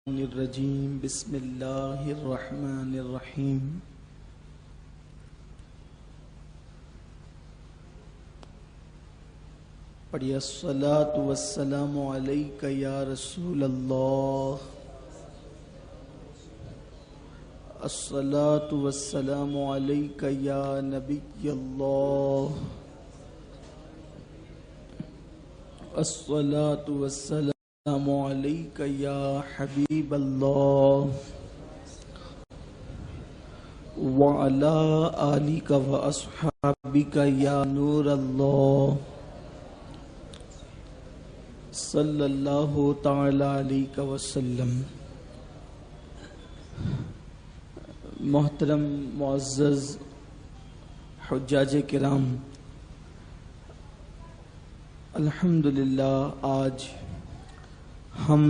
الرجیم بسم اللہ الرحمن الرحیم پڑھیے الصلاۃ والسلام علیک یا رسول اللہ، الصلاۃ والسلام علیک یا نبی اللہ، الصلاۃ والسلام السلام علیک یا حبیب اللہ وعلی آلک و اصحابک یا نور اللہ صلی اللہ تعالی علیہ وسلم۔ محترم معزز حجاج کرام، الحمدللہ آج ہم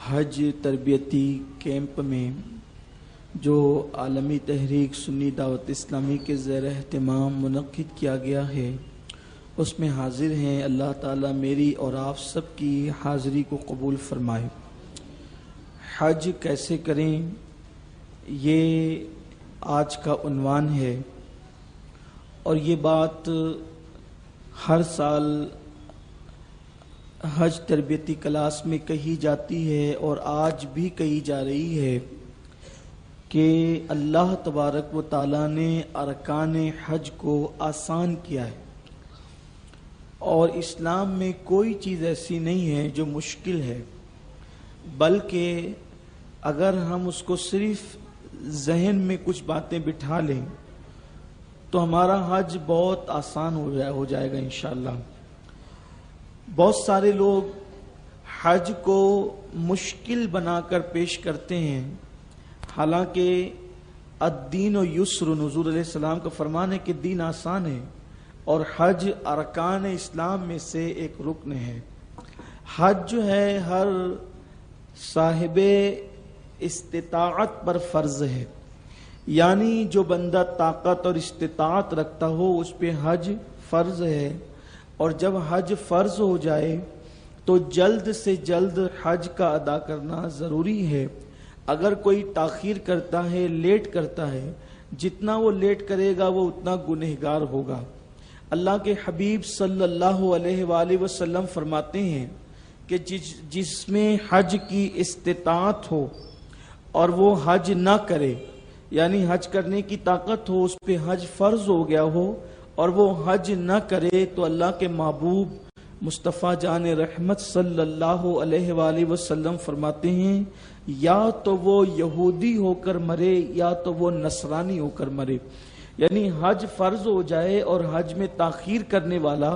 حج تربیتی کیمپ میں جو عالمی تحریک سنی دعوت اسلامی کے زیر اہتمام منعقد کیا گیا ہے اس میں حاضر ہیں۔ اللہ تعالیٰ میری اور آپ سب کی حاضری کو قبول فرمائے۔ حج کیسے کریں، یہ آج کا عنوان ہے، اور یہ بات ہر سال حج تربیتی کلاس میں کہی جاتی ہے اور آج بھی کہی جا رہی ہے کہ اللہ تبارک و تعالیٰ نے ارکان حج کو آسان کیا ہے، اور اسلام میں کوئی چیز ایسی نہیں ہے جو مشکل ہے، بلکہ اگر ہم اس کو صرف ذہن میں کچھ باتیں بٹھا لیں تو ہمارا حج بہت آسان ہو جائے گا انشاءاللہ۔ بہت سارے لوگ حج کو مشکل بنا کر پیش کرتے ہیں، حالانکہ الدین و یسر، حضور علیہ السلام کا فرمان ہے کہ دین آسان ہے، اور حج ارکان اسلام میں سے ایک رکن ہے۔ حج جو ہے ہر صاحب استطاعت پر فرض ہے، یعنی جو بندہ طاقت اور استطاعت رکھتا ہو اس پہ حج فرض ہے، اور جب حج فرض ہو جائے تو جلد سے جلد حج کا ادا کرنا ضروری ہے۔ اگر کوئی تاخیر کرتا ہے، لیٹ کرتا ہے، جتنا وہ لیٹ کرے گا وہ اتنا گنہگار ہوگا۔ اللہ کے حبیب صلی اللہ علیہ وآلہ وسلم فرماتے ہیں کہ جس میں حج کی استطاعت ہو اور وہ حج نہ کرے، یعنی حج کرنے کی طاقت ہو، اس پہ حج فرض ہو گیا ہو اور وہ حج نہ کرے، تو اللہ کے محبوب مصطفیٰ جان رحمت صلی اللہ علیہ وآلہ وسلم فرماتے ہیں یا تو وہ یہودی ہو کر مرے یا تو وہ نصرانی ہو کر مرے۔ یعنی حج فرض ہو جائے اور حج میں تاخیر کرنے والا،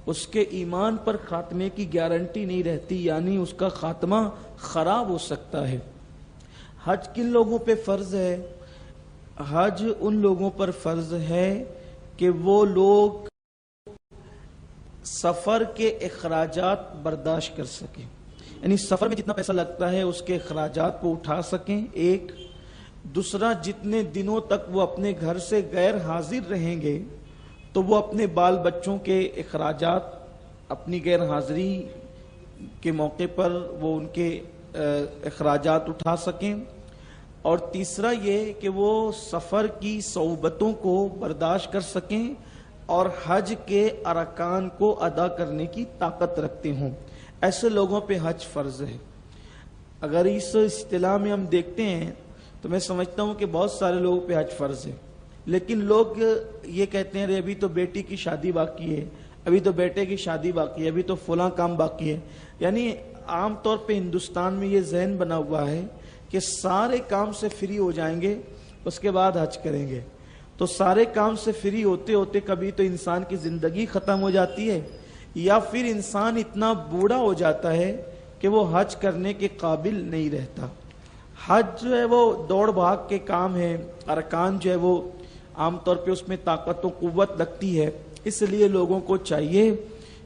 اس کے ایمان پر خاتمے کی گارنٹی نہیں رہتی، یعنی اس کا خاتمہ خراب ہو سکتا ہے۔ حج کن لوگوں پہ فرض ہے؟ حج ان لوگوں پر فرض ہے کہ وہ لوگ سفر کے اخراجات برداشت کر سکیں، یعنی سفر میں جتنا پیسہ لگتا ہے اس کے اخراجات کو اٹھا سکیں، ایک۔ دوسرا، جتنے دنوں تک وہ اپنے گھر سے غیر حاضر رہیں گے تو وہ اپنے بال بچوں کے اخراجات اپنی غیر حاضری کے موقع پر وہ ان کے اخراجات اٹھا سکیں، اور تیسرا یہ کہ وہ سفر کی صعوبتوں کو برداشت کر سکیں اور حج کے ارکان کو ادا کرنے کی طاقت رکھتے ہوں۔ ایسے لوگوں پہ حج فرض ہے۔ اگر اس اصطلاح میں ہم دیکھتے ہیں تو میں سمجھتا ہوں کہ بہت سارے لوگوں پہ حج فرض ہے، لیکن لوگ یہ کہتے ہیں ابھی تو بیٹی کی شادی باقی ہے، ابھی تو بیٹے کی شادی باقی ہے، ابھی تو فلاں کام باقی ہے۔ یعنی عام طور پہ ہندوستان میں یہ ذہن بنا ہوا ہے کہ سارے کام سے فری ہو جائیں گے اس کے بعد حج کریں گے، تو سارے کام سے فری ہوتے ہوتے کبھی تو انسان کی زندگی ختم ہو جاتی ہے، یا پھر انسان اتنا بوڑھا ہو جاتا ہے کہ وہ حج کرنے کے قابل نہیں رہتا۔ حج جو ہے وہ دوڑ بھاگ کے کام ہے، ارکان جو ہے وہ عام طور پہ اس میں طاقت و قوت لگتی ہے، اس لیے لوگوں کو چاہیے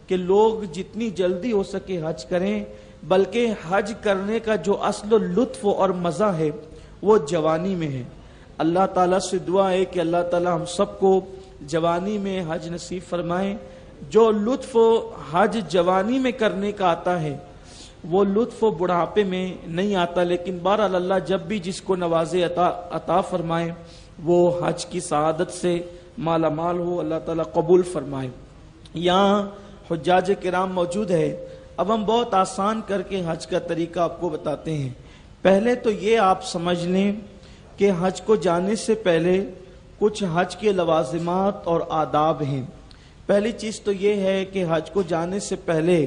کہ لوگ جتنی جلدی ہو سکے حج کریں، بلکہ حج کرنے کا جو اصل و لطف اور مزہ ہے وہ جوانی میں ہے۔ اللہ تعالیٰ سے دعا ہے کہ اللہ تعالیٰ ہم سب کو جوانی میں حج نصیب فرمائیں۔ جو لطف حج جوانی میں کرنے کا آتا ہے وہ لطف و بڑھاپے میں نہیں آتا، لیکن بہرحال اللہ جب بھی جس کو نوازے عطا فرمائے وہ حج کی سعادت سے مالا مال ہو، اللہ تعالیٰ قبول فرمائے۔ یہاں حجاج کرام موجود ہے۔ اب ہم بہت آسان کر کے حج کا طریقہ آپ کو بتاتے ہیں۔ پہلے تو یہ آپ سمجھ لیں کہ حج کو جانے سے پہلے کچھ حج کے لوازمات اور آداب ہیں۔ پہلی چیز تو یہ ہے کہ حج کو جانے سے پہلے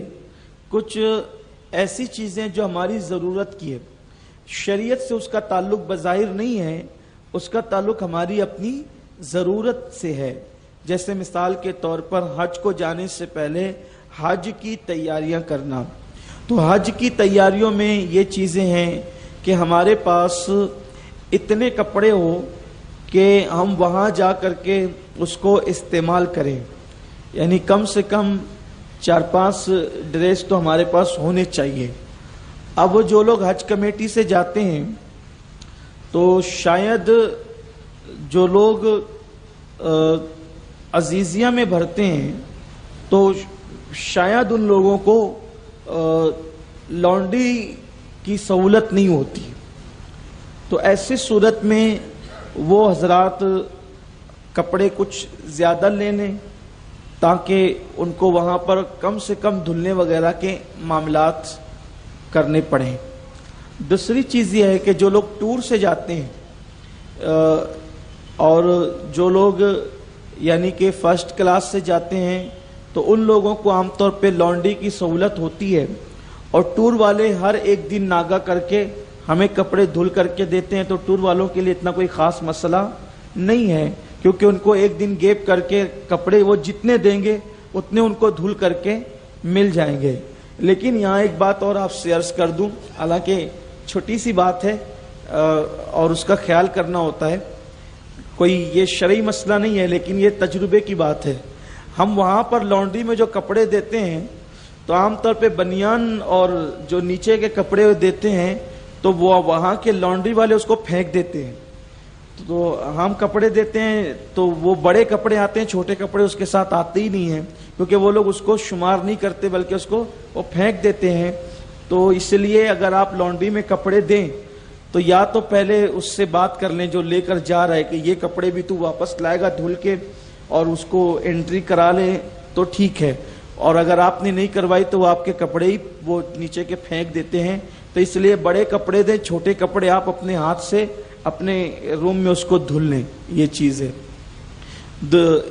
کچھ ایسی چیزیں جو ہماری ضرورت کی ہے، شریعت سے اس کا تعلق بظاہر نہیں ہے، اس کا تعلق ہماری اپنی ضرورت سے ہے۔ جیسے مثال کے طور پر حج کو جانے سے پہلے حج کی تیاریاں کرنا، تو حج کی تیاریوں میں یہ چیزیں ہیں کہ ہمارے پاس اتنے کپڑے ہو کہ ہم وہاں جا کر کے اس کو استعمال کریں، یعنی کم سے کم 4-5 ڈریس تو ہمارے پاس ہونے چاہیے۔ اب وہ جو لوگ حج کمیٹی سے جاتے ہیں تو شاید جو لوگ عزیزیہ میں بھرتے ہیں تو شاید ان لوگوں کو لانڈری کی سہولت نہیں ہوتی، تو ایسی صورت میں وہ حضرات کپڑے کچھ زیادہ لے لیں تاکہ ان کو وہاں پر کم سے کم دھلنے وغیرہ کے معاملات کرنے پڑیں۔ دوسری چیز یہ ہے کہ جو لوگ ٹور سے جاتے ہیں اور جو لوگ یعنی کہ فرسٹ کلاس سے جاتے ہیں تو ان لوگوں کو عام طور پہ لانڈری کی سہولت ہوتی ہے، اور ٹور والے ہر ایک دن ناگا کر کے ہمیں کپڑے دھل کر کے دیتے ہیں، تو ٹور والوں کے لیے اتنا کوئی خاص مسئلہ نہیں ہے، کیونکہ ان کو ایک دن گیپ کر کے کپڑے وہ جتنے دیں گے اتنے ان کو دھل کر کے مل جائیں گے۔ لیکن یہاں ایک بات اور آپ سے عرض کر دوں، حالانکہ چھوٹی سی بات ہے اور اس کا خیال کرنا ہوتا ہے، کوئی یہ شرعی مسئلہ نہیں ہے لیکن یہ تجربے کی بات ہے۔ ہم وہاں پر لانڈری میں جو کپڑے دیتے ہیں تو عام طور پہ بنیان اور جو نیچے کے کپڑے دیتے ہیں تو وہ وہاں کے لانڈری والے اس کو پھینک دیتے ہیں، تو ہم کپڑے دیتے ہیں تو وہ بڑے کپڑے آتے ہیں، چھوٹے کپڑے اس کے ساتھ آتے ہی نہیں ہیں، کیونکہ وہ لوگ اس کو شمار نہیں کرتے بلکہ اس کو وہ پھینک دیتے ہیں۔ تو اس لیے اگر آپ لانڈری میں کپڑے دیں تو یا تو پہلے اس سے بات کر لیں جو لے کر جا رہا ہے کہ یہ کپڑے بھی تو واپس لائے گا دھل کے، اور اس کو انٹری کرا لیں تو ٹھیک ہے، اور اگر آپ نے نہیں کروائی تو وہ آپ کے کپڑے ہی وہ نیچے کے پھینک دیتے ہیں۔ تو اس لیے بڑے کپڑے دیں، چھوٹے کپڑے آپ اپنے ہاتھ سے اپنے روم میں اس کو دھل لیں، یہ چیز ہے۔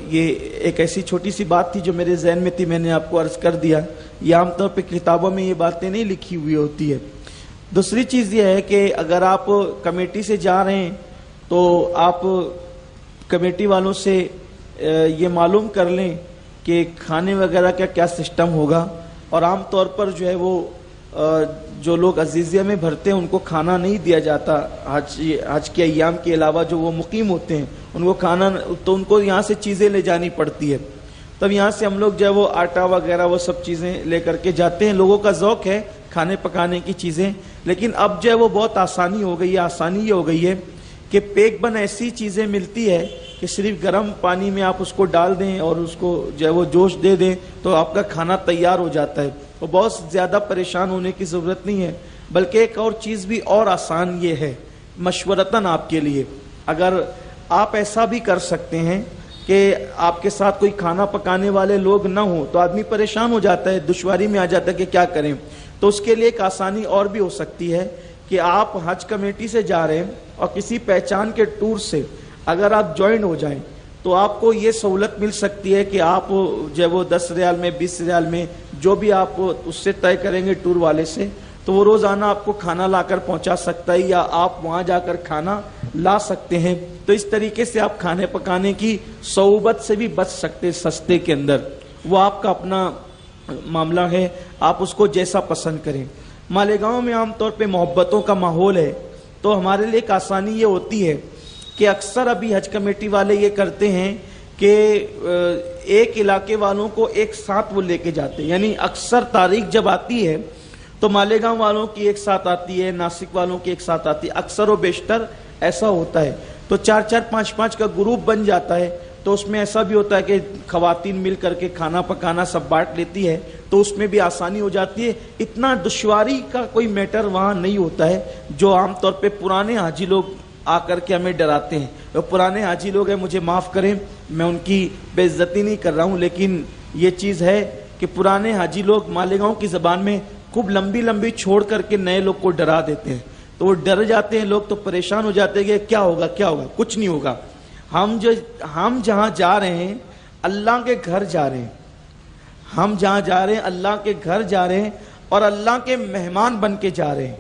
یہ ایک ایسی چھوٹی سی بات تھی جو میرے ذہن میں تھی، میں نے آپ کو عرض کر دیا۔ یہ عام طور پہ کتابوں میں یہ باتیں نہیں لکھی ہوئی ہوتی ہے۔ دوسری چیز یہ ہے کہ اگر آپ کمیٹی سے جا رہے ہیں تو آپ کمیٹی والوں سے یہ معلوم کر لیں کہ کھانے وغیرہ کا کیا سسٹم ہوگا، اور عام طور پر جو ہے وہ جو لوگ عزیزیہ میں بھرتے ہیں ان کو کھانا نہیں دیا جاتا، حج کے ایام کے علاوہ جو وہ مقیم ہوتے ہیں ان کو کھانا، تو ان کو یہاں سے چیزیں لے جانی پڑتی ہے۔ تب یہاں سے ہم لوگ جو ہے وہ آٹا وغیرہ وہ سب چیزیں لے کر کے جاتے ہیں۔ لوگوں کا ذوق ہے کھانے پکانے کی چیزیں، لیکن اب جو ہے وہ بہت آسانی ہو گئی ہے۔ آسانی یہ ہو گئی ہے کہ پیک بن ایسی چیزیں ملتی ہے کہ صرف گرم پانی میں آپ اس کو ڈال دیں اور اس کو جو ہے وہ جوش دے دیں تو آپ کا کھانا تیار ہو جاتا ہے، اور بہت زیادہ پریشان ہونے کی ضرورت نہیں ہے۔ بلکہ ایک اور چیز بھی اور آسان یہ ہے مشورتاً آپ کے لیے، اگر آپ ایسا بھی کر سکتے ہیں کہ آپ کے ساتھ کوئی کھانا پکانے والے لوگ نہ ہوں تو آدمی پریشان ہو جاتا ہے، دشواری میں آ جاتا ہے کہ کیا کریں، تو اس کے لیے ایک آسانی اور بھی ہو سکتی ہے کہ آپ حج کمیٹی سے جا رہے ہیں اور کسی پہچان کے ٹور سے اگر آپ جوائن ہو جائیں تو آپ کو یہ سہولت مل سکتی ہے کہ آپ جو ہے وہ 10 ریال میں 20 ریال میں جو بھی آپ اس سے طے کریں گے ٹور والے سے، تو وہ روزانہ آپ کو کھانا لا کر پہنچا سکتا ہے یا آپ وہاں جا کر کھانا لا سکتے ہیں۔ تو اس طریقے سے آپ کھانے پکانے کی صعوبت سے بھی بچ سکتے، سستے کے اندر۔ وہ آپ کا اپنا معاملہ ہے، آپ اس کو جیسا پسند کریں۔ مالیگاؤں میں عام طور پہ محبتوں کا ماحول ہے، تو ہمارے لیے ایک آسانی یہ ہوتی ہے کہ اکثر ابھی حج کمیٹی والے یہ کرتے ہیں کہ ایک علاقے والوں کو ایک ساتھ وہ لے کے جاتے ہیں، یعنی اکثر تاریخ جب آتی ہے تو مالیگاؤں والوں کی ایک ساتھ آتی ہے، ناسک والوں کی ایک ساتھ آتی ہے، اکثر و بیشتر ایسا ہوتا ہے۔ تو 4-4 5-5 کا گروپ بن جاتا ہے، تو اس میں ایسا بھی ہوتا ہے کہ خواتین مل کر کے کھانا پکانا سب بانٹ لیتی ہے، تو اس میں بھی آسانی ہو جاتی ہے. اتنا دشواری کا کوئی میٹر وہاں نہیں ہوتا ہے جو عام طور پہ پرانے حاجی لوگ آ کر کے ہمیں ڈراتے ہیں. وہ پرانے حاجی لوگ ہیں, مجھے معاف کریں, میں ان کی بے عزتی نہیں کر رہا ہوں, لیکن یہ چیز ہے کہ پرانے حاجی لوگ مالیگاؤں کی زبان میں خوب لمبی لمبی چھوڑ کر کے نئے لوگ کو ڈرا دیتے ہیں. تو وہ ڈر جاتے ہیں لوگ, تو پریشان ہو جاتے ہیں کہ کیا ہوگا کیا ہوگا. کچھ نہیں ہوگا. ہم جہاں جا رہے ہیں اللہ کے گھر جا رہے ہیں, ہم جہاں جا رہے ہیں اللہ کے گھر جا رہے ہیں اور اللہ کے مہمان بن کے جا رہے ہیں.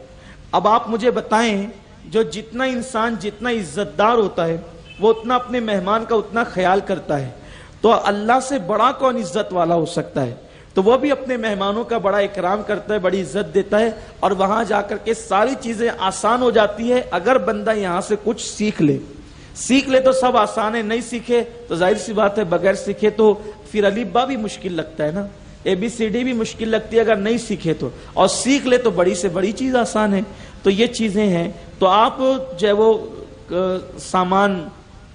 اب آپ مجھے بتائیں, جو جتنا انسان جتنا عزت دار ہوتا ہے وہ اتنا اپنے مہمان کا اتنا خیال کرتا ہے, تو اللہ سے بڑا کون عزت والا ہو سکتا ہے. تو وہ بھی اپنے مہمانوں کا بڑا اکرام کرتا ہے, بڑی عزت دیتا ہے, اور وہاں جا کر کے ساری چیزیں آسان ہو جاتی ہے اگر بندہ یہاں سے کچھ سیکھ لے تو سب آسان ہے, نہیں سیکھے تو ظاہر سی بات ہے بغیر سیکھے تو پھر الف با بھی مشکل لگتا ہے نا, ABCD بھی مشکل لگتی ہے اگر نہیں سیکھے تو, اور سیکھ لے تو بڑی سے بڑی چیز آسان ہے. تو یہ چیزیں ہیں. تو آپ جو ہے وہ سامان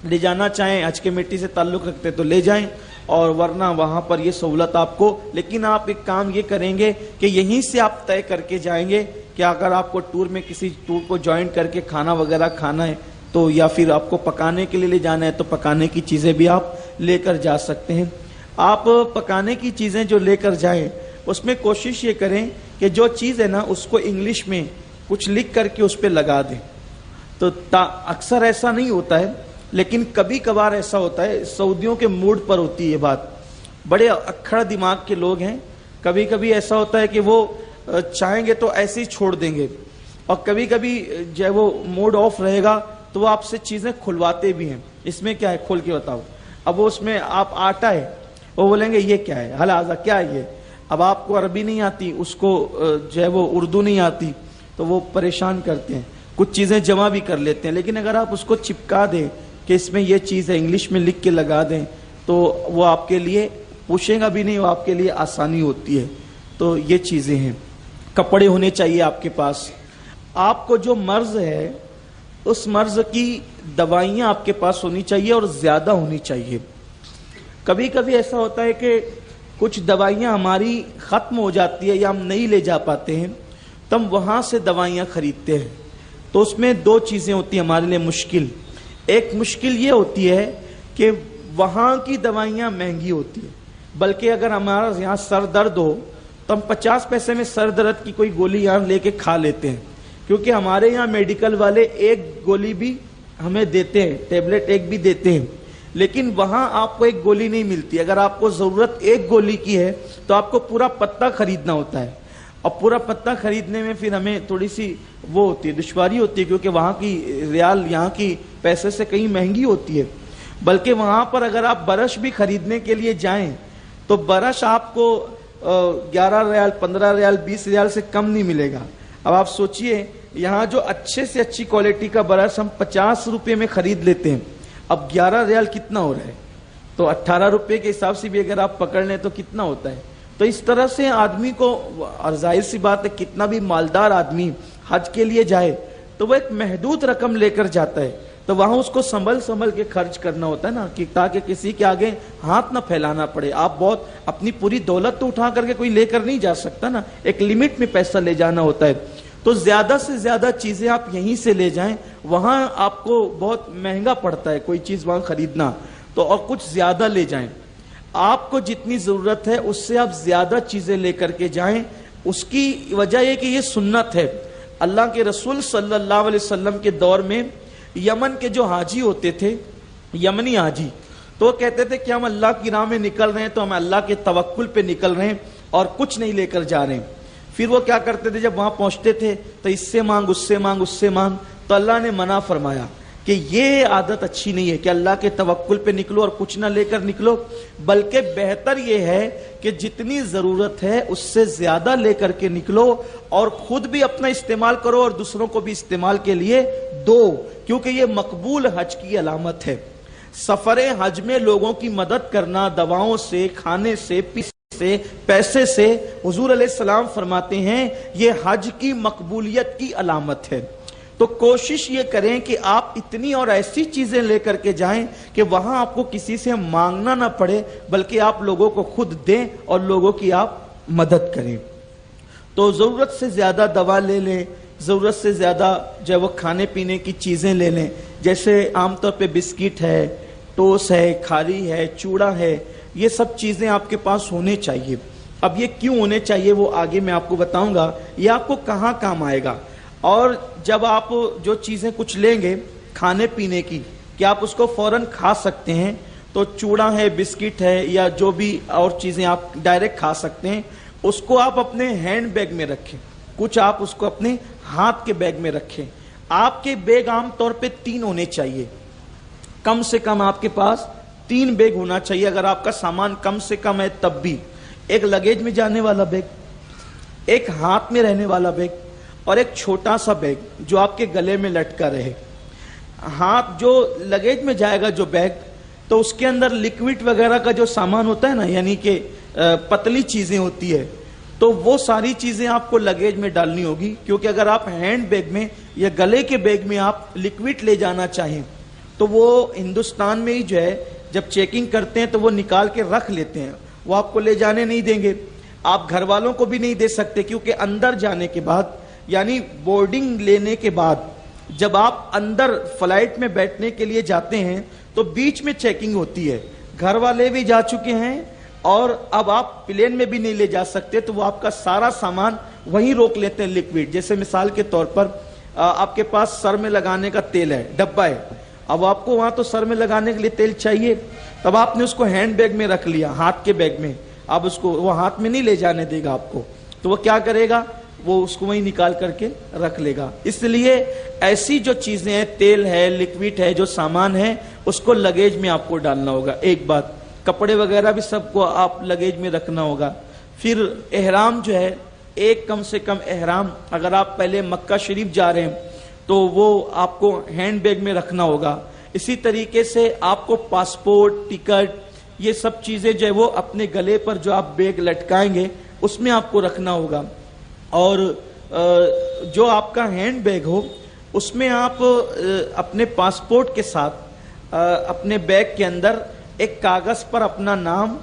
لے جانا چاہیں حج کمیٹی سے تعلق رکھتے تو لے جائیں, اور ورنہ وہاں پر یہ سہولت آپ کو. لیکن آپ ایک کام یہ کریں گے کہ یہیں سے آپ طے کر کے جائیں گے کہ اگر آپ کو ٹور میں کسی ٹور کو جوائن کر کے کھانا وغیرہ کھانا ہے تو, یا پھر آپ کو پکانے کے لیے لے جانا ہے تو پکانے کی چیزیں بھی آپ لے کر جا سکتے ہیں. آپ پکانے کی چیزیں جو لے کر جائیں اس میں کوشش یہ کریں کہ جو چیز ہے نا اس کو انگلش میں کچھ لکھ کر کے اس پہ لگا دیں. تو اکثر ایسا نہیں ہوتا ہے, لیکن کبھی کبھار ایسا ہوتا ہے. سعودیوں کے موڈ پر ہوتی ہے یہ بات, بڑے اکھڑ دماغ کے لوگ ہیں. کبھی کبھی ایسا ہوتا ہے کہ وہ چاہیں گے تو ایسے ہی چھوڑ دیں گے, اور کبھی کبھی جو ہے وہ موڈ آف رہے گا تو وہ آپ سے چیزیں کھلواتے بھی ہیں. اس میں کیا ہے کھول کے بتاؤ. اب وہ اس میں آپ آٹا ہے, وہ بولیں گے یہ کیا ہے, حلازہ کیا ہے یہ. اب آپ کو عربی نہیں آتی, اس کو جو ہے وہ اردو نہیں آتی, تو وہ پریشان کرتے ہیں. کچھ چیزیں جمع بھی کر لیتے ہیں, لیکن اگر آپ اس کو چپکا دیں کہ اس میں یہ چیز ہے, انگلش میں لکھ کے لگا دیں, تو وہ آپ کے لیے پوچھیں گا بھی نہیں, وہ آپ کے لیے آسانی ہوتی ہے. تو یہ چیزیں ہیں. کپڑے ہونے چاہیے آپ کے پاس. آپ کو جو مرض ہے اس مرض کی دوائیاں آپ کے پاس ہونی چاہیے, اور زیادہ ہونی چاہیے. کبھی کبھی ایسا ہوتا ہے کہ کچھ دوائیاں ہماری ختم ہو جاتی ہے یا ہم نہیں لے جا پاتے ہیں, تو ہم وہاں سے دوائیاں خریدتے ہیں. تو اس میں دو چیزیں ہوتی ہیں ہمارے لیے مشکل. ایک مشکل یہ ہوتی ہے کہ وہاں کی دوائیاں مہنگی ہوتی ہیں, بلکہ اگر ہمارا یہاں سر درد ہو تو ہم 50 پیسے میں سر درد کی کوئی گولی یہاں لے کے کھا لیتے ہیں, کیونکہ ہمارے یہاں میڈیکل والے ایک گولی بھی ہمیں دیتے ہیں, ٹیبلٹ ایک بھی دیتے ہیں. لیکن وہاں آپ کو ایک گولی نہیں ملتی. اگر آپ کو ضرورت ایک گولی کی ہے تو آپ کو پورا پتا خریدنا ہوتا ہے, اور پورا پتا خریدنے میں پھر ہمیں تھوڑی سی وہ ہوتی ہے, دشواری ہوتی ہے, کیونکہ وہاں کی ریال یہاں کی پیسے سے کہیں مہنگی ہوتی ہے. بلکہ وہاں پر اگر آپ برش بھی خریدنے کے لیے جائیں تو برش آپ کو 11 ریال 15 ریال 20 ریال سے کم نہیں ملے گا. اب آپ سوچئے, یہاں جو اچھے سے اچھی کوالٹی کا برش ہم 50 روپے میں خرید لیتے ہیں, اب 11 ریال کتنا ہو رہا ہے, تو 18 روپے کے حساب سے بھی اگر آپ پکڑ لیں تو کتنا ہوتا ہے. تو اس طرح سے آدمی کو, اور ظاہر سی بات ہے کتنا بھی مالدار آدمی حج کے لیے جائے تو وہ ایک محدود رقم لے کر جاتا ہے, تو وہاں اس کو سنبھل کے خرچ کرنا ہوتا ہے نا, کہ تاکہ کسی کے آگے ہاتھ نہ پھیلانا پڑے. آپ بہت اپنی پوری دولت تو اٹھا کر کے کوئی لے کر نہیں جا سکتا نا, ایک لمٹ میں پیسہ لے جانا ہوتا ہے. تو زیادہ سے زیادہ چیزیں آپ یہیں سے لے جائیں, وہاں آپ کو بہت مہنگا پڑتا ہے کوئی چیز وہاں خریدنا, تو اور کچھ زیادہ لے جائیں. آپ کو جتنی ضرورت ہے اس سے آپ زیادہ چیزیں لے کر کے جائیں. اس کی وجہ یہ کہ یہ سنت ہے. اللہ کے رسول صلی اللہ علیہ وسلم کے دور میں یمن کے جو حاجی ہوتے تھے, یمنی حاجی, تو وہ کہتے تھے کہ ہم اللہ کی راہ میں نکل رہے ہیں تو ہم اللہ کے توکل پہ نکل رہے ہیں اور کچھ نہیں لے کر جا رہے ہیں. پھر وہ کیا کرتے تھے, جب وہاں پہنچتے تھے تو اس سے مانگ اس سے مانگ اس سے مانگ. تو اللہ نے منع فرمایا کہ یہ عادت اچھی نہیں ہے کہ اللہ کے توکل پہ نکلو اور کچھ نہ لے کر نکلو, بلکہ بہتر یہ ہے کہ جتنی ضرورت ہے اس سے زیادہ لے کر کے نکلو, اور خود بھی اپنا استعمال کرو اور دوسروں کو بھی استعمال کے لیے دو, کیونکہ یہ مقبول حج کی علامت ہے. سفر حج میں لوگوں کی مدد کرنا, دواؤں سے, کھانے سے, سے, پیسے سے, حضور علیہ السلام فرماتے ہیں یہ حج کی مقبولیت کی علامت ہے. تو کوشش یہ کریں کہ آپ اتنی اور ایسی چیزیں لے کر کے جائیں کہ وہاں آپ کو کسی سے مانگنا نہ پڑے, بلکہ آپ لوگوں کو خود دیں اور لوگوں کی آپ مدد کریں. تو ضرورت سے زیادہ دوا لے لیں، ضرورت سے زیادہ جو ہے وہ کھانے پینے کی چیزیں لے لیں، جیسے عام طور پہ بسکٹ ہے، ٹوس ہے، کھاری ہے، چوڑا ہے، یہ سب چیزیں آپ کے پاس ہونے چاہیے. اب یہ کیوں ہونے چاہیے وہ آگے میں آپ کو بتاؤں گا، یہ آپ کو کہاں کام آئے گا. اور جب آپ جو چیزیں کچھ لیں گے کھانے پینے کی کہ آپ اس کو فوراً کھا سکتے ہیں، تو چوڑا ہے، بسکٹ ہے، یا جو بھی اور چیزیں آپ ڈائریکٹ کھا سکتے ہیں، اس کو آپ اپنے ہینڈ بیگ میں رکھیں، کچھ آپ اس کو اپنے ہاتھ کے بیگ میں رکھیں. آپ کے بیگ عام طور پہ 3 ہونے چاہیے، کم سے کم آپ کے پاس 3 بیگ ہونا چاہیے. اگر آپ کا سامان کم سے کم ہے تب بھی ایک لگیج میں جانے والا بیگ، ایک ہاتھ میں رہنے والا بیگ، اور ایک چھوٹا سا بیگ جو آپ کے گلے میں لٹکا رہے. ہاتھ جو لگیج میں جائے گا جو بیگ، تو اس کے اندر لکوڈ وغیرہ کا جو سامان ہوتا ہے نا، یعنی کہ پتلی چیزیں ہوتی ہے، تو وہ ساری چیزیں آپ کو لگیج میں ڈالنی ہوگی. کیونکہ اگر آپ ہینڈ بیگ میں یا گلے کے بیگ میں آپ لکوڈ لے جانا چاہیں تو وہ ہندوستان میں ہی جو ہے جب چیکنگ کرتے ہیں تو وہ نکال کے رکھ لیتے ہیں، وہ آپ کو لے جانے نہیں دیں گے. آپ گھر والوں کو بھی نہیں دے سکتے، کیونکہ اندر جانے کے بعد، یعنی بورڈنگ لینے کے بعد، جب آپ اندر فلائٹ میں بیٹھنے کے لیے جاتے ہیں تو بیچ میں چیکنگ ہوتی ہے. گھر والے بھی جا چکے ہیں اور اب آپ پلین میں بھی نہیں لے جا سکتے، تو وہ آپ کا سارا سامان وہیں روک لیتے ہیں لکوڈ. جیسے مثال کے طور پر آپ کے پاس سر میں لگانے کا تیل ہے، ڈبہ ہے، اب آپ کو وہاں تو سر میں لگانے کے لیے تیل چاہیے، تب آپ نے اس کو ہینڈ بیگ میں رکھ لیا، ہاتھ کے بیگ میں. آپ اس کو، وہ ہاتھ میں نہیں لے جانے دے گا آپ کو، تو وہ کیا کرے گا، وہ اس کو وہیں نکال کر کے رکھ لے گا. اس لیے ایسی جو چیزیں ہیں، تیل ہے، لکوڈ ہے، جو سامان ہے، اس کو لگیج میں آپ کو ڈالنا ہوگا. ایک بات، کپڑے وغیرہ بھی سب کو آپ لگیج میں رکھنا ہوگا. پھر احرام جو ہے، ایک کم سے کم احرام، اگر آپ پہلے مکہ شریف جا رہے ہیں تو وہ آپ کو ہینڈ بیگ میں رکھنا ہوگا. اسی طریقے سے آپ کو پاسپورٹ، ٹکٹ، یہ سب چیزیں جو ہے وہ اپنے گلے پر جو آپ بیگ لٹکائیں گے اس میں آپ کو رکھنا ہوگا. اور جو آپ کا ہینڈ بیگ ہو اس میں آپ اپنے پاسپورٹ کے ساتھ اپنے بیگ کے اندر ایک کاغذ پر اپنا نام،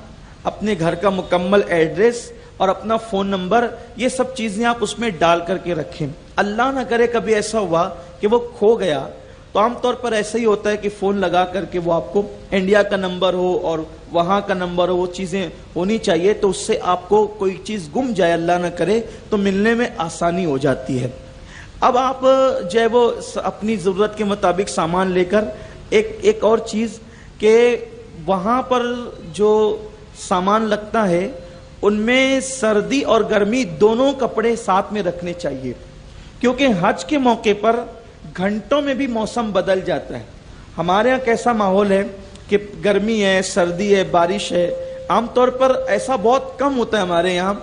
اپنے گھر کا مکمل ایڈریس اور اپنا فون نمبر، یہ سب چیزیں آپ اس میں ڈال کر کے رکھیں. اللہ نہ کرے کبھی ایسا ہوا کہ وہ کھو گیا، تو عام طور پر ایسا ہی ہوتا ہے کہ فون لگا کر کے وہ آپ کو انڈیا کا نمبر ہو اور وہاں کا نمبر ہو، وہ چیزیں ہونی چاہیے، تو اس سے آپ کو کوئی چیز گم جائے اللہ نہ کرے تو ملنے میں آسانی ہو جاتی ہے. اب آپ جو ہے وہ اپنی ضرورت کے مطابق سامان لے کر ایک اور چیز کہ وہاں پر جو سامان لگتا ہے ان میں سردی اور گرمی دونوں کپڑے ساتھ میں رکھنے چاہیے، کیونکہ حج کے موقع پر گھنٹوں میں بھی موسم بدل جاتا ہے. ہمارے ہاں کیسا ماحول ہے کہ گرمی ہے، سردی ہے، بارش ہے. عام طور پر ایسا بہت کم ہوتا ہے ہمارے یہاں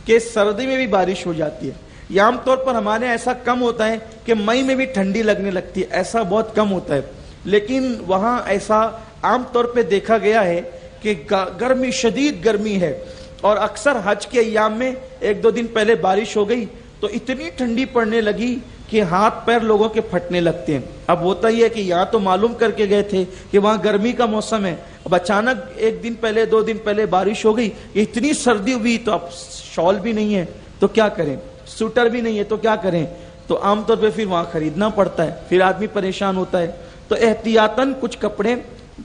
کہ سردی میں بھی بارش ہو جاتی ہے، یا عام طور پر ہمارے یہاں ایسا کم ہوتا ہے کہ مئی میں بھی ٹھنڈی لگنے لگتی ہے، ایسا بہت کم ہوتا ہے. لیکن وہاں ایسا عام طور پہ دیکھا گیا ہے کہ گرمی، شدید گرمی ہے، اور اکثر حج کے ایام میں 1-2 دن پہلے بارش ہو گئی تو اتنی ٹھنڈی پڑنے لگی کہ ہاتھ پیر لوگوں کے پھٹنے لگتے ہیں. اب ہوتا ہی ہے کہ یہاں تو معلوم کر کے گئے تھے کہ وہاں گرمی کا موسم ہے، اب اچانک 1 دن پہلے 2 دن پہلے بارش ہو گئی، اتنی سردی ہوئی تو اب شال بھی نہیں ہے تو کیا کریں، سوٹر بھی نہیں ہے تو کیا کریں، تو عام طور پہ پھر وہاں خریدنا پڑتا ہے، پھر آدمی پریشان ہوتا ہے. تو احتیاطاً کچھ کپڑے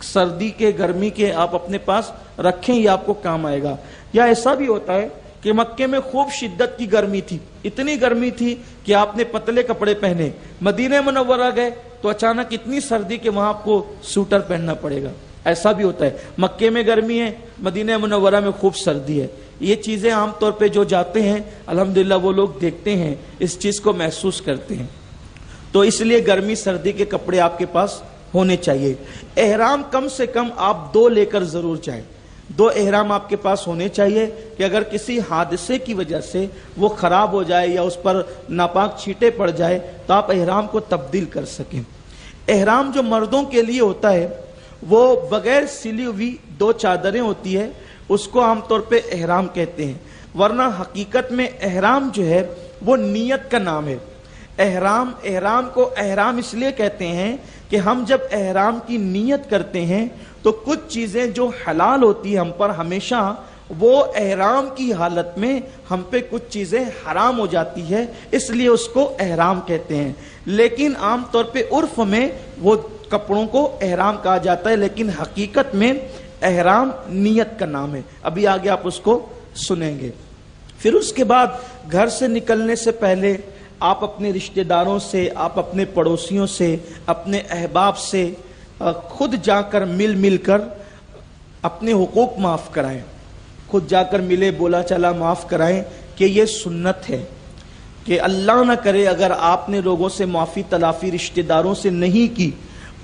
سردی کے، گرمی کے آپ اپنے پاس رکھیں، یہ آپ کو کام آئے گا. یا ایسا بھی ہوتا ہے کہ مکے میں خوب شدت کی گرمی تھی، اتنی گرمی تھی کہ آپ نے پتلے کپڑے پہنے، مدینہ منورہ گئے تو اچانک اتنی سردی کہ وہاں آپ کو سوٹر پہننا پڑے گا. ایسا بھی ہوتا ہے، مکے میں گرمی ہے، مدینہ منورہ میں خوب سردی ہے. یہ چیزیں عام طور پہ جو جاتے ہیں الحمدللہ وہ لوگ دیکھتے ہیں، اس چیز کو محسوس کرتے ہیں. تو اس لیے گرمی سردی کے کپڑے آپ کے پاس ہونے چاہیے. احرام کم سے کم آپ 2 لے کر ضرور جائیں. 2 احرام آپ کے پاس ہونے چاہیے کہ اگر کسی حادثے کی وجہ سے وہ خراب ہو جائے یا اس پر ناپاک چھینٹے پڑ جائے تو آپ احرام کو تبدیل کر سکیں. احرام جو مردوں کے لیے ہوتا ہے وہ بغیر سلی ہوئی 2 چادریں ہوتی ہے، اس کو عام طور پہ احرام کہتے ہیں، ورنہ حقیقت میں احرام جو ہے وہ نیت کا نام ہے. احرام کو احرام اس لیے کہتے ہیں کہ ہم جب احرام کی نیت کرتے ہیں تو کچھ چیزیں جو حلال ہوتی ہیں ہم پر ہمیشہ وہ احرام کی حالت میں ہم پہ کچھ چیزیں حرام ہو جاتی ہے، اس لیے اس کو احرام کہتے ہیں، لیکن عام طور پہ عرف میں وہ کپڑوں کو احرام کہا جاتا ہے، لیکن حقیقت میں احرام نیت کا نام ہے۔ ابھی آگے آپ اس کو سنیں گے۔ پھر اس کے بعد گھر سے نکلنے سے پہلے آپ اپنے رشتہ داروں سے، آپ اپنے پڑوسیوں سے، اپنے احباب سے خود جا کر مل کر اپنے حقوق معاف کرائیں، خود جا کر ملے بولا چلا معاف کرائیں، کہ یہ سنت ہے کہ اللہ نہ کرے اگر آپ نے لوگوں سے معافی تلافی رشتہ داروں سے نہیں کی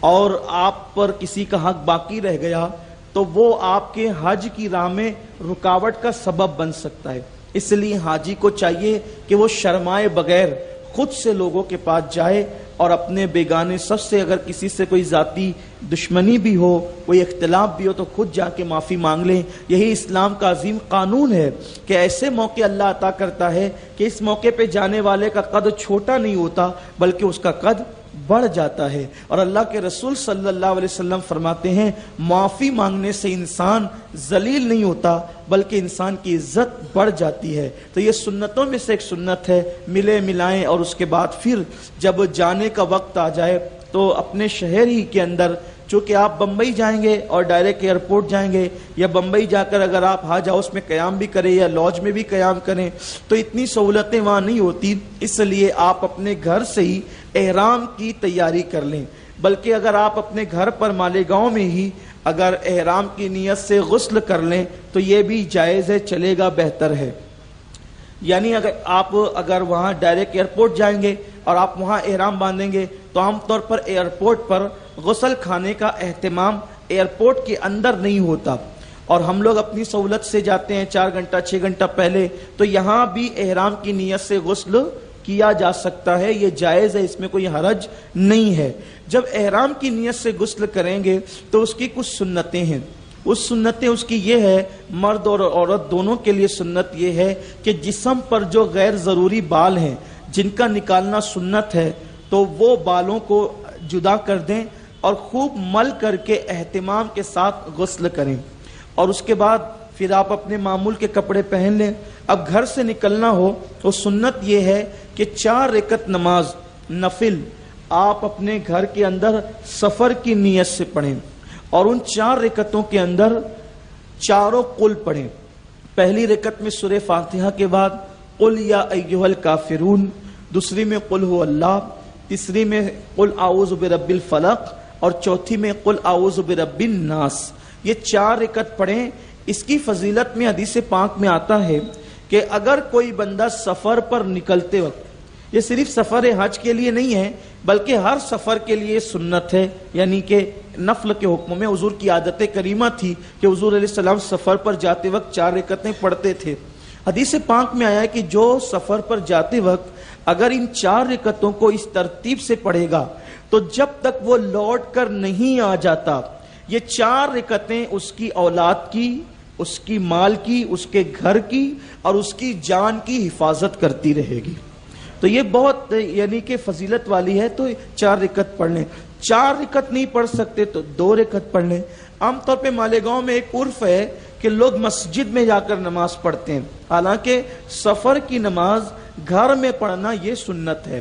اور آپ پر کسی کا حق باقی رہ گیا تو وہ آپ کے حج کی راہ میں رکاوٹ کا سبب بن سکتا ہے۔ اس لیے حاجی کو چاہیے کہ وہ شرمائے بغیر خود سے لوگوں کے پاس جائے اور اپنے بیگانے سب سے اگر کسی سے کوئی ذاتی دشمنی بھی ہو، کوئی اختلاف بھی ہو تو خود جا کے معافی مانگ لیں۔ یہی اسلام کا عظیم قانون ہے کہ ایسے موقع اللہ عطا کرتا ہے کہ اس موقع پہ جانے والے کا قد چھوٹا نہیں ہوتا بلکہ اس کا قد بڑھ جاتا ہے، اور اللہ کے رسول صلی اللہ علیہ وسلم فرماتے ہیں معافی مانگنے سے انسان ذلیل نہیں ہوتا بلکہ انسان کی عزت بڑھ جاتی ہے۔ تو یہ سنتوں میں سے ایک سنت ہے، ملے ملائیں، اور اس کے بعد پھر جب جانے کا وقت آ جائے تو اپنے شہر ہی کے اندر، چونکہ آپ بمبئی جائیں گے اور ڈائریکٹ ایئرپورٹ جائیں گے، یا بمبئی جا کر اگر آپ حج ہاؤس میں قیام بھی کریں یا لاج میں بھی قیام کریں تو اتنی سہولتیں وہاں نہیں ہوتی، اس لیے آپ اپنے گھر سے ہی احرام کی تیاری کر لیں۔ بلکہ اگر آپ اپنے گھر پر مالیگاؤں میں ہی اگر احرام کی نیت سے غسل کر لیں تو یہ بھی جائز ہے، چلے گا، بہتر ہے۔ یعنی اگر وہاں ڈائریکٹ ایئرپورٹ جائیں گے اور آپ وہاں احرام باندھیں گے تو عام طور پر ایئرپورٹ پر غسل خانے کا اہتمام ایئرپورٹ کے اندر نہیں ہوتا، اور ہم لوگ اپنی سہولت سے جاتے ہیں 4 گھنٹہ 6 گھنٹہ پہلے، تو یہاں بھی احرام کی نیت سے غسل کیا جا سکتا ہے، یہ جائز ہے، اس میں کوئی حرج نہیں ہے۔ جب احرام کی نیت سے غسل کریں گے تو اس کی کچھ سنتیں ہیں، سنتیں اس کی یہ ہے، مرد اور عورت دونوں کے لیے سنت یہ ہے کہ جسم پر جو غیر ضروری بال ہیں جن کا نکالنا سنت ہے تو وہ بالوں کو جدا کر دیں اور خوب مل کر کے اہتمام کے ساتھ غسل کریں، اور اس کے بعد پھر آپ اپنے معمول کے کپڑے پہن لیں۔ اب گھر سے نکلنا ہو تو سنت یہ ہے کہ 4 رکعت نماز نفل آپ اپنے گھر کے اندر سفر کی نیت سے پڑھیں، اور ان 4 رکعتوں کے اندر چاروں قل پڑھیں۔ پہلی رکعت میں سورہ فاتحہ کے بعد قل یا ایھا الکافرون، دوسری میں قل ھو اللہ، تیسری میں قل اعوذ برب الفلق، اور چوتھی میں قل اعوذ برب الناس۔ یہ 4 رکعت پڑھیں۔ اس کی فضیلت میں حدیث پاک میں آتا ہے کہ اگر کوئی بندہ سفر پر نکلتے وقت، یہ صرف سفر حج کے لیے نہیں ہے بلکہ ہر سفر کے لیے سنت ہے، یعنی کہ نفل کے حکم میں حضور کی عادت کریمہ تھی کہ حضور علیہ السلام سفر پر جاتے وقت 4 رکعتیں پڑھتے تھے۔ حدیث پاک میں آیا ہے کہ جو سفر پر جاتے وقت اگر ان 4 رکعتوں کو اس ترتیب سے پڑھے گا تو جب تک وہ لوٹ کر نہیں آ جاتا یہ 4 رکعتیں اس کی اولاد کی، اس کی مال کی، اس کے گھر کی اور اس کی جان کی حفاظت کرتی رہے گی۔ تو یہ بہت یعنی کہ فضیلت والی ہے، تو 4 رکعت پڑھ لیں۔ 4 رکعت نہیں پڑھ سکتے تو 2 رکعت پڑھ لیں۔ عام طور پہ مالیگاؤں میں ایک عرف ہے کہ لوگ مسجد میں جا کر نماز پڑھتے ہیں، حالانکہ سفر کی نماز گھر میں پڑھنا یہ سنت ہے۔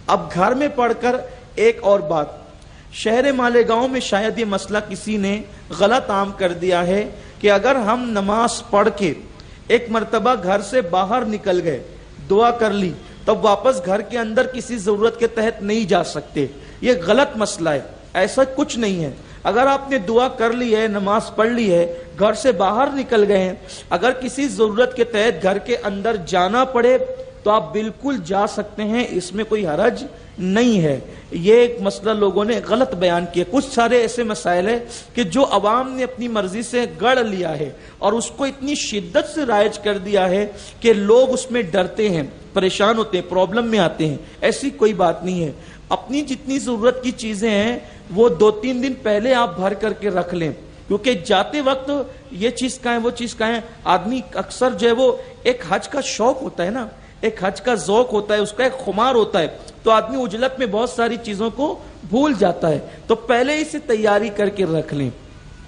اب گھر میں پڑھ کر ایک اور بات، شہر مالیگاؤں میں شاید یہ مسئلہ کسی نے غلط عام کر دیا ہے کہ اگر ہم نماز پڑھ کے ایک مرتبہ گھر سے باہر نکل گئے، دعا کر لی، تب واپس گھر کے اندر کسی ضرورت کے تحت نہیں جا سکتے۔ یہ غلط مسئلہ ہے، ایسا کچھ نہیں ہے۔ اگر آپ نے دعا کر لی ہے، نماز پڑھ لی ہے، گھر سے باہر نکل گئے ہیں، اگر کسی ضرورت کے تحت گھر کے اندر جانا پڑے تو آپ بالکل جا سکتے ہیں، اس میں کوئی حرج نہیں ہے۔ یہ ایک مسئلہ لوگوں نے غلط بیان کیا۔ کچھ سارے ایسے مسائل ہیں کہ جو عوام نے اپنی مرضی سے گڑھ لیا ہے اور اس کو اتنی شدت سے رائج کر دیا ہے کہ لوگ اس میں ڈرتے ہیں، پریشان ہوتے ہیں، پرابلم میں آتے ہیں۔ ایسی کوئی بات نہیں ہے۔ اپنی جتنی ضرورت کی چیزیں ہیں وہ 2-3 دن پہلے آپ بھر کر کے رکھ لیں، کیونکہ جاتے وقت یہ چیز کہاں ہے، وہ چیز کہاں ہے، آدمی اکثر جو ہے وہ ایک حج کا شوق ہوتا ہے نا، ایک حج کا ذوق ہوتا ہے، اس کا ایک خمار ہوتا ہے، تو آدمی عجلت میں بہت ساری چیزوں کو بھول جاتا ہے۔ تو پہلے اسے تیاری کر کے رکھ لیں۔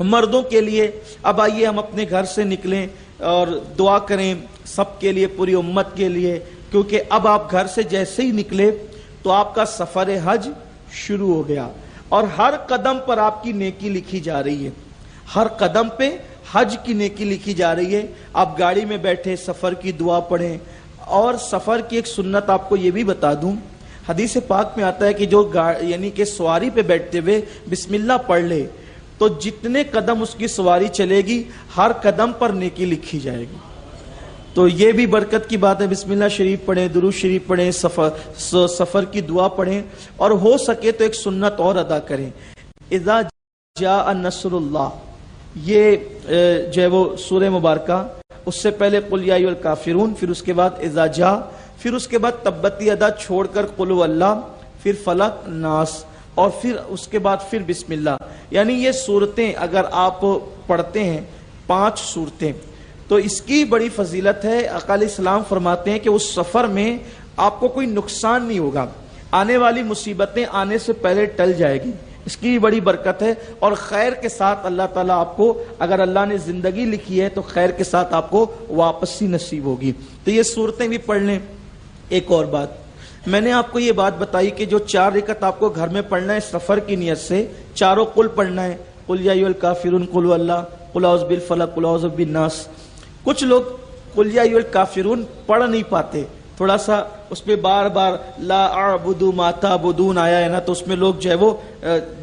مردوں کے لیے اب آئیے ہم اپنے گھر سے نکلیں، اور دعا کریں سب کے لیے، پوری امت کے لیے، کیونکہ اب آپ گھر سے جیسے ہی نکلے تو آپ کا سفر حج شروع ہو گیا، اور ہر قدم پر آپ کی نیکی لکھی جا رہی ہے، ہر قدم پہ حج کی نیکی لکھی جا رہی ہے۔ آپ گاڑی میں بیٹھے سفر کی دعا پڑھیں، اور سفر کی ایک سنت آپ کو یہ بھی بتا دوں، حدیث پاک میں آتا ہے کہ جو یعنی کہ سواری پہ بیٹھتے ہوئے بسم اللہ پڑھ لے تو جتنے قدم اس کی سواری چلے گی ہر قدم پر نیکی لکھی جائے گی۔ تو یہ بھی برکت کی بات ہے، بسم اللہ شریف پڑھیں، درود شریف پڑھیں، سفر کی دعا پڑھیں، اور ہو سکے تو ایک سنت اور ادا کریں، اذا جاء نصر اللہ، یہ جو ہے وہ سورہ مبارکہ، اس سے پہلے قل یا ایھا الکافرون، پھر اس کے بعد اذا جاء، پھر اس کے بعد تبت یدا چھوڑ کر قل هو اللہ، پھر فلق ناس، اور پھر اس کے بعد پھر بسم اللہ، یعنی یہ صورتیں اگر آپ پڑھتے ہیں 5 صورتیں تو اس کی بڑی فضیلت ہے۔ آقا علیہ السلام فرماتے ہیں کہ اس سفر میں آپ کو کوئی نقصان نہیں ہوگا، آنے والی مصیبتیں آنے سے پہلے ٹل جائے گی، اس کی بڑی برکت ہے، اور خیر کے ساتھ اللہ تعالیٰ آپ کو، اگر اللہ نے زندگی لکھی ہے تو خیر کے ساتھ آپ کو واپسی نصیب ہوگی۔ تو یہ صورتیں بھی پڑھ لیں۔ ایک اور بات میں نے آپ کو یہ بات بتائی کہ جو 4 رکعت آپ کو گھر میں پڑھنا ہے سفر کی نیت سے، چاروں قل پڑھنا ہے، قل یا ایھا الکافرون، قل هو اللہ، قل اعوذ بالفلق، قل اعوذ بالناس۔ کچھ لوگ قل یا ایھا الکافرون پڑھ نہیں پاتے، تھوڑا سا اس پہ بار بار لا اعبد ما تعبدون آیا ہے نا، تو اس میں لوگ جو ہے وہ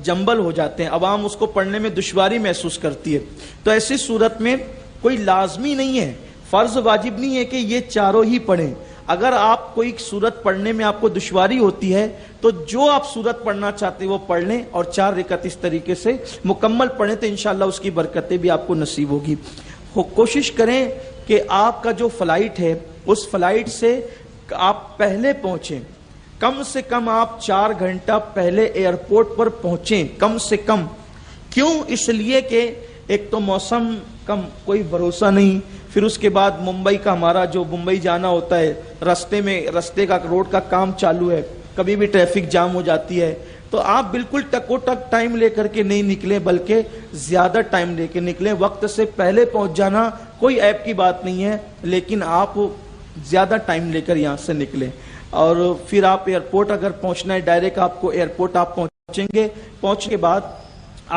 جنبل ہو جاتے ہیں، عوام اس کو پڑھنے میں دشواری محسوس کرتی ہے۔ تو ایسی صورت میں کوئی لازمی نہیں ہے، فرض واجب نہیں ہے کہ یہ چاروں ہی پڑھیں۔ اگر آپ کوئی صورت پڑھنے میں آپ کو دشواری ہوتی ہے تو جو آپ صورت پڑھنا چاہتے ہیں وہ پڑھ لیں، اور 4 رکعت اس طریقے سے مکمل پڑھیں تو انشاءاللہ اس کی برکتیں بھی آپ کو نصیب ہوگی۔ کوشش کریں کہ آپ کا جو فلائٹ ہے اس فلائٹ سے آپ پہلے پہنچیں، کم سے کم آپ 4 گھنٹہ پہلے ایئرپورٹ پر پہنچیں، کم سے کم۔ کیوں؟ اس لیے کہ ایک تو موسم کا کوئی بھروسہ نہیں، پھر اس کے بعد ممبئی کا ہمارا جو ممبئی جانا ہوتا ہے، رستے کا روڈ کا کام چالو ہے، کبھی بھی ٹریفک جام ہو جاتی ہے، تو آپ بالکل ٹکو ٹک ٹائم لے کر کے نہیں نکلیں، بلکہ زیادہ ٹائم لے کے نکلیں۔ وقت سے پہلے پہنچ جانا کوئی عیب کی بات نہیں ہے، لیکن آپ زیادہ ٹائم لے کر یہاں سے نکلیں، اور پھر آپ ایئرپورٹ اگر پہنچنا ہے ڈائریکٹ آپ کو ایئرپورٹ آپ پہنچیں گے، پہنچنے کے بعد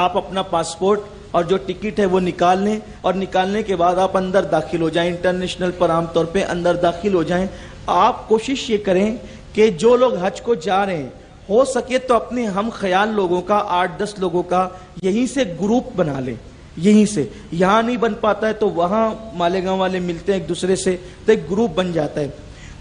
آپ اپنا پاسپورٹ اور جو ٹکٹ ہے وہ نکال لیں، اور نکالنے کے بعد آپ اندر داخل ہو جائیں، انٹرنیشنل پر عام طور پہ اندر داخل ہو جائیں۔ آپ کوشش یہ کریں کہ جو لوگ حج کو جا رہے ہیں ہو سکے تو اپنے ہم خیال لوگوں کا 8-10 لوگوں کا یہیں سے گروپ بنا لیں، یہیں سے، یہاں نہیں بن پاتا ہے تو وہاں مالیگاؤں والے ملتے ہیں ایک دوسرے سے تو ایک گروپ بن جاتا ہے۔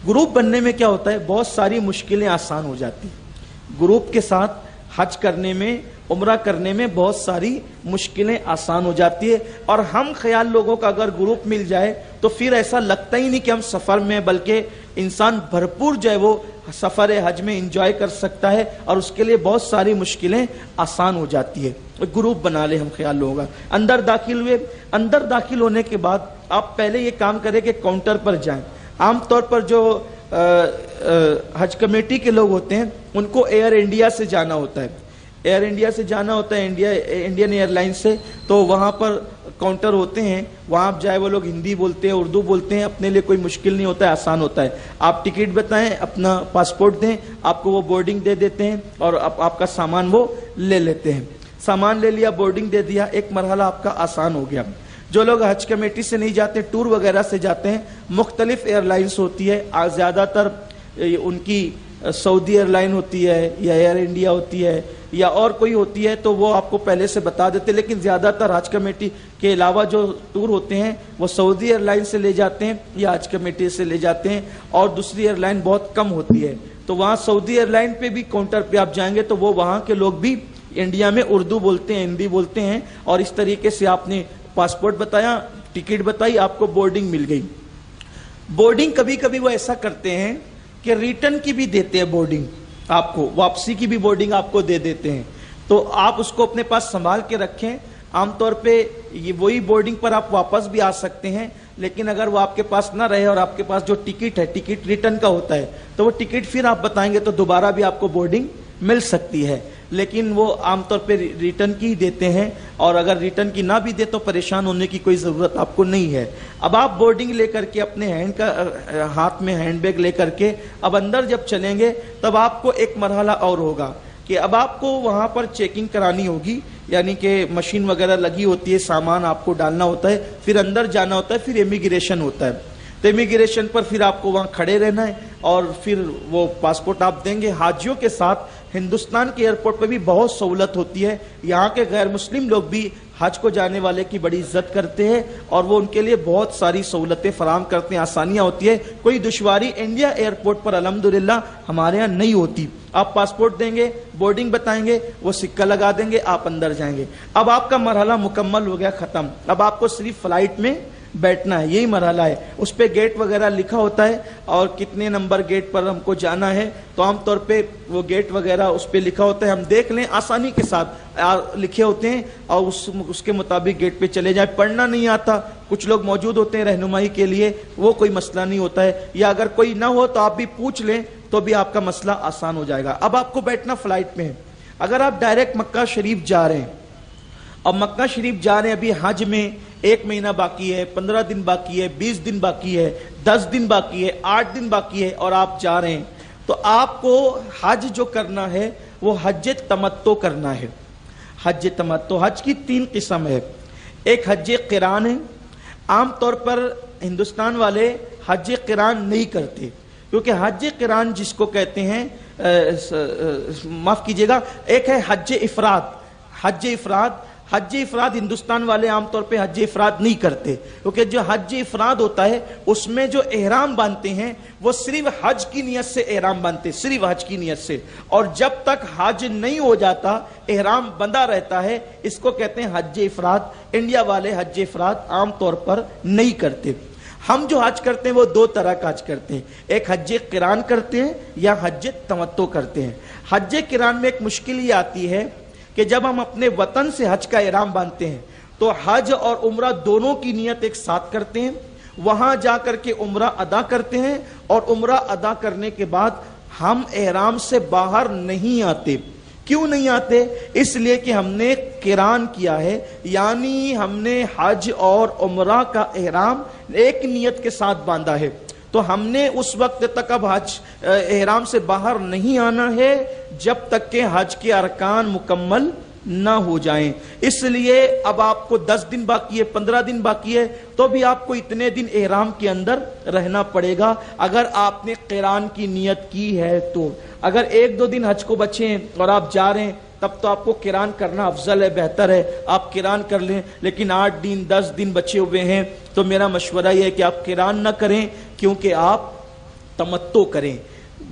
گروپ بننے میں کیا ہوتا ہے، بہت ساری مشکلیں آسان ہو جاتی ہیں، گروپ کے ساتھ حج کرنے میں، عمرہ کرنے میں بہت ساری مشکلیں آسان ہو جاتی ہے، اور ہم خیال لوگوں کا اگر گروپ مل جائے تو پھر ایسا لگتا ہی نہیں کہ ہم سفر میں، بلکہ انسان بھرپور جو ہے وہ سفر حج میں انجوائے کر سکتا ہے، اور اس کے لیے بہت ساری مشکلیں آسان ہو جاتی ہے۔ گروپ بنا لے ہم خیال لوگوں کا، اندر داخل ہوئے، اندر داخل ہونے کے بعد آپ پہلے یہ کام کریں کہ کاؤنٹر پر جائیں۔ عام طور پر جو حج کمیٹی کے لوگ ہوتے ہیں ان کو ایئر انڈیا سے جانا ہوتا ہے، ایئر انڈیا سے جانا ہوتا ہے، انڈین ایئر لائن سے، تو وہاں پر کاؤنٹر ہوتے ہیں، وہاں آپ جائے، وہ لوگ ہندی بولتے ہیں، اردو بولتے ہیں، اپنے لیے کوئی مشکل نہیں ہوتا ہے، آسان ہوتا ہے۔ آپ ٹکٹ بتائیں، اپنا پاسپورٹ دیں، آپ کو وہ بورڈنگ دے دیتے ہیں، اور آپ کا سامان وہ لے لیتے ہیں۔ سامان لے لیا، بورڈنگ دے دیا، ایک مرحلہ آپ کا آسان ہو گیا۔ جو لوگ حج کمیٹی سے نہیں جاتے، ٹور وغیرہ سے جاتے ہیں، مختلف ایئر لائنس ہوتی ہے، زیادہ تر ان کی سعودی ایئر لائن ہوتی ہے یا ایئر انڈیا ہوتی ہے یا اور کوئی ہوتی ہے، تو وہ آپ کو پہلے سے بتا دیتے، لیکن زیادہ تر حج کمیٹی کے علاوہ جو ٹور ہوتے ہیں وہ سعودی ایئر لائن سے لے جاتے ہیں یا حج کمیٹی سے لے جاتے ہیں، اور دوسری ایئر لائن بہت کم ہوتی ہے۔ تو وہاں سعودی ایئر لائن پہ بھی کاؤنٹر پہ آپ جائیں گے تو وہ وہاں کے لوگ بھی انڈیا میں اردو بولتے ہیں، ہندی بولتے ہیں، اور اس طریقے سے آپ نے پاسپورٹ بتایا، ٹکٹ بتائی، آپ کو بورڈنگ مل گئی۔ بورڈنگ کبھی کبھی وہ ایسا کرتے ہیں کہ ریٹرن کی بھی دیتے ہیں بورڈنگ، آپ کو واپسی کی بھی بورڈنگ آپ کو دے دیتے ہیں، تو آپ اس کو اپنے پاس سنبھال کے رکھیں۔ عام طور پہ یہ وہی بورڈنگ پر آپ واپس بھی آ سکتے ہیں، لیکن اگر وہ آپ کے پاس نہ رہے اور آپ کے پاس جو ٹکٹ ہے، ٹکٹ ریٹرن کا ہوتا ہے، تو وہ ٹکٹ پھر آپ بتائیں گے تو دوبارہ بھی آپ کو بورڈنگ مل سکتی ہے۔ لیکن وہ عام طور پہ ریٹرن کی دیتے ہیں، اور اگر ریٹرن کی نہ بھی دے تو پریشان ہونے کی کوئی ضرورت آپ کو نہیں ہے۔ اب آپ بورڈنگ لے کر کے اپنے ہاتھ میں ہینڈ بیگ لے کر کے اب اندر جب چلیں گے تب آپ کو ایک مرحلہ اور ہوگا کہ اب آپ کو وہاں پر چیکنگ کرانی ہوگی، یعنی کہ مشین وغیرہ لگی ہوتی ہے، سامان آپ کو ڈالنا ہوتا ہے، پھر اندر جانا ہوتا ہے، پھر امیگریشن ہوتا ہے۔ تو امیگریشن پر پھر آپ کو وہاں کھڑے رہنا ہے اور پھر وہ پاسپورٹ آپ دیں گے۔ حاجیوں کے ساتھ ہندوستان کے ایئرپورٹ پہ بھی بہت سہولت ہوتی ہے، یہاں کے غیر مسلم لوگ بھی حج کو جانے والے کی بڑی عزت کرتے ہیں اور وہ ان کے لیے بہت ساری سہولتیں فراہم کرتے ہیں، آسانیاں ہوتی ہے، کوئی دشواری انڈیا ایئرپورٹ پر الحمدللہ ہمارے یہاں نہیں ہوتی۔ آپ پاسپورٹ دیں گے، بورڈنگ بتائیں گے، وہ سکہ لگا دیں گے، آپ اندر جائیں گے۔ اب آپ کا مرحلہ مکمل ہو گیا، ختم۔ اب آپ کو صرف فلائٹ میں بیٹھنا ہے، یہی مرحلہ ہے۔ اس پہ گیٹ وغیرہ لکھا ہوتا ہے اور کتنے نمبر گیٹ پر ہم کو جانا ہے، تو عام طور پہ وہ گیٹ وغیرہ اس پہ لکھا ہوتا ہے، ہم دیکھ لیں، آسانی کے ساتھ لکھے ہوتے ہیں اور اس کے مطابق گیٹ پہ چلے جائیں۔ پڑھنا نہیں آتا، کچھ لوگ موجود ہوتے ہیں رہنمائی کے لیے، وہ کوئی مسئلہ نہیں ہوتا ہے، یا اگر کوئی نہ ہو تو آپ بھی پوچھ لیں تو بھی آپ کا مسئلہ آسان ہو جائے گا۔ اب آپ کو بیٹھنا فلائٹ میں ہے۔ اگر آپ ڈائریکٹ مکہ شریف جا رہے ہیں، اب مکہ شریف جا رہے ہیں، ابھی حج میں 1 مہینہ باقی ہے، 15 دن باقی ہے، 20 دن باقی ہے، 10 دن باقی ہے، 8 دن باقی ہے، اور آپ جا رہے ہیں، تو آپ کو حج جو کرنا ہے وہ حج تمتع کرنا ہے۔ حج تمتع، حج کی 3 قسم ہے۔ ایک حج قران ہے، عام طور پر ہندوستان والے حج قران نہیں کرتے، کیونکہ حج قران جس کو کہتے ہیں، معاف کیجیے گا، ایک ہے حج افراد۔ حج افراد ہندوستان والے عام طور پہ حج افراد نہیں کرتے، کیونکہ جو حج افراد ہوتا ہے اس میں جو احرام باندھتے ہیں وہ صرف حج کی نیت سے احرام باندھتے، صرف حج کی نیت سے، اور جب تک حج نہیں ہو جاتا احرام بندھا رہتا ہے، اس کو کہتے ہیں حج افراد۔ انڈیا والے حج افراد عام طور پر نہیں کرتے۔ ہم جو حج کرتے ہیں وہ 2 طرح کا حج کرتے ہیں، ایک حج قران کرتے ہیں یا حج تمتع کرتے ہیں۔ حج قران میں ایک مشکل یہ آتی ہے کہ جب ہم اپنے وطن سے حج کا احرام باندھتے ہیں تو حج اور عمرہ دونوں کی نیت ایک ساتھ کرتے ہیں، وہاں جا کر کے عمرہ ادا کرتے ہیں، اور عمرہ ادا کرنے کے بعد ہم احرام سے باہر نہیں آتے۔ کیوں نہیں آتے؟ اس لیے کہ ہم نے قران کیا ہے، یعنی ہم نے حج اور عمرہ کا احرام ایک نیت کے ساتھ باندھا ہے، تو ہم نے اس وقت تک اب حج احرام سے باہر نہیں آنا ہے جب تک کہ حج کے ارکان مکمل نہ ہو جائیں۔ اس لیے اب آپ کو 10 دن باقی ہے، 15 دن باقی ہے، تو بھی آپ کو اتنے دن احرام کے اندر رہنا پڑے گا اگر آپ نے قران کی نیت کی ہے تو۔ اگر 1-2 دن حج کو بچے ہیں اور آپ جا رہے ہیں تب تو آپ کو قران کرنا افضل ہے، بہتر ہے، آپ قران کر لیں۔ لیکن 8 دن 10 دن بچے ہوئے ہیں تو میرا مشورہ یہ ہے کہ آپ قران نہ کریں، کیونکہ آپ تمتع کریں۔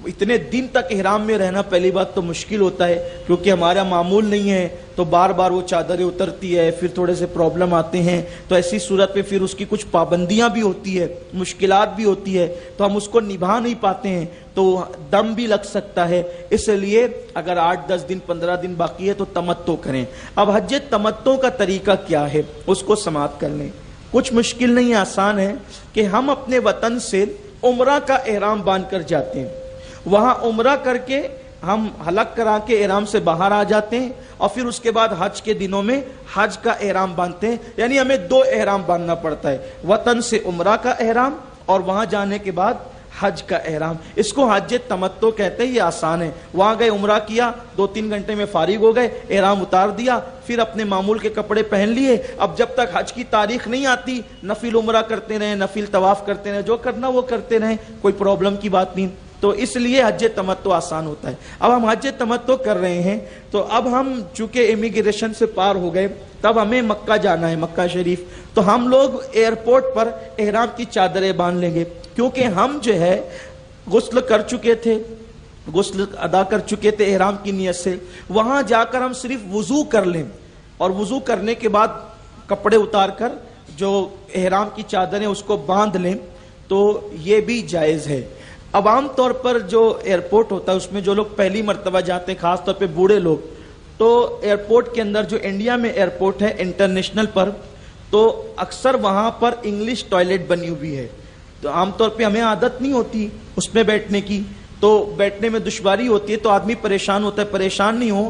اتنے دن تک احرام میں رہنا پہلی بات تو مشکل ہوتا ہے، کیونکہ ہمارا معمول نہیں ہے، تو بار بار وہ چادریں اترتی ہے، پھر تھوڑے سے پرابلم آتے ہیں، تو ایسی صورت میں پھر اس کی کچھ پابندیاں بھی ہوتی ہے، مشکلات بھی ہوتی ہے، تو ہم اس کو نبھا نہیں پاتے ہیں، تو دم بھی لگ سکتا ہے۔ اس لیے اگر 8-10 دن 15 دن باقی ہے تو تمتع کریں۔ اب حج تمتع کا طریقہ کیا ہے اس کو سماعت کر لیں۔ کچھ مشکل نہیں، آسان ہے کہ ہم اپنے وطن سے عمرہ کا احرام باندھ کر جاتے ہیں، وہاں عمرہ کر کے ہم حلق کرا کے احرام سے باہر آ جاتے ہیں، اور پھر اس کے بعد حج کے دنوں میں حج کا احرام باندھتے ہیں، یعنی ہمیں 2 احرام باندھنا پڑتا ہے، وطن سے عمرہ کا احرام اور وہاں جانے کے بعد حج کا احرام۔ اس کو حج تمتع کہتے ہیں۔ یہ آسان ہے، وہاں گئے، عمرہ کیا، 2-3 گھنٹے میں فارغ ہو گئے، احرام اتار دیا، پھر اپنے معمول کے کپڑے پہن لیے۔ اب جب تک حج کی تاریخ نہیں آتی نفل عمرہ کرتے رہیں، نفل طواف کرتے رہیں، جو کرنا وہ کرتے رہیں، کوئی پرابلم کی بات نہیں۔ تو اس لیے حج تمتع آسان ہوتا ہے۔ اب ہم حج تمتع کر رہے ہیں، تو اب ہم چونکہ امیگریشن سے پار ہو گئے، تب ہمیں مکہ جانا ہے، مکہ شریف، تو ہم لوگ ایئرپورٹ پر احرام کی چادریں باندھ لیں گے، کیونکہ ہم جو ہے غسل کر چکے تھے، غسل ادا کر چکے تھے احرام کی نیت سے، وہاں جا کر ہم صرف وضو کر لیں، اور وضو کرنے کے بعد کپڑے اتار کر جو احرام کی چادریں اس کو باندھ لیں، تو یہ بھی جائز ہے۔ اب عام طور پر جو ایئرپورٹ ہوتا ہے اس میں جو لوگ پہلی مرتبہ جاتے ہیں، خاص طور پہ بوڑھے لوگ، تو ایئرپورٹ کے اندر جو انڈیا میں ایئرپورٹ ہے انٹرنیشنل پر، تو اکثر وہاں پر انگلش ٹوائلٹ بنی ہوئی ہے، تو عام طور پہ ہمیں عادت نہیں ہوتی اس میں بیٹھنے کی، تو بیٹھنے میں دشواری ہوتی ہے، تو آدمی پریشان ہوتا ہے۔ پریشان نہیں ہو،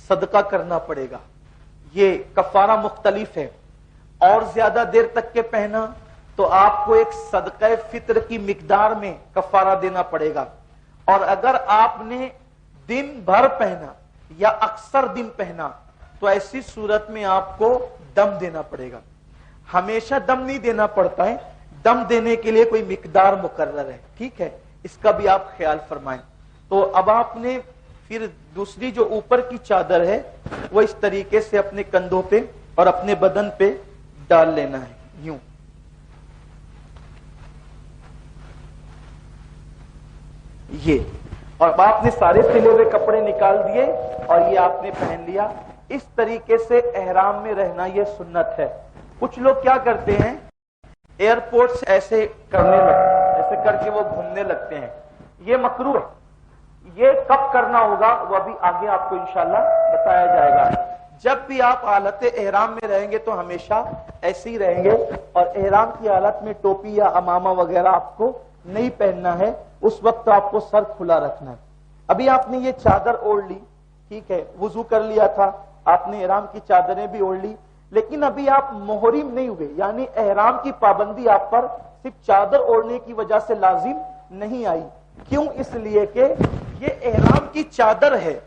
صدقہ کرنا پڑے گا. یہ کفارہ مختلف ہے. اور زیادہ دیر تک کے پہنا تو آپ کو ایک صدقہ فطر کی مقدار میں کفارہ دینا پڑے گا. اور اگر آپ نے دن بھر پہنا یا اکثر دن پہنا تو ایسی صورت میں آپ کو دم دینا پڑے گا. ہمیشہ دم نہیں دینا پڑتا ہے، دم دینے کے لیے کوئی مقدار مقرر ہے. ٹھیک ہے، اس کا بھی آپ خیال فرمائیں. تو اب آپ نے پھر دوسری جو اوپر کی چادر ہے وہ اس طریقے سے اپنے کندھوں پہ اور اپنے بدن پہ ڈال لینا ہے، یوں. یہ اور آپ نے سارے سلے ہوئے کپڑے نکال دیے اور یہ آپ نے پہن لیا. اس طریقے سے احرام میں رہنا یہ سنت ہے. کچھ لوگ کیا کرتے ہیں، ایئرپورٹ سے ایسے کرنے لگتے، ایسے کر کے وہ گھومنے لگتے ہیں. یہ مکروہ ہے. یہ کب کرنا ہوگا وہ ابھی آگے آپ کو انشاءاللہ بتایا جائے گا. جب بھی آپ حالت احرام میں رہیں گے تو ہمیشہ ایسے ہی رہیں گے، اور احرام کی حالت میں ٹوپی یا امامہ وغیرہ آپ کو نہیں پہننا ہے. اس وقت آپ کو سر کھلا رکھنا ہے. ابھی آپ نے یہ چادر اوڑھ لی، ٹھیک ہے، وضو کر لیا تھا، آپ نے احرام کی چادریں بھی اوڑھ لی، لیکن ابھی آپ محرم نہیں ہوئے. یعنی احرام کی پابندی آپ پر صرف چادر اوڑھنے کی وجہ سے لازم نہیں آئی. کیوں؟ اس لیے کہ یہ احرام کی چادر ہے،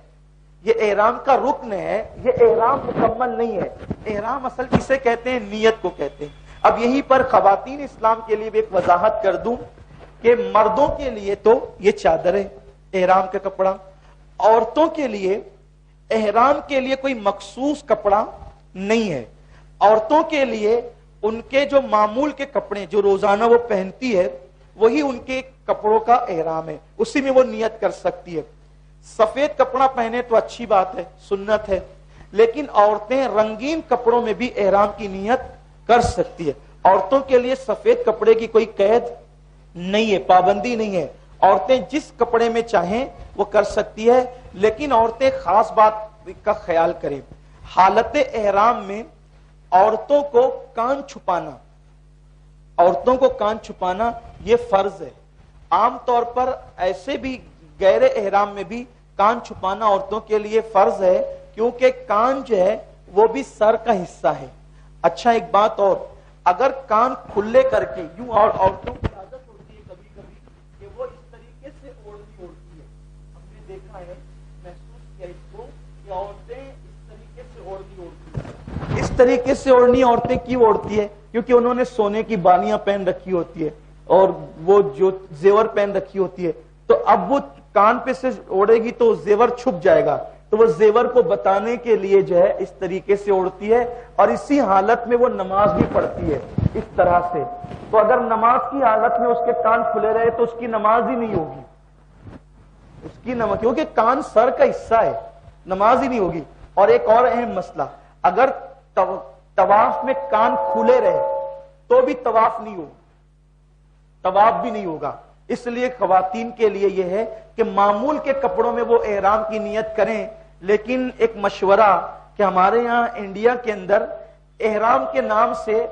یہ احرام کا رکن ہے، یہ احرام مکمل نہیں ہے. احرام اصل کسے کہتے ہیں؟ نیت کو کہتے ہیں. اب یہیں پر خواتین اسلام کے لیے بھی ایک وضاحت کر دوں کہ مردوں کے لیے تو یہ چادر ہے، احرام کا کپڑا. عورتوں کے لیے احرام کے لیے کوئی مخصوص کپڑا نہیں ہے. عورتوں کے لیے ان کے جو معمول کے کپڑے جو روزانہ وہ پہنتی ہے وہی ان کے کپڑوں کا احرام ہے، اسی میں وہ نیت کر سکتی ہے. سفید کپڑا پہنے تو اچھی بات ہے، سنت ہے، لیکن عورتیں رنگین کپڑوں میں بھی احرام کی نیت کر سکتی ہے. عورتوں کے لیے سفید کپڑے کی کوئی قید نہیں ہے، پابندی نہیں ہے. عورتیں جس کپڑے میں چاہیں وہ کر سکتی ہے، لیکن عورتیں خاص بات کا خیال کریں. حالت احرام میں عورتوں کو کان چھپانا، عورتوں کو کان چھپانا یہ فرض ہے. عام طور پر ایسے بھی غیر احرام میں بھی کان چھپانا عورتوں کے لیے فرض ہے، کیونکہ کان جو ہے وہ بھی سر کا حصہ ہے. اچھا ایک بات اور، اگر کان کھلے کر کے یوں، اور عورتوں کی عادت ہوتی ہے کبھی کبھی کہ وہ اس طریقے سے اوڑھتی ہے. ہم نے دیکھا ہے، محسوس کیا اس کو کہ عورتیں اس طریقے سے اوڑھتی ہیں. اس طریقے سے اوڑھنی عورتیں کیوں اوڑھتی ہے؟ کیونکہ انہوں نے سونے کی بالیاں پہن رکھی ہوتی ہے اور وہ جو زیور پہن رکھی ہوتی ہے، تو اب وہ کان پہ سے اوڑھے گی تو زیور چھپ جائے گا، تو وہ زیور کو بتانے کے لیے جو ہے اس طریقے سے اوڑھتی ہے. اور اسی حالت میں وہ نماز بھی پڑھتی ہے اس طرح سے. تو اگر نماز کی حالت میں اس کے کان کھلے رہے تو اس کی نماز ہی نہیں ہوگی، اس کی نماز، کیونکہ کان سر کا حصہ ہے، نماز ہی نہیں ہوگی. اور ایک اور اہم مسئلہ، اگر طواف میں کان کھلے رہے تو بھی طواف نہیں ہوگا، طواف بھی نہیں ہوگا. اس لیے خواتین کے لیے یہ ہے کہ معمول کے کپڑوں میں وہ احرام کی نیت کریں. لیکن ایک مشورہ کہ ہمارے یہاں انڈیا کے اندر احرام کے نام سے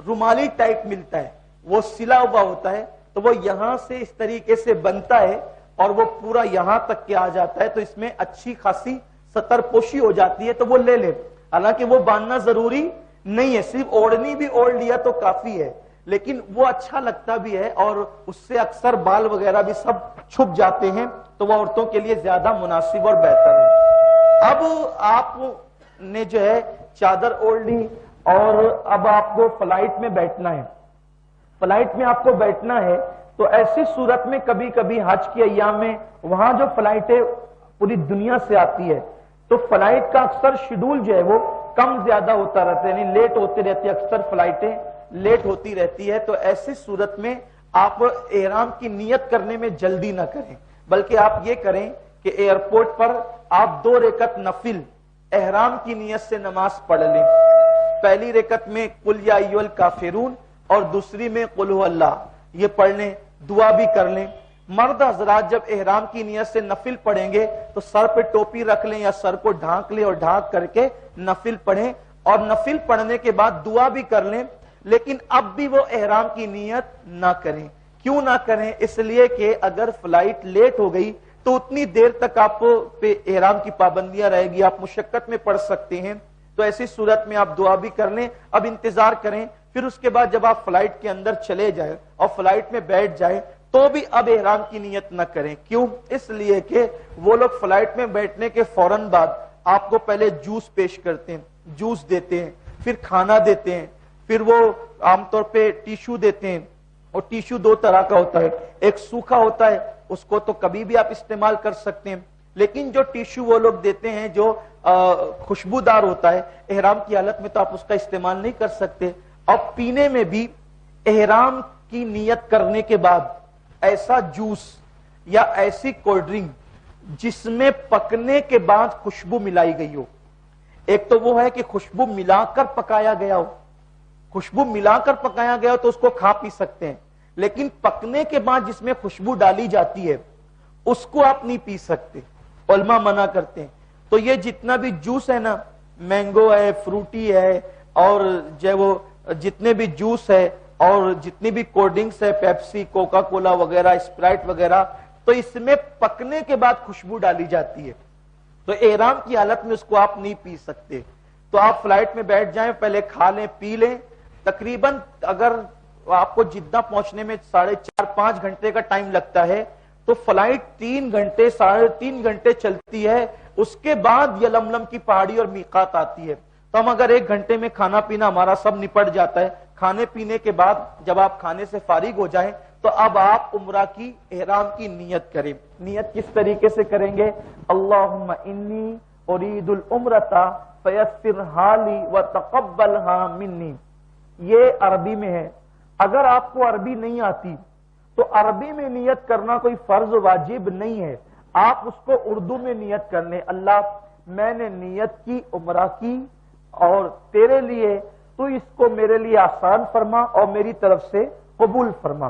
رومالی ٹائپ ملتا ہے، وہ سلا ہوا ہوتا ہے، تو وہ یہاں سے اس طریقے سے بنتا ہے اور وہ پورا یہاں تک کے آ جاتا ہے، تو اس میں اچھی خاصی ستر پوشی ہو جاتی ہے، تو وہ لے لے. حالانکہ وہ باندھنا ضروری نہیں ہے، صرف اوڑھنی بھی اوڑھ لیا تو کافی ہے، لیکن وہ اچھا لگتا بھی ہے اور اس سے اکثر بال وغیرہ بھی سب چھپ جاتے ہیں، تو وہ عورتوں کے لیے زیادہ مناسب اور بہتر ہے. اب آپ نے جو ہے چادر اوڑھ لی اور اب آپ کو فلائٹ میں بیٹھنا ہے. فلائٹ میں آپ کو بیٹھنا ہے تو ایسی صورت میں کبھی کبھی حج کے ایام میں وہاں جو فلائٹیں پوری دنیا سے آتی ہے تو فلائٹ کا اکثر شیڈول جو ہے وہ کم زیادہ ہوتا رہتا ہے، یعنی لیٹ ہوتے رہتے، اکثر فلائٹیں لیٹ ہوتی رہتی ہے. تو ایسی صورت میں آپ احرام کی نیت کرنے میں جلدی نہ کریں، بلکہ آپ یہ کریں کہ ایئرپورٹ پر آپ 2 رکعت نفل احرام کی نیت سے نماز پڑھ لیں. پہلی رکعت میں قل یا ایھا الکافرون اور دوسری میں قل ھو اللہ، یہ پڑھ لیں، دعا بھی کر لیں. مرد حضرات جب احرام کی نیت سے نفل پڑھیں گے تو سر پہ ٹوپی رکھ لیں یا سر کو ڈھانک لیں اور ڈھانک کر کے نفل پڑھیں، اور نفل پڑھنے کے بعد دعا بھی کر لیں. لیکن اب بھی وہ احرام کی نیت نہ کریں. کیوں نہ کریں؟ اس لیے کہ اگر فلائٹ لیٹ ہو گئی تو اتنی دیر تک آپ پہ احرام کی پابندیاں رہے گی، آپ مشقت میں پڑ سکتے ہیں. تو ایسی صورت میں آپ دعا بھی کر لیں. اب انتظار کریں، پھر اس کے بعد جب آپ فلائٹ کے اندر چلے جائیں اور فلائٹ میں بیٹھ جائیں تو بھی اب احرام کی نیت نہ کریں. کیوں؟ اس لیے کہ وہ لوگ فلائٹ میں بیٹھنے کے فوراً بعد آپ کو پہلے جوس پیش کرتے ہیں، جوس دیتے ہیں، پھر کھانا دیتے ہیں، پھر وہ عام طور پہ ٹیشو دیتے ہیں. اور ٹیشو دو طرح کا ہوتا ہے، ایک سوکھا ہوتا ہے، اس کو تو کبھی بھی آپ استعمال کر سکتے ہیں، لیکن جو ٹیشو وہ لوگ دیتے ہیں جو خوشبودار ہوتا ہے، احرام کی حالت میں تو آپ اس کا استعمال نہیں کر سکتے. اور پینے میں بھی احرام کی نیت کرنے کے بعد ایسا جوس یا ایسی کولڈ ڈرنک جس میں پکنے کے بعد خوشبو ملائی گئی ہو. ایک تو وہ ہے کہ خوشبو ملا کر پکایا گیا ہو، خوشبو ملا کر پکایا گیا ہو تو اس کو کھا پی سکتے ہیں، لیکن پکنے کے بعد جس میں خوشبو ڈالی جاتی ہے اس کو آپ نہیں پی سکتے، علماء منع کرتے ہیں. تو یہ جتنا بھی جوس ہے نا، مینگو ہے، فروٹی ہے، اور جو وہ جتنے بھی جوس ہے اور جتنی بھی کولڈ ڈرنکس ہے، پیپسی، کوکا کولا وغیرہ، اسپرائٹ وغیرہ، تو اس میں پکنے کے بعد خوشبو ڈالی جاتی ہے، تو احرام کی حالت میں اس کو آپ نہیں پی سکتے. تو آپ فلائٹ میں بیٹھ جائیں، پہلے کھا لیں، پی لیں. تقریباً اگر آپ کو جدہ پہنچنے میں 4.5-5 گھنٹے کا ٹائم لگتا ہے تو فلائٹ 3 گھنٹے 3.5 گھنٹے چلتی ہے. اس کے بعد یلملم کی پہاڑی اور میقات آتی ہے. تو ہم اگر 1 گھنٹے میں کھانا پینا ہمارا سب نپٹ جاتا ہے. کھانے پینے کے بعد جب آپ کھانے سے فارغ ہو جائیں تو اب آپ عمرہ کی احرام کی نیت کریں. نیت کس طریقے سے کریں گے؟ اللہم انی ارید العمرۃ فیسرھا لی وتقبلھا منی. یہ عربی میں ہے. اگر آپ کو عربی نہیں آتی تو عربی میں نیت کرنا کوئی فرض واجب نہیں ہے، آپ اس کو اردو میں نیت کر لیں. اللہ، میں نے نیت کی عمرہ کی اور تیرے لیے تو اس کو میرے لیے آسان فرما اور میری طرف سے قبول فرما.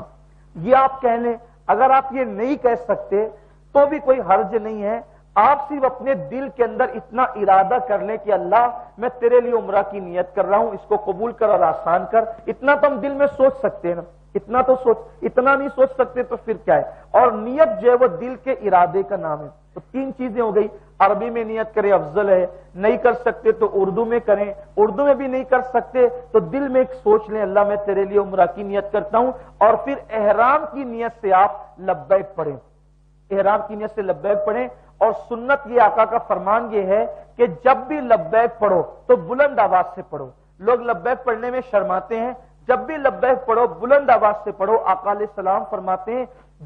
یہ آپ کہہ لیں. اگر آپ یہ نہیں کہہ سکتے تو بھی کوئی حرج نہیں ہے. آپ صرف اپنے دل کے اندر اتنا ارادہ کر لیں کہ اللہ میں تیرے لیے عمرہ کی نیت کر رہا ہوں، اس کو قبول کر اور آسان کر. اتنا تو ہم دل میں سوچ سکتے ہیں نا، اتنا نہیں سوچ سکتے تو پھر کیا ہے. اور نیت جو ہے وہ دل کے ارادے کا نام ہے. تو 3 چیزیں ہو گئی. عربی میں نیت کریں افضل ہے، نہیں کر سکتے تو اردو میں کریں، اردو میں بھی نہیں کر سکتے تو دل میں ایک سوچ لیں اللہ میں تیرے لیے عمرہ کی نیت کرتا ہوں، اور پھر احرام کی نیت سے آپ لبیک پڑھیں. احرام کی نیت سے لبیک پڑھیں. اور سنت یہ آقا کا فرمان یہ ہے کہ جب بھی لبیک پڑھو تو بلند آواز سے پڑھو. لوگ لبیک پڑھنے میں شرماتے ہیں. جب بھی لبیک پڑھو بلند آواز سے پڑھو. آقا علیہ السلام فرماتے ہیں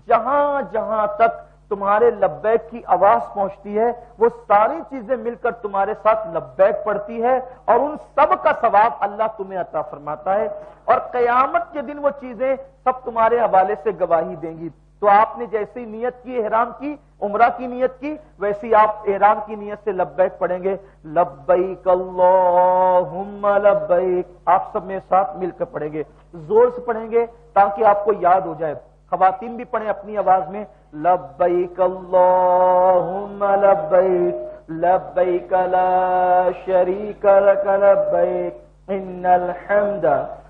جہاں جہاں تک تمہارے لبیک کی آواز پہنچتی ہے وہ ساری چیزیں مل کر تمہارے ساتھ لبیک پڑھتی ہے، اور ان سب کا ثواب اللہ تمہیں عطا فرماتا ہے، اور قیامت کے دن وہ چیزیں سب تمہارے حوالے سے گواہی دیں گی. تو آپ نے جیسی نیت کی احرام کی، عمرہ کی نیت کی، ویسی آپ احرام کی نیت سے لبیک پڑھیں گے. لبیک اللہم لبیک. آپ سب میں ساتھ مل کر پڑھیں گے، زور سے پڑھیں گے تاکہ آپ کو یاد ہو جائے. خواتین بھی پڑھیں اپنی آواز میں. لبیک اللہم لبیک لبیک لا شریک لک لبیک ان الحمد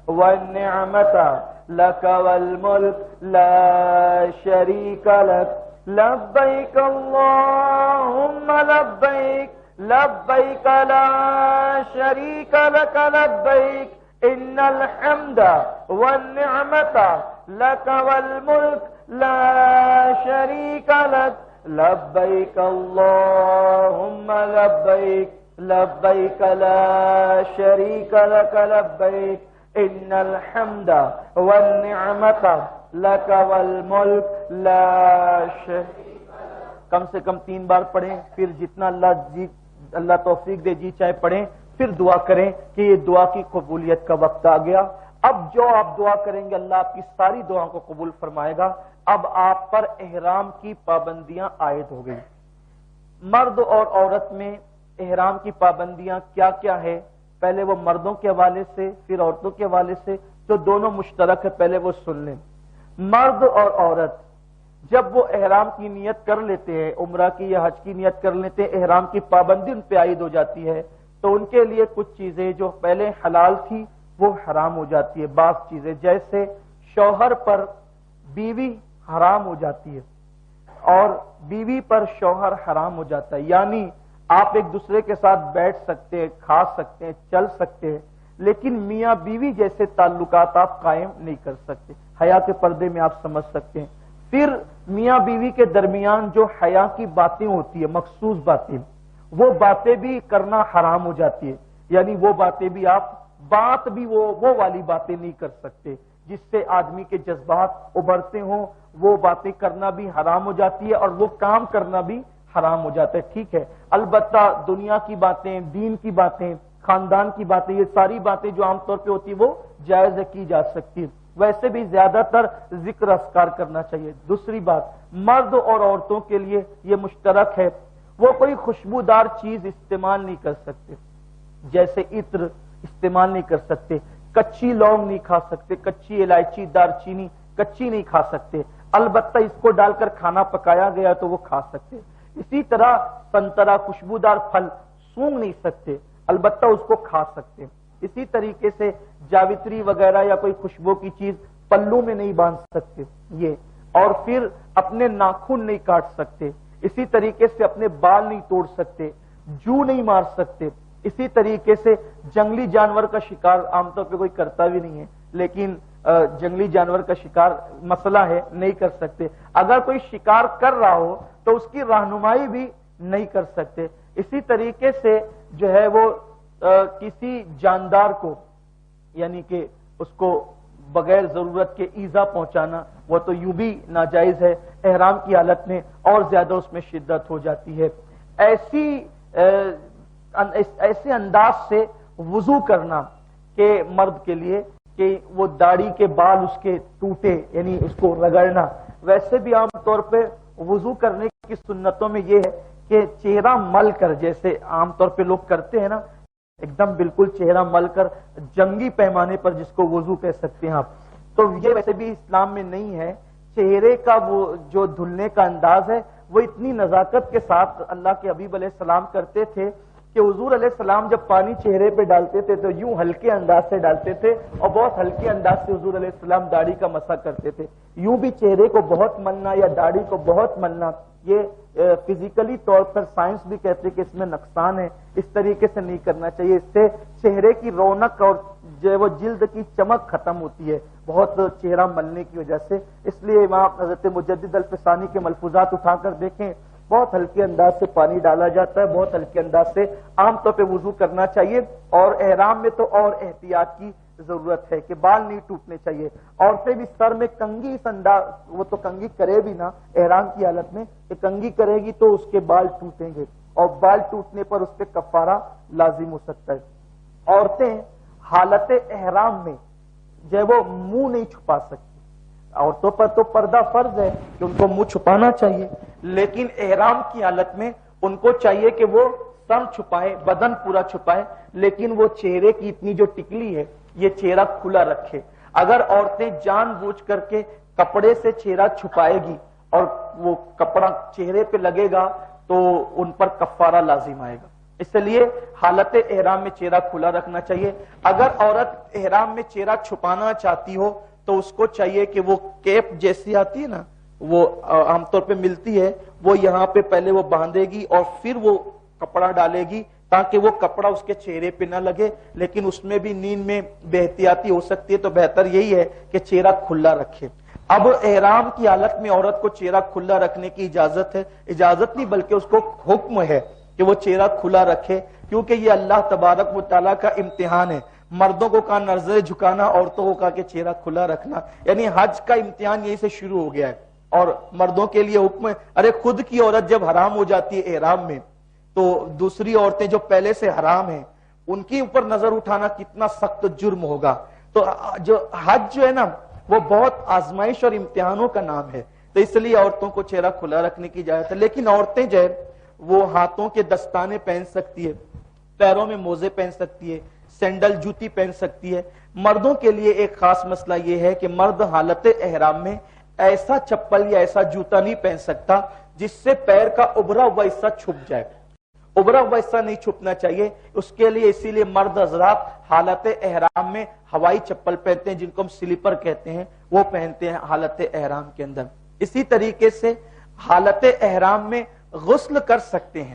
والنعمت لک والملک لا شریک لک. لبیک اللہم لبیک لبیک لا شریک لک لبیک ان الحمد والنعمت لک والملک لا شریک لک. لبیک اللہم لبیک لبیک لا شریک لک لبیک ان الحمد والنعمت لک والملک لا شریک. کم سے کم 3 بار پڑھیں، پھر جتنا اللہ توفیق دے جی چاہے پڑھیں، پھر دعا کریں کہ یہ دعا کی قبولیت کا وقت آ گیا. اب جو آپ دعا کریں گے اللہ آپ کی ساری دعاؤں کو قبول فرمائے گا. اب آپ پر احرام کی پابندیاں عائد ہو گئی. مرد اور عورت میں احرام کی پابندیاں کیا کیا ہے؟ پہلے وہ مردوں کے حوالے سے پھر عورتوں کے حوالے سے، جو دونوں مشترک ہے پہلے وہ سن لیں. مرد اور عورت جب وہ احرام کی نیت کر لیتے ہیں، عمرہ کی یا حج کی نیت کر لیتے ہیں، احرام کی پابندی ان پہ عائد ہو جاتی ہے، تو ان کے لیے کچھ چیزیں جو پہلے حلال تھی وہ حرام ہو جاتی ہے. بعض چیزیں جیسے شوہر پر بیوی حرام ہو جاتی ہے، اور بیوی پر شوہر حرام ہو جاتا ہے، یعنی آپ ایک دوسرے کے ساتھ بیٹھ سکتے ہیں، کھا سکتے ہیں، چل سکتے ہیں، لیکن میاں بیوی جیسے تعلقات آپ قائم نہیں کر سکتے، حیا کے پردے میں آپ سمجھ سکتے ہیں۔ پھر میاں بیوی کے درمیان جو حیا کی باتیں ہوتی ہیں، مخصوص باتیں، وہ باتیں بھی کرنا حرام ہو جاتی ہے، یعنی وہ باتیں بھی آپ بات بھی وہ والی باتیں نہیں کر سکتے جس سے آدمی کے جذبات ابھرتے ہوں، وہ باتیں کرنا بھی حرام ہو جاتی ہے اور وہ کام کرنا بھی حرام ہو جاتا ہے، ٹھیک ہے۔ البتہ دنیا کی باتیں، دین کی باتیں، خاندان کی باتیں، یہ ساری باتیں جو عام طور پہ ہوتی ہیں وہ جائز کی جا سکتی ہے، ویسے بھی زیادہ تر ذکر اذکار کرنا چاہیے۔ دوسری بات، مرد اور عورتوں کے لیے یہ مشترک ہے، وہ کوئی خوشبودار چیز استعمال نہیں کر سکتے، جیسے عطر استعمال نہیں کر سکتے، کچی لونگ نہیں کھا سکتے، کچی الائچی، دار چینی کچی نہیں کھا سکتے، البتہ اس کو ڈال کر کھانا پکایا گیا تو وہ کھا سکتے۔ اسی طرح سنترا خوشبودار پھل سونگھ نہیں سکتے، البتہ اس کو کھا سکتے۔ اسی طریقے سے جاوتری وغیرہ یا کوئی خوشبو کی چیز پلو میں نہیں باندھ سکتے یہ، اور پھر اپنے ناخن نہیں کاٹ سکتے، اسی طریقے سے اپنے بال نہیں توڑ سکتے، جو نہیں مار سکتے، اسی طریقے سے جنگلی جانور کا شکار عام طور پہ کوئی کرتا بھی نہیں ہے، لیکن جنگلی جانور کا شکار مسئلہ ہے، نہیں کر سکتے۔ اگر کوئی شکار کر رہا ہو تو اس کی رہنمائی بھی نہیں کر سکتے۔ اسی طریقے سے جو ہے وہ کسی جاندار کو، یعنی کہ اس کو بغیر ضرورت کے ایذا پہنچانا، وہ تو یوں بھی ناجائز ہے، احرام کی حالت میں اور زیادہ اس میں شدت ہو جاتی ہے۔ ایسے انداز سے وضو کرنا کہ مرد کے لیے کہ وہ داڑھی کے بال اس کے ٹوٹے، یعنی اس کو رگڑنا، ویسے بھی عام طور پہ وضو کرنے کی سنتوں میں یہ ہے کہ چہرہ مل کر، جیسے عام طور پہ لوگ کرتے ہیں نا، ایک دم بالکل چہرہ مل کر جنگی پیمانے پر، جس کو وضو کہہ سکتے ہیں آپ، تو یہ ویسے بھی اسلام میں نہیں ہے۔ چہرے کا وہ جو دھلنے کا انداز ہے وہ اتنی نزاکت کے ساتھ اللہ کے حبیب علیہ السلام کرتے تھے کہ حضور علیہ السلام جب پانی چہرے پہ ڈالتے تھے تو یوں ہلکے انداز سے ڈالتے تھے، اور بہت ہلکے انداز سے حضور علیہ السلام داڑھی کا مسح کرتے تھے۔ یوں بھی چہرے کو بہت ملنا یا داڑھی کو بہت ملنا، یہ فزیکلی طور پر سائنس بھی کہتے کہ اس میں نقصان ہے، اس طریقے سے نہیں کرنا چاہیے، اس سے چہرے کی رونق اور جو ہے وہ جلد کی چمک ختم ہوتی ہے بہت چہرہ ملنے کی وجہ سے۔ اس لیے امام حضرت مجدد الفسانی کے ملفوظات اٹھا کر دیکھیں، بہت ہلکے انداز سے پانی ڈالا جاتا ہے، بہت ہلکے انداز سے عام طور پہ وضو کرنا چاہیے، اور احرام میں تو اور احتیاط کی ضرورت ہے کہ بال نہیں ٹوٹنے چاہیے۔ عورتیں بھی سر میں کنگھی، اس انداز وہ تو کنگھی کرے بھی نا احرام کی حالت میں، کہ کنگھی کرے گی تو اس کے بال ٹوٹیں گے، اور بال ٹوٹنے پر اس پہ کفارہ لازم ہو سکتا ہے۔ عورتیں حالت احرام میں جو ہے وہ منہ نہیں چھپا سکتی، عورتوں پر تو پردہ فرض ہے کہ ان کو منہ چھپانا چاہیے، لیکن احرام کی حالت میں ان کو چاہیے کہ وہ سر چھپائے، بدن پورا چھپائے، لیکن وہ چہرے کی اتنی جو ٹکلی ہے یہ چہرہ کھلا رکھے۔ اگر عورتیں جان بوجھ کر کے کپڑے سے چہرہ چھپائے گی اور وہ کپڑا چہرے پہ لگے گا تو ان پر کفارہ لازم آئے گا، اس لیے حالت احرام میں چہرہ کھلا رکھنا چاہیے۔ اگر عورت احرام میں چہرہ چھپانا چاہتی ہو تو اس کو چاہیے کہ وہ کیپ جیسی آتی ہے نا، وہ عام طور پہ ملتی ہے، وہ یہاں پہ پہلے وہ باندھے گی اور پھر وہ کپڑا ڈالے گی تاکہ وہ کپڑا اس کے چہرے پہ نہ لگے، لیکن اس میں بھی نیند میں بے احتیاطی ہو سکتی ہے، تو بہتر یہی ہے کہ چہرہ کھلا رکھے۔ اب احرام کی حالت میں عورت کو چہرہ کھلا رکھنے کی اجازت ہے، اجازت نہیں بلکہ اس کو حکم ہے کہ وہ چہرہ کھلا رکھے، کیونکہ یہ اللہ تبارک و تعالیٰ کا امتحان ہے۔ مردوں کو کہا نظریں جھکانا، عورتوں کو کہا کہ چہرہ کھلا رکھنا، یعنی حج کا امتحان یہی سے شروع ہو گیا ہے، اور مردوں کے لیے حکم ہے۔ ارے خود کی عورت جب حرام ہو جاتی ہے احرام میں تو دوسری عورتیں جو پہلے سے حرام ہیں ان کی اوپر نظر اٹھانا کتنا سخت جرم ہوگا۔ تو جو حج جو ہے نا وہ بہت آزمائش اور امتحانوں کا نام ہے، تو اس لیے عورتوں کو چہرہ کھلا رکھنے کی اجازت ہے، لیکن عورتیں جو ہے وہ ہاتھوں کے دستانے پہن سکتی ہے، پیروں میں موزے پہن سکتی ہے، سینڈل جوتی پہن سکتی ہے۔ مردوں کے لیے ایک خاص مسئلہ یہ ہے کہ مرد حالت احرام میں ایسا چپل یا ایسا جوتا نہیں پہن سکتا جس سے پیر کا ابھرا ہوا حصہ چھپ جائے، ابھرا ہوا حصہ نہیں چھپنا چاہیے۔ اس کے لیے اسی لیے مرد حضرات حالت احرام میں ہوائی چپل پہنتے ہیں، جن کو ہم سلیپر کہتے ہیں، وہ پہنتے ہیں حالت احرام کے اندر۔ اسی طریقے سے حالت احرام میں غسل کر سکتے ہیں،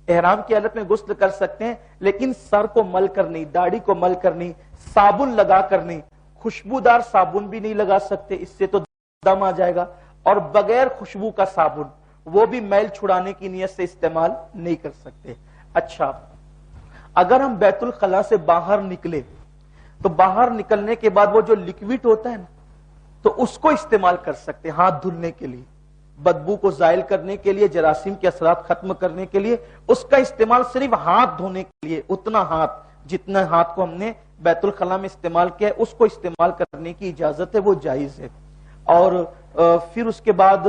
احرام کی حالت میں غسل کر سکتے ہیں، لیکن سر کو مل کر نہیں، داڑھی کو مل کر نہیں، صابن لگا کر نہیں، خوشبودار صابن بھی نہیں لگا سکتے، اس سے تو دم آ جائے گا، اور بغیر خوشبو کا صابن وہ بھی میل چھڑانے کی نیت سے استعمال نہیں کر سکتے۔ اچھا، اگر ہم بیت الخلاء سے باہر نکلے تو باہر نکلنے کے بعد وہ جو لکوڈ ہوتا ہے نا، تو اس کو استعمال کر سکتے ہیں ہاتھ دھلنے کے لیے، بدبو کو زائل کرنے کے لیے، جراثیم کے اثرات ختم کرنے کے لیے، اس کا استعمال صرف ہاتھ دھونے کے لیے، اتنا ہاتھ جتنا ہاتھ کو ہم نے بیت الخلاء میں استعمال کیا ہے اس کو استعمال کرنے کی اجازت ہے، وہ جائز ہے۔ اور پھر اس کے بعد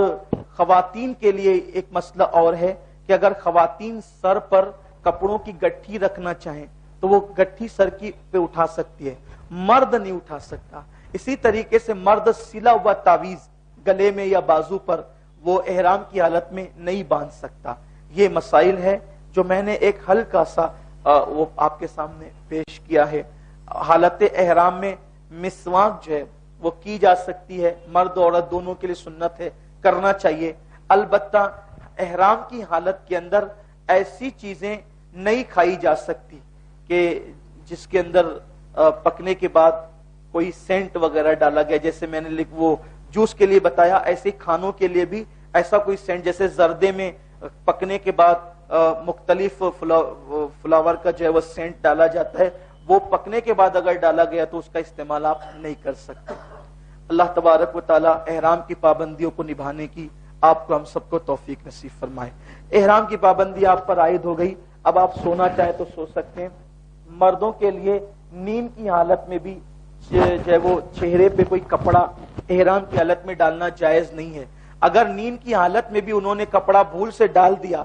خواتین کے لیے ایک مسئلہ اور ہے کہ اگر خواتین سر پر کپڑوں کی گٹھی رکھنا چاہیں تو وہ گٹھی سر کی پہ اٹھا سکتی ہے، مرد نہیں اٹھا سکتا۔ اسی طریقے سے مرد سلا ہوا تعویذ گلے میں یا بازو پر وہ احرام کی حالت میں نہیں باندھ سکتا۔ یہ مسائل ہے جو میں نے ایک ہلکا سا وہ آپ کے سامنے پیش کیا ہے۔ حالت احرام میں مسواک جو ہے وہ کی جا سکتی ہے، مرد اور عورت دونوں کے لیے سنت ہے، کرنا چاہیے۔ البتہ احرام کی حالت کے اندر ایسی چیزیں نہیں کھائی جا سکتی کہ جس کے اندر پکنے کے بعد کوئی سینٹ وغیرہ ڈالا گیا، جیسے میں نے وہ جوس کے لیے بتایا، ایسے کھانوں کے لیے بھی ایسا کوئی سینٹ، جیسے زردے میں پکنے کے بعد مختلف فلاور کا جو ہے وہ سینٹ ڈالا جاتا ہے، وہ پکنے کے بعد اگر ڈالا گیا تو اس کا استعمال آپ نہیں کر سکتے۔ اللہ تبارک و تعالی احرام کی پابندیوں کو نبھانے کی آپ کو ہم سب کو توفیق نصیب فرمائے۔ احرام کی پابندی آپ پر عائد ہو گئی، اب آپ سونا چاہیں تو سو سکتے ہیں۔ مردوں کے لیے نیند کی حالت میں بھی جو ہے وہ چہرے پہ کوئی کپڑا احرام کی حالت میں ڈالنا جائز نہیں ہے۔ اگر نیند کی حالت میں بھی انہوں نے کپڑا بھول سے ڈال دیا،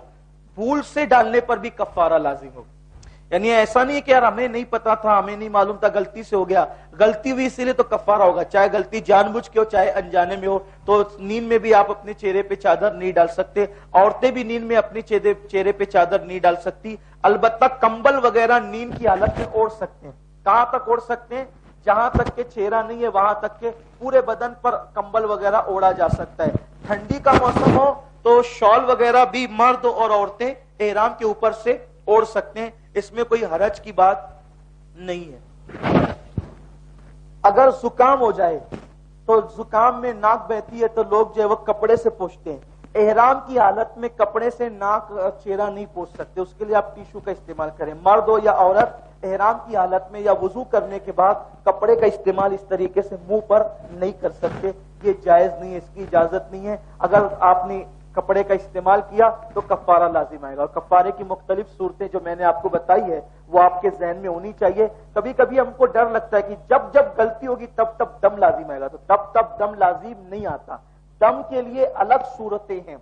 بھول سے ڈالنے پر بھی کفارہ لازم ہوگا۔ یعنی ایسا نہیں کہ یار ہمیں نہیں پتا تھا، ہمیں نہیں معلوم تھا، غلطی سے ہو گیا، غلطی ہوئی اسی لیے تو کفارہ ہوگا، چاہے غلطی جان بوجھ کے ہو چاہے انجانے میں ہو۔ تو نیند میں بھی آپ اپنے چہرے پہ چادر نہیں ڈال سکتے، عورتیں بھی نیند میں اپنے چہرے پہ چادر نہیں ڈال سکتی۔ البتہ کمبل وغیرہ نیند کی حالت میں اوڑھ سکتے ہیں۔ کہاں تک اوڑھ سکتے ہیں؟ جہاں تک کہ چہرہ نہیں ہے وہاں تک کہ پورے بدن پر کمبل وغیرہ اوڑھا جا سکتا ہے۔ ٹھنڈی کا موسم ہو تو شال وغیرہ بھی مرد اور عورتیں احرام کے اوپر سے اوڑھ سکتے ہیں، اس میں کوئی حرج کی بات نہیں ہے۔ اگر زکام ہو جائے تو زکام میں ناک بہتی ہے تو لوگ جو ہے وہ کپڑے سے پوچھتے ہیں۔ احرام کی حالت میں کپڑے سے ناک چہرہ نہیں پوچھ سکتے، اس کے لیے آپ ٹیشو کا استعمال کریں۔ مرد ہو یا عورت احرام کی حالت میں یا وضو کرنے کے بعد کپڑے کا استعمال اس طریقے سے منہ پر نہیں کر سکتے، یہ جائز نہیں ہے، اس کی اجازت نہیں ہے۔ اگر آپ نے کپڑے کا استعمال کیا تو کفارہ لازم آئے گا، اور کفارے کی مختلف صورتیں جو میں نے آپ کو بتائی ہے وہ آپ کے ذہن میں ہونی چاہیے۔ کبھی کبھی ہم کو ڈر لگتا ہے کہ جب غلطی ہوگی تب دم لازم آئے گا، تو تب دم لازم نہیں آتا۔ دم کے لیے الگ صورتیں ہیں،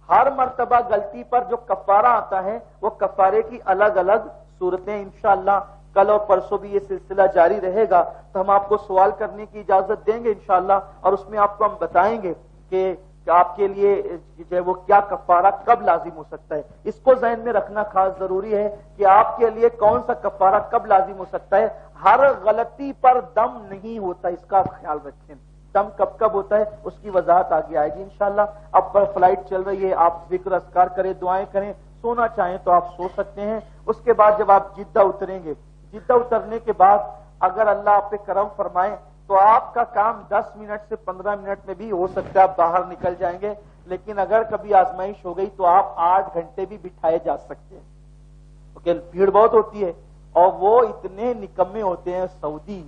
ہر مرتبہ غلطی پر جو کفارہ آتا ہے وہ کفارے کی الگ الگ صورتیں۔ انشاءاللہ کل اور پرسوں بھی یہ سلسلہ جاری رہے گا، تو ہم آپ کو سوال کرنے کی اجازت دیں گے انشاءاللہ، اور اس میں آپ کو ہم بتائیں گے کہ آپ کے لیے جو ہے وہ کیا کفارہ کب لازم ہو سکتا ہے۔ اس کو ذہن میں رکھنا خاص ضروری ہے کہ آپ کے لیے کون سا کفارہ کب لازم ہو سکتا ہے۔ ہر غلطی پر دم نہیں ہوتا، اس کا خیال رکھیں۔ دم کب ہوتا ہے اس کی وضاحت آگے آئے گی انشاءاللہ۔ اب پر فلائٹ چل رہی ہے، آپ ذکر اذکار کریں، دعائیں کریں، سونا چاہیں تو آپ سو سکتے ہیں۔ اس کے بعد جب آپ جدہ اتریں گے، جدہ اترنے کے بعد اگر اللہ آپ پہ کرم فرمائے تو آپ کا کام 10 منٹ سے 15 منٹ میں بھی ہو سکتا ہے، آپ باہر نکل جائیں گے۔ لیکن اگر کبھی آزمائش ہو گئی تو آپ 8 گھنٹے بھی بٹھائے جا سکتے ہیں، کیونکہ بھیڑ بہت ہوتی ہے، اور وہ اتنے نکمے ہوتے ہیں سعودی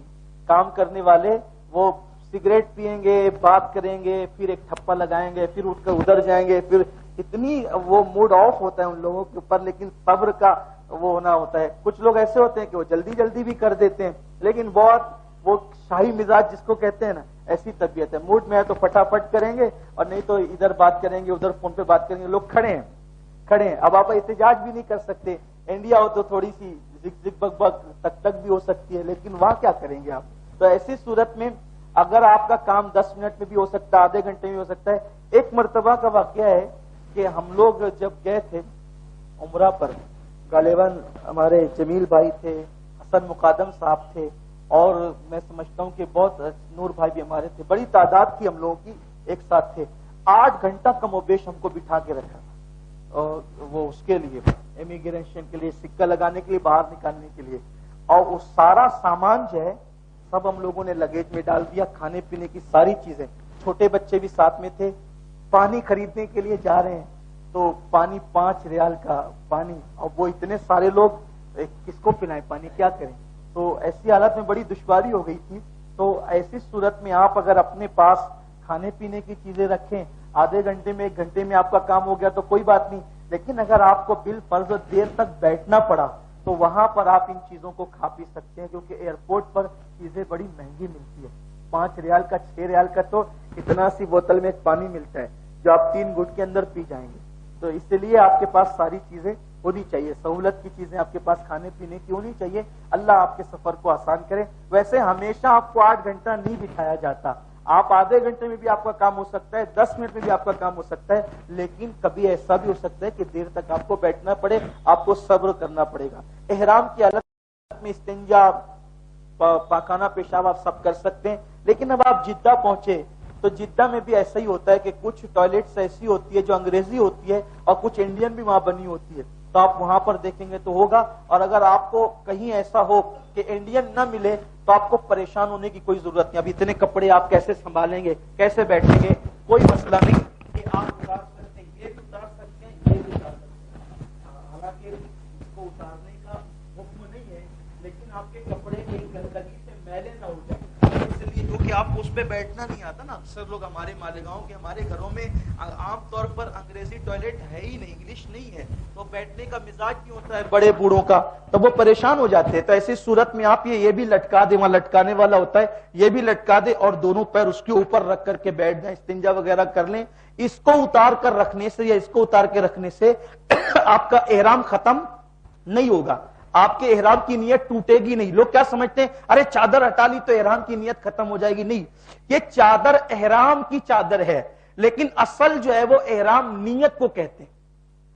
کام کرنے والے، وہ سگریٹ پیئیں گے، بات کریں گے، پھر ایک ٹھپا لگائیں گے، پھر اٹھ کر ادھر جائیں گے، پھر اتنی وہ موڈ آف ہوتا ہے ان لوگوں کے اوپر، لیکن صبر کا وہ ہونا ہوتا ہے۔ کچھ لوگ ایسے ہوتے ہیں کہ وہ جلدی جلدی بھی کر دیتے ہیں، لیکن بہت وہ شاہی مزاج جس کو کہتے ہیں نا، ایسی طبیعت ہے، موڈ میں ہے تو فٹافٹ کریں گے، اور نہیں تو ادھر بات کریں گے، ادھر فون پہ بات کریں گے۔ لوگ کھڑے ہیں، اب آپ احتجاج بھی نہیں کر سکتے۔ انڈیا ہو تو تھوڑی سی زگ زگ بگ بگ تک بھی ہو سکتی ہے، لیکن وہاں کیا کریں گے آپ؟ تو ایسی صورت میں اگر آپ کا کام 10 منٹ میں بھی ہو سکتا ہے، آدھے گھنٹے میں ہو سکتا ہے۔ ایک مرتبہ کا واقعہ ہے کہ ہم لوگ جب گئے تھے عمرہ پر، غالباً ہمارے جمیل بھائی تھے، حسن مقادم صاحب تھے، اور میں سمجھتا ہوں کہ بہت نور بھائی بھی ہمارے تھے، بڑی تعداد تھی ہم لوگوں کی ایک ساتھ تھے۔ 8 گھنٹہ کم و بیش ہم کو بٹھا کے رکھا تھا، اور وہ اس کے لیے امیگریشن کے لیے، سکہ لگانے کے لیے، باہر نکالنے کے لیے، اور وہ سارا سامان جو ہے سب ہم لوگوں نے لگیج میں ڈال دیا، کھانے پینے کی ساری چیزیں، چھوٹے بچے بھی ساتھ میں تھے۔ پانی خریدنے کے لیے جا رہے ہیں تو پانی 5 ریال کا پانی، اور وہ اتنے سارے لوگ کس کو پلائیں پانی، کیا کریں؟ تو ایسی حالت میں بڑی دشواری ہو گئی تھی۔ تو ایسی صورت میں آپ اگر اپنے پاس کھانے پینے کی چیزیں رکھیں، آدھے گھنٹے میں 1 گھنٹے میں آپ کا کام ہو گیا تو کوئی بات نہیں، لیکن اگر آپ کو بالفرض دیر تک بیٹھنا پڑا تو وہاں پر آپ ان چیزوں کو کھا پی سکتے ہیں، کیونکہ ایئرپورٹ پر چیزیں بڑی مہنگی ملتی ہے۔ 5 ریال کا 6 ریال کا تو اتنا سی بوتل میں پانی ملتا ہے جو آپ 3 گھٹ کے اندر پی جائیں گے۔ تو اس لیے آپ کے پاس ساری چیزیں ہونی چاہیے، سہولت کی چیزیں آپ کے پاس کھانے پینے کی ہونی چاہیے۔ اللہ آپ کے سفر کو آسان کرے۔ ویسے ہمیشہ آپ کو 8 گھنٹہ نہیں بٹھایا جاتا، آپ آدھے گھنٹے میں بھی آپ کا کام ہو سکتا ہے، 10 منٹ میں بھی آپ کا کام ہو سکتا ہے، لیکن کبھی ایسا بھی ہو سکتا ہے کہ دیر تک آپ کو بیٹھنا پڑے، آپ کو صبر کرنا پڑے گا۔ احرام کی حالت میں استنجا، پاخانہ پیشاب آپ سب کر سکتے ہیں، لیکن اب آپ جدہ پہنچے تو جدہ میں بھی ایسا ہی ہوتا ہے کہ کچھ ٹوائلٹس ایسی ہوتی ہے جو انگریزی ہوتی ہے اور کچھ انڈین بھی وہاں بنی ہوتی ہے، تو آپ وہاں پر دیکھیں گے تو ہوگا۔ اور اگر آپ کو کہیں ایسا ہو کہ انڈین نہ ملے تو آپ کو پریشان ہونے کی کوئی ضرورت نہیں۔ اب اتنے کپڑے آپ کیسے سنبھالیں گے، کیسے بیٹھیں گے، کوئی مسئلہ نہیں کہ آپ اتار سکتے ہیں، یہ بھی اتار سکتے ہیں، یہ بھی اتار سکتے ہیں۔ حالانکہ اس کو اتارنے کا حکم نہیں ہے، لیکن آپ کے کپڑے کی گندگی سے میلے نہ ہو جائیں، اس لیے کیونکہ آپ کو اس پہ بیٹھنا نہیں آتا نا۔ اکثر لوگ ہمارے مالیگاؤں کے ہمارے گھروں میں عام طور پر انگریزی ٹوائلٹ ہے ہی نہیں، انگلش نہیں ہے، تو بیٹھنے کا مزاج کیوں ہوتا ہے بڑے بوڑھوں کا، تو وہ پریشان ہو جاتے ہیں۔ تو ایسی صورت میں آپ یہ بھی لٹکا دیں، وہاں لٹکانے والا ہوتا ہے، یہ بھی لٹکا دیں اور دونوں پیر اس کے اوپر رکھ کر کے بیٹھ جائیں، استنجا وغیرہ کر لیں۔ اس کو اتار کر رکھنے سے یا اس کو اتار کے رکھنے سے آپ کا احرام ختم نہیں ہوگا، آپ کے احرام کی نیت ٹوٹے گی نہیں۔ لوگ کیا سمجھتے ہیں، ارے چادر ہٹا لی تو احرام کی نیت ختم ہو جائے گی، نہیں، یہ چادر احرام کی چادر ہے، لیکن اصل جو ہے وہ احرام نیت کو کہتے ہیں،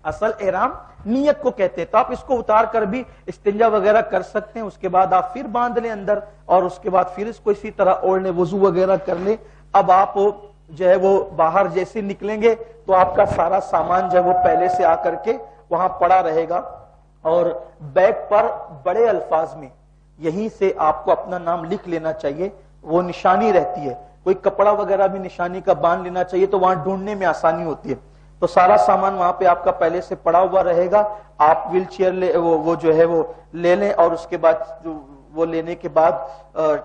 اصل احرام نیت کو کہتے ہیں۔ تو آپ اس کو اتار کر بھی استنجا وغیرہ کر سکتے ہیں، اس کے بعد آپ پھر باندھ لیں اندر، اور اس کے بعد پھر اس کو اسی طرح اوڑھ لیں، وضو وغیرہ کر لیں۔ اب آپ جو ہے وہ باہر جیسے نکلیں گے تو آپ کا سارا سامان جو ہے وہ پہلے سے آ کر کے وہاں پڑا رہے گا، اور بیگ پر بڑے الفاظ میں یہیں سے آپ کو اپنا نام لکھ لینا چاہیے، وہ نشانی رہتی ہے۔ کوئی کپڑا وغیرہ بھی نشانی کا باندھ لینا چاہیے تو وہاں ڈھونڈنے میں آسانی ہوتی ہے۔ تو سارا سامان وہاں پہ آپ کا پہلے سے پڑا ہوا رہے گا، آپ ویل چیئر وہ جو ہے وہ لے لیں، اور اس کے بعد وہ لینے کے بعد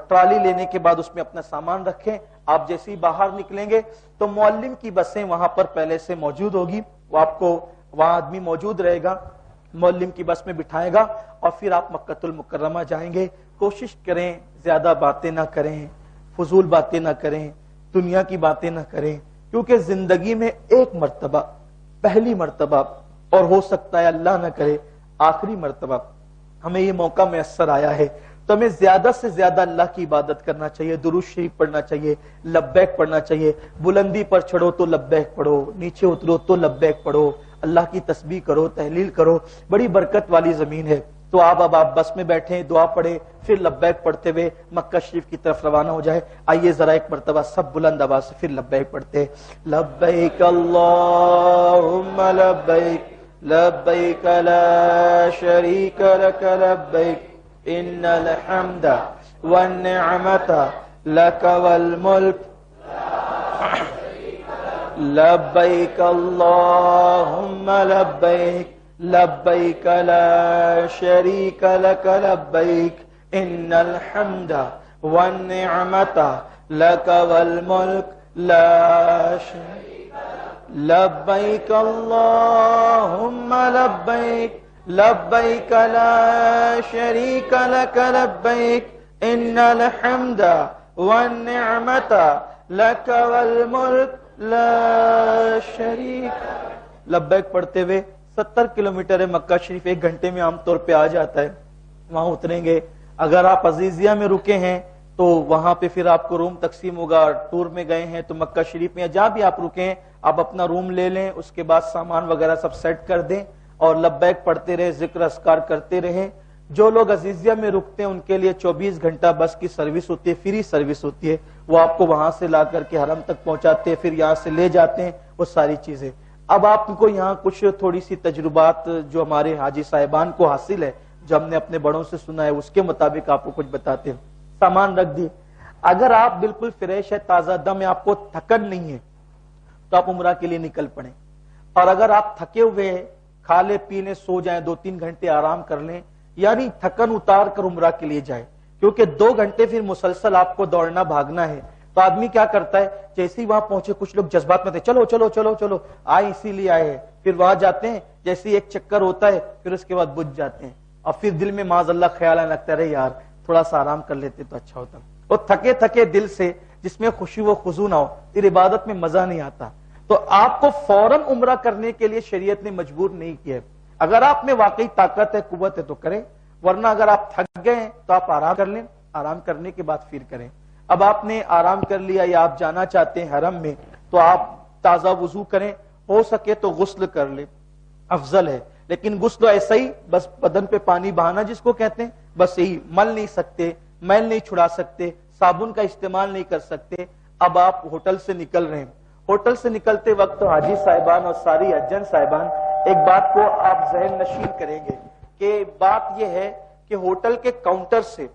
ٹرالی لینے کے بعد اس میں اپنا سامان رکھیں۔ آپ جیسے ہی باہر نکلیں گے تو معلم کی بسیں وہاں پر پہلے سے موجود ہوگی، وہ آپ کو وہاں آدمی موجود رہے گا، معلم کی بس میں بٹھائے گا، اور پھر آپ مکہ المکرمہ جائیں گے۔ کوشش کریں زیادہ باتیں نہ کریں، فضول باتیں نہ کریں، دنیا کی باتیں نہ کریں، کیونکہ زندگی میں ایک مرتبہ، پہلی مرتبہ، اور ہو سکتا ہے اللہ نہ کرے آخری مرتبہ ہمیں یہ موقع میسر آیا ہے، تو ہمیں زیادہ سے زیادہ اللہ کی عبادت کرنا چاہیے، درود شریف پڑھنا چاہیے، لبیک پڑھنا چاہیے، بلندی پر چڑھو تو لبیک پڑھو، نیچے اترو تو لبیک پڑھو، اللہ کی تسبیح کرو، تحلیل کرو، بڑی برکت والی زمین ہے۔ تو اب آپ بس میں بیٹھیں، دعا پڑھیں، پھر لبیک پڑھتے ہوئے مکہ شریف کی طرف روانہ ہو جائے۔ آئیے ذرا ایک مرتبہ سب بلند آواز سے پھر لبیک پڑھتے ہیں۔ لبیک اللہم لبیک، لبیک لا شریک لک لبیک، ان الحمد والنعمت لک والملک لبیک اللہم لبیک، لبیک لا شریک لک لبیک، ان الحمد والنعمت لک والملک لا شریک لبیک اللہم لبیک، لبیک لا شریک لک لبیک، ان الحمد والنعمت لک والملک لا شریک۔ لبیک پڑھتے ہوئے 70 کلومیٹر ہے مکہ شریف، 1 گھنٹے میں عام طور پہ آ جاتا ہے، وہاں اتریں گے۔ اگر آپ عزیزیہ میں رکے ہیں تو وہاں پہ پھر آپ کو روم تقسیم ہوگا، ٹور میں گئے ہیں تو مکہ شریف میں جہاں بھی آپ رکے ہیں آپ اپنا روم لے لیں، اس کے بعد سامان وغیرہ سب سیٹ کر دیں اور لبیک پڑھتے رہے، ذکر اذکار کرتے رہیں۔ جو لوگ عزیزیہ میں رکتے ہیں ان کے لیے 24 گھنٹہ بس کی سروس ہوتی ہے، فری سروس ہوتی ہے، وہ آپ کو وہاں سے لا کر کے حرم تک پہنچاتے ہیں، پھر یہاں سے لے جاتے ہیں وہ ساری چیزیں۔ اب آپ کو یہاں کچھ تھوڑی سی تجربات جو ہمارے حاجی صاحبان کو حاصل ہے، جو ہم نے اپنے بڑوں سے سنا ہے، اس کے مطابق آپ کو کچھ بتاتے ہیں۔ سامان رکھ دیے، اگر آپ بالکل فریش ہے، تازہ دم ہے، آپ کو تھکن نہیں ہے، تو آپ عمرہ کے لیے نکل پڑیں۔ اور اگر آپ تھکے ہوئے ہیں، کھا لے پی لیں، سو جائیں، 2-3 گھنٹے آرام کر لیں، یعنی تھکن اتار کر عمرہ کے لیے جائیں، کیونکہ 2 گھنٹے پھر مسلسل آپ کو دوڑنا بھاگنا ہے۔ تو آدمی کیا کرتا ہے، جیسے ہی وہاں پہنچے کچھ لوگ جذبات میں تھے، چلو چلو چلو چلو، آئے اسی لیے آئے ہیں، پھر وہاں جاتے ہیں، جیسے ایک چکر ہوتا ہے، پھر اس کے بعد بجھ جاتے ہیں، اور پھر دل میں معاذ اللہ خیال آنے لگتا ہے، رہے یار تھوڑا سا آرام کر لیتے تو اچھا ہوتا۔ اور تھکے تھکے دل سے، جس میں خوشی و خضوع نہ ہو، پھر عبادت میں مزہ نہیں آتا۔ تو آپ کو فوراً عمرہ کرنے کے لیے شریعت نے مجبور نہیں کیا ہے۔ اگر آپ میں واقعی طاقت ہے، قوت ہے تو کریں، ورنہ اگر آپ تھک گئے ہیں تو آپ آرام کر لیں، آرام کرنے کے بعد پھر کریں۔ اب آپ نے آرام کر لیا یا آپ جانا چاہتے ہیں حرم میں، تو آپ تازہ وضو کریں، ہو سکے تو غسل کر لیں، افضل ہے۔ لیکن غسل ایسا ہی بس بدن پہ پانی بہانا جس کو کہتے ہیں، بس یہی، مل نہیں سکتے، میل نہیں چھڑا سکتے، صابن کا استعمال نہیں کر سکتے۔ اب آپ ہوٹل سے نکل رہے ہیں، ہوٹل سے نکلتے وقت حاجی صاحبان اور ساری حجن صاحبان ایک بات کو آپ ذہن نشین کریں گے کہ بات یہ ہے کہ ہوٹل کے کاؤنٹر سے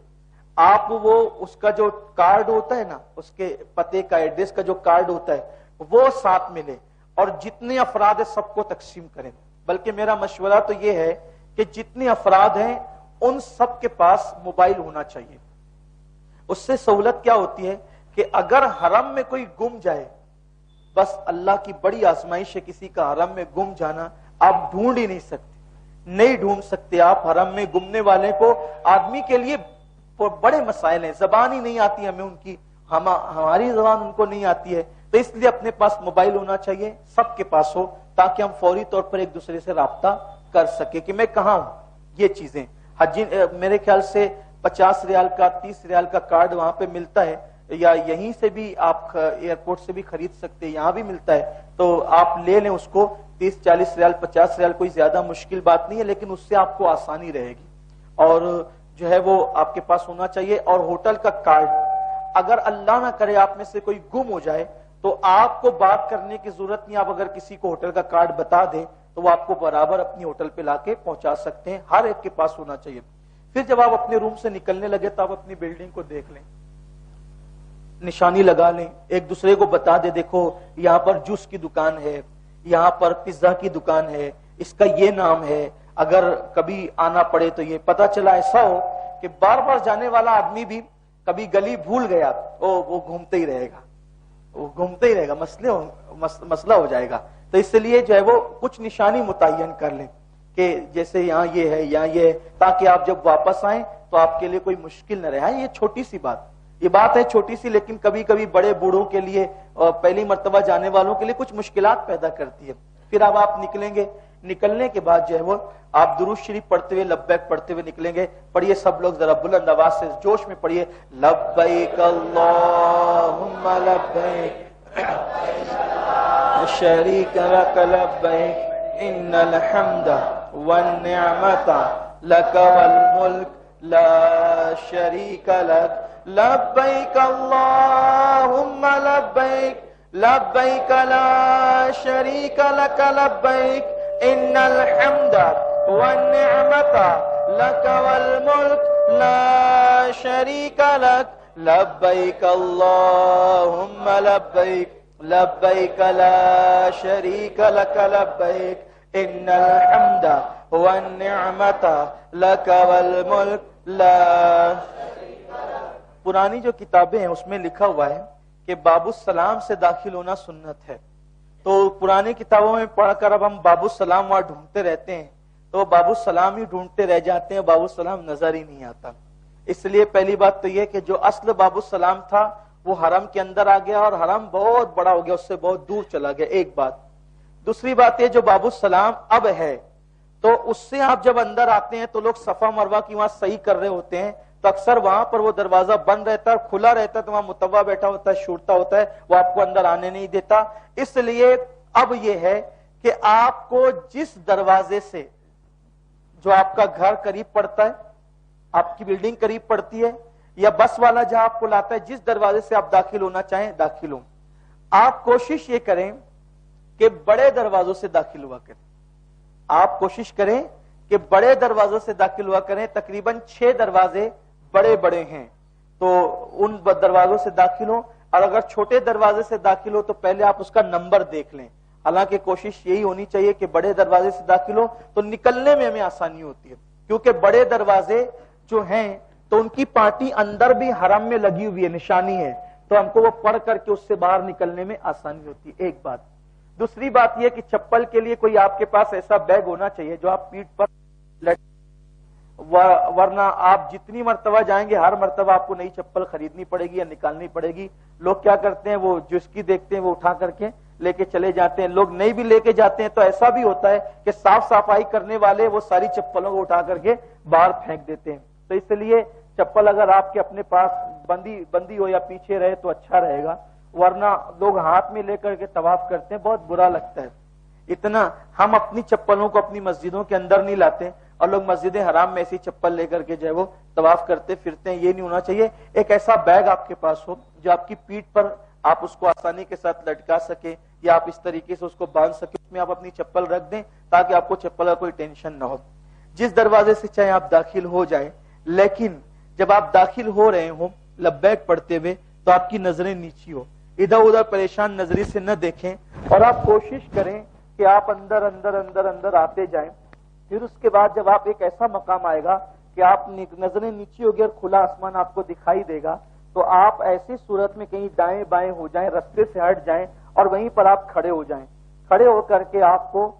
آپ وہ اس کا جو کارڈ ہوتا ہے نا، اس کے پتے کا، ایڈریس کا جو کارڈ ہوتا ہے وہ ساتھ میں لیں، اور جتنے افراد ہیں سب کو تقسیم کریں۔ بلکہ میرا مشورہ تو یہ ہے کہ جتنے افراد ہیں ان سب کے پاس موبائل ہونا چاہیے۔ اس سے سہولت کیا ہوتی ہے کہ اگر حرم میں کوئی گم جائے، بس اللہ کی بڑی آزمائش ہے کسی کا حرم میں گم جانا، آپ ڈھونڈ ہی نہیں سکتے، نہیں ڈھونڈ سکتے آپ حرم میں گمنے والے کو۔ آدمی کے لیے بڑے مسائل ہیں، زبان ہی نہیں آتی ہمیں ان کی، ہماری زبان ان کو نہیں آتی ہے، تو اس لیے اپنے پاس موبائل ہونا چاہیے، سب کے پاس ہو، تاکہ ہم فوری طور پر ایک دوسرے سے رابطہ کر سکے کہ میں کہاں ہوں۔ یہ چیزیں میرے خیال سے 50 ریال کا 30 ریال کا کارڈ وہاں پہ ملتا ہے، یا یہیں سے بھی آپ ایئرپورٹ سے بھی خرید سکتے ہیں، یہاں بھی ملتا ہے، تو آپ لے لیں اس کو۔ 30-40 ریال 50 ریال کوئی زیادہ مشکل بات نہیں ہے، لیکن اس سے آپ کو آسانی رہے گی، اور جو ہے وہ آپ کے پاس ہونا چاہیے۔ اور ہوٹل کا کارڈ، اگر اللہ نہ کرے آپ میں سے کوئی گم ہو جائے تو آپ کو بات کرنے کی ضرورت نہیں، آپ اگر کسی کو ہوٹل کا کارڈ بتا دیں تو وہ آپ کو برابر اپنی ہوٹل پہ لا کے پہنچا سکتے ہیں، ہر ایک کے پاس ہونا چاہیے۔ پھر جب آپ اپنے روم سے نکلنے لگے تو آپ اپنی بلڈنگ کو دیکھ لیں، نشانی لگا لیں، ایک دوسرے کو بتا دے، دیکھو یہاں پر جوس کی دکان ہے، یہاں پر پیزا کی دکان ہے، اس کا یہ نام ہے، اگر کبھی آنا پڑے تو یہ پتا چلا۔ ایسا ہو کہ بار بار جانے والا آدمی بھی کبھی گلی بھول گیا، وہ گھومتے ہی رہے گا، وہ گھومتے ہی رہے گا، مسئلہ ہو جائے گا۔ تو اس لیے جو ہے وہ کچھ نشانی متعین کر لیں کہ جیسے یہاں یہ ہے، یہاں یہ ہے، تاکہ آپ جب واپس آئیں تو آپ کے لیے کوئی مشکل نہ رہے۔ یہ چھوٹی سی بات، یہ بات ہے چھوٹی سی، لیکن کبھی کبھی بڑے بوڑھوں کے لیے اور پہلی مرتبہ جانے والوں کے لیے کچھ مشکلات پیدا کرتی ہے۔ پھر اب آپ نکلیں گے، نکلنے کے بعد جو ہے وہ آپ درود شریف پڑھتے ہوئے، لبیک پڑھتے ہوئے نکلیں گے۔ پڑھیے سب لوگ ذرا بلند آواز سے جوش میں پڑھیے، لبیک اللہم لبیک شریک لک لبیک ان الحمد والنعمت لک والملک لا شریک لک لبیک اللہم لبیک لبیک لا شریک لک لبیک ان الحمد والنعمت لک والملک لا شریک لک لبیک اللہم لبیک لبیک لا شریک لک لبیک ان الحمد والنعمت لک والملک لا۔ پرانی جو کتابیں ہیں اس میں لکھا ہوا ہے کہ باب السلام سے داخل ہونا سنت ہے، تو پرانی کتابوں میں پڑھ کر اب ہم باب السلام وہاں ڈھونڈتے رہتے ہیں، تو باب السلام ہی ڈھونڈتے رہ جاتے ہیں، باب السلام نظر ہی نہیں آتا۔ اس لیے پہلی بات تو یہ کہ جو اصل باب السلام تھا وہ حرم کے اندر آ گیا، اور حرم بہت بڑا ہو گیا، اس سے بہت دور چلا گیا، ایک بات۔ دوسری بات یہ جو باب السلام اب ہے، تو اس سے آپ جب اندر آتے ہیں تو لوگ صفا مروہ کی وہاں صحیح کر رہے ہوتے ہیں، تو اکثر وہاں پر وہ دروازہ بند رہتا ہے، کھلا رہتا ہے، تو وہاں متوا بیٹھا ہوتا ہے، شورتا ہوتا ہے، وہ آپ کو اندر آنے نہیں دیتا۔ اس لیے اب یہ ہے کہ آپ کو جس دروازے سے جو آپ کا گھر قریب پڑتا ہے، آپ کی بلڈنگ قریب پڑتی ہے، یا بس والا جہاں آپ کو لاتا ہے، جس دروازے سے آپ داخل ہونا چاہیں داخل ہوں، آپ کوشش یہ کریں کہ بڑے دروازوں سے داخل ہوا کریں. آپ کوشش کریں کہ بڑے دروازوں سے داخل ہوا کریں. تقریباً 6 دروازے بڑے بڑے ہیں، تو ان دروازوں سے داخل ہوں. اور اگر چھوٹے دروازے سے داخل ہو تو پہلے آپ اس کا نمبر دیکھ لیں. حالانکہ کوشش یہی ہونی چاہیے کہ بڑے دروازے سے داخل ہو تو نکلنے میں ہمیں آسانی ہوتی ہے، کیونکہ بڑے دروازے جو ہیں تو ان کی پارٹی اندر بھی حرم میں لگی ہوئی ہے، نشانی ہے، تو ہم کو وہ پڑھ کر کے اس سے باہر نکلنے میں آسانی ہوتی ہے. ایک بات. دوسری بات یہ کہ چپل کے لیے کوئی آپ کے پاس ایسا بیگ ہونا چاہیے جو آپ پیٹھ پر ورنہ آپ جتنی مرتبہ جائیں گے ہر مرتبہ آپ کو نئی چپل خریدنی پڑے گی یا نکالنی پڑے گی. لوگ کیا کرتے ہیں، وہ جس کی دیکھتے ہیں وہ اٹھا کر کے لے کے چلے جاتے ہیں. لوگ نہیں بھی لے کے جاتے ہیں تو ایسا بھی ہوتا ہے کہ صاف صفائی کرنے والے وہ ساری چپلوں کو اٹھا کر کے باہر پھینک دیتے ہیں. تو اس لیے چپل اگر آپ کے اپنے پاس بندی ہو یا پیچھے رہے تو اچھا رہے گا، ورنہ لوگ ہاتھ میں لے کر کے طواف کرتے ہیں، بہت برا لگتا ہے. اتنا ہم اپنی چپلوں کو اپنی مسجدوں کے اندر نہیں لاتے اور لوگ مسجد حرام میں ایسی چپل لے کر کے جو ہے وہ طواف کرتے پھرتے ہیں. یہ نہیں ہونا چاہیے. ایک ایسا بیگ آپ کے پاس ہو جو آپ کی پیٹھ پر آپ اس کو آسانی کے ساتھ لٹکا سکے یا آپ اس طریقے سے اس کو باندھ سکے، اس میں آپ اپنی چپل رکھ دیں تاکہ آپ کو چپل کا کوئی ٹینشن نہ ہو. جس دروازے سے چاہے آپ داخل ہو جائیں، لیکن جب آپ داخل ہو رہے ہوں لبیک پڑھتے ہوئے تو آپ کی نظریں نیچی ہو، ادھر ادھر پریشان نظری سے نہ دیکھیں، اور آپ کوشش کریں کہ آپ اندر اندر اندر اندر آتے جائیں. پھر اس کے بعد جب آپ ایک ایسا مقام آئے گا کہ آپ نظریں نیچی ہوگی اور کھلا آسمان آپ کو دکھائی دے گا، تو آپ ایسی صورت میں کہیں دائیں بائیں ہو جائیں، رستے سے ہٹ جائیں اور وہیں پر آپ کھڑے ہو جائیں. کھڑے ہو کر کے آپ کو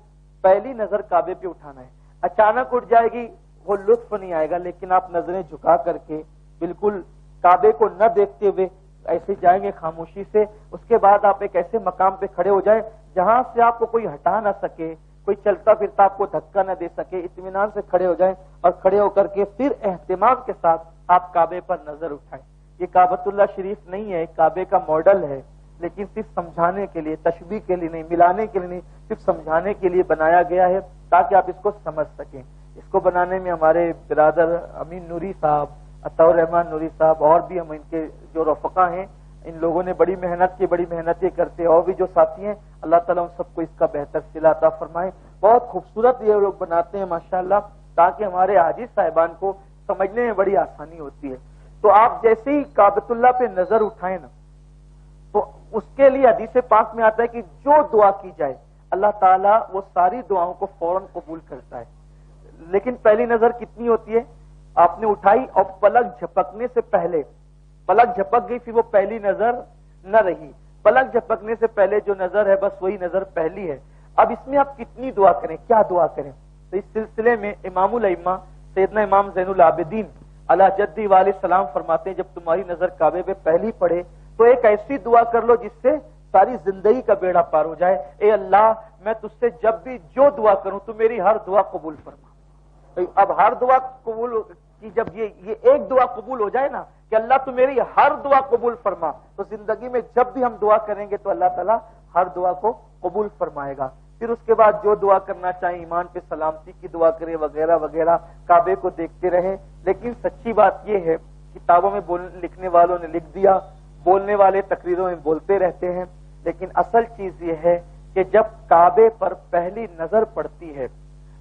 پہلی نظر کعبے پہ اٹھانا ہے. اچانک اٹھ جائے گی وہ لطف نہیں آئے گا، لیکن آپ نظریں جھکا کر کے بالکل کعبے کو نہ دیکھتے ہوئے ایسے جائیں گے خاموشی سے. اس کے بعد آپ ایک ایسے مقام پہ کھڑے ہو جائیں جہاں سے آپ کو کوئی ہٹا نہ سکے، کوئی چلتا پھرتا آپ کو دھکا نہ دے سکے. اطمینان سے کھڑے ہو جائیں اور کھڑے ہو کر کے پھر اہتمام کے ساتھ آپ کعبے پر نظر اٹھائیں. یہ کعبۃ اللہ شریف نہیں ہے، کعبے کا ماڈل ہے، لیکن صرف سمجھانے کے لیے، تشبیہ کے لیے نہیں، ملانے کے لیے نہیں، صرف سمجھانے کے لیے بنایا گیا ہے تاکہ آپ اس کو سمجھ سکیں. اس کو بنانے میں ہمارے برادر امین نوری صاحب، عطاء الرحمان نوری صاحب اور بھی ہم ان کے جو رفقا ہیں، ان لوگوں نے بڑی محنت کی، بڑی محنتیں کرتے. اور بھی جو ساتھی ہیں، اللہ تعالیٰ ان سب کو اس کا بہتر صلہ عطا فرمائے. بہت خوبصورت یہ لوگ بناتے ہیں ماشاءاللہ، تاکہ ہمارے حاجی صاحبان کو سمجھنے میں بڑی آسانی ہوتی ہے. تو آپ جیسے ہی کعبۃ اللہ پہ نظر اٹھائیں نا، تو اس کے لیے حدیث پاک میں آتا ہے کہ جو دعا کی جائے اللہ تعالیٰ وہ ساری دعاؤں کو فوراً قبول کرتا ہے. لیکن پہلی نظر کتنی ہوتی ہے؟ آپ نے اٹھائی اور پلک جھپکنے سے پہلے، پلک جھپک گئی پھر وہ پہلی نظر نہ رہی. پلک جھپکنے سے پہلے جو نظر ہے بس وہی نظر پہلی ہے. اب اس میں آپ کتنی دعا کریں، کیا دعا کریں؟ تو اس سلسلے میں امام الائمہ سیدنا امام زین العابدین علی جدی والد سلام فرماتے ہیں، جب تمہاری نظر کعبے پہ پہلی پڑے تو ایک ایسی دعا کر لو جس سے ساری زندگی کا بیڑا پار ہو جائے. اے اللہ، میں تجھ سے جب بھی جو دعا کروں تو میری ہر دعا قبول فرما. اب ہر دعا قبول کی جب یہ ایک دعا قبول ہو جائے نا کہ اللہ تو میری ہر دعا قبول فرما، تو زندگی میں جب بھی ہم دعا کریں گے تو اللہ تعالیٰ ہر دعا کو قبول فرمائے گا. پھر اس کے بعد جو دعا کرنا چاہیں، ایمان پہ سلامتی کی دعا کریں وغیرہ وغیرہ، کعبے کو دیکھتے رہیں. لیکن سچی بات یہ ہے، کتابوں میں لکھنے والوں نے لکھ دیا، بولنے والے تقریروں میں بولتے رہتے ہیں، لیکن اصل چیز یہ ہے کہ جب کعبے پر پہلی نظر پڑتی ہے،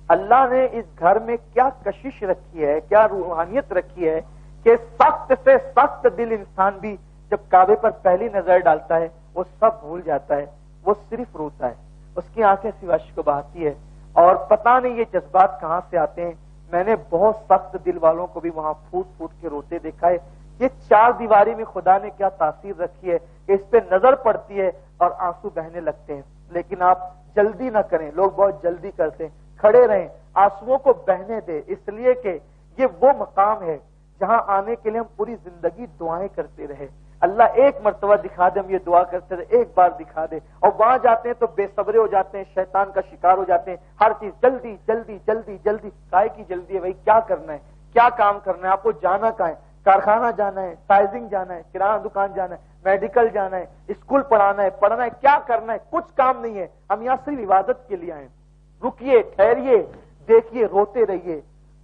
اللہ نے اس گھر میں کیا کشش رکھی ہے، کیا روحانیت رکھی ہے کہ سخت سے سخت دل انسان بھی جب کعبے پر پہلی نظر ڈالتا ہے وہ سب بھول جاتا ہے، وہ صرف روتا ہے، اس کی آنکھیں سوائے اشک بہاتی ہے. اور پتہ نہیں یہ جذبات کہاں سے آتے ہیں. میں نے بہت سخت دل والوں کو بھی وہاں پھوٹ پھوٹ کے روتے دیکھا ہے. یہ چار دیواری میں خدا نے کیا تاثیر رکھی ہے کہ اس پہ نظر پڑتی ہے اور آنسو بہنے لگتے ہیں. لیکن آپ جلدی نہ کریں، لوگ بہت جلدی کرتے ہیں. کھڑے رہیں، آنسوؤں کو بہنے دیں، اس لیے کہ یہ وہ مقام ہے جہاں آنے کے لیے ہم پوری زندگی دعائیں کرتے رہے. اللہ ایک مرتبہ دکھا دے، ہم یہ دعا کرتے رہے، ایک بار دکھا دے. اور وہاں جاتے ہیں تو بے صبرے ہو جاتے ہیں، شیطان کا شکار ہو جاتے ہیں. ہر چیز جلدی جلدی جلدی جلدی. کائے کی جلدی ہے بھائی؟ کیا کرنا ہے، کیا کام کرنا ہے، آپ کو جانا کہاں ہے؟ کارخانہ جانا ہے، سائزنگ جانا ہے، کرانہ دکان جانا ہے، میڈیکل جانا ہے، اسکول پڑھانا ہے، کیا کرنا ہے؟ کچھ کام نہیں ہے. ہم یہاں صرف عبادت کے لیے آئے. رکیے، ٹھہریے، دیکھیے، روتے رہیے،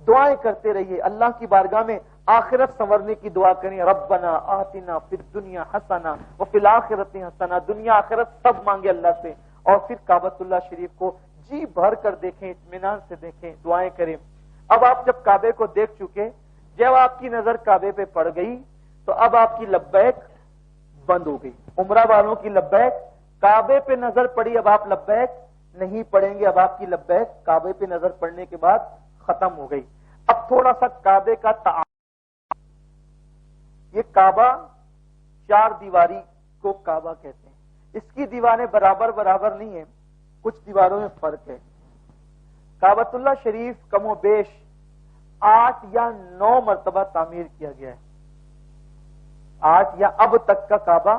دعائیں کرتے رہیے، اللہ کی بارگاہ میں آخرت سنورنے کی دعا کریں، ربنا آتنا فی الدنیا حسنہ وفی الآخرۃ حسنہ، دنیا آخرت سب مانگے اللہ سے، اور پھر کعبۃ اللہ شریف کو جی بھر کر دیکھیں، اطمینان سے دیکھیں، دعائیں کریں۔ اب آپ جب کعبے کو دیکھ چکے، جب آپ کی نظر کعبے پہ پڑ گئی تو اب آپ کی لبیک بند ہو گئی۔ عمرہ والوں کی لبیک، کعبے پہ نظر پڑی، اب آپ لبیک نہیں پڑیں گے، اب آپ کی لبیک کعبے پہ نظر پڑنے کے بعد ختم ہو گئی۔ اب تھوڑا سا کعبے کا یہ کعبہ چار دیواری کو کعبہ کہتے ہیں، اس کی دیواریں برابر برابر نہیں ہیں، کچھ دیواروں میں فرق ہے۔ کعبۃ اللہ شریف کم و بیش 8 یا 9 مرتبہ تعمیر کیا گیا ہے، 8 یا اب تک کا کعبہ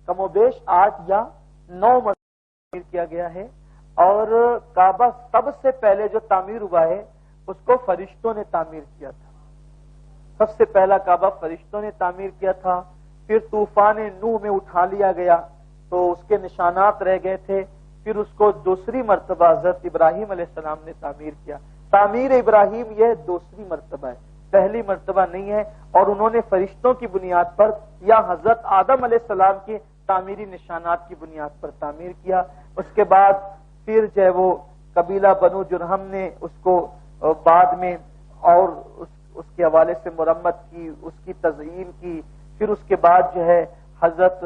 کم و بیش 8 یا 9 مرتبہ تعمیر کیا گیا ہے، اور کعبہ سب سے پہلے جو تعمیر ہوا ہے اس کو فرشتوں نے تعمیر کیا تھا۔ سب سے پہلا کعبہ فرشتوں نے تعمیر کیا تھا، پھر طوفان نوح میں اٹھا لیا گیا تو اس کے نشانات رہ گئے تھے، پھر اس کو دوسری مرتبہ حضرت ابراہیم علیہ السلام نے تعمیر کیا۔ تعمیر ابراہیم یہ دوسری مرتبہ ہے، پہلی مرتبہ نہیں ہے، اور انہوں نے فرشتوں کی بنیاد پر یا حضرت آدم علیہ السلام کے تعمیری نشانات کی بنیاد پر تعمیر کیا۔ اس کے بعد پھر جو ہے وہ قبیلہ بنو جرہم نے اس کو بعد میں اور اس کے حوالے سے مرمت کی، اس کی تزئین کی، پھر اس کے بعد جو ہے حضرت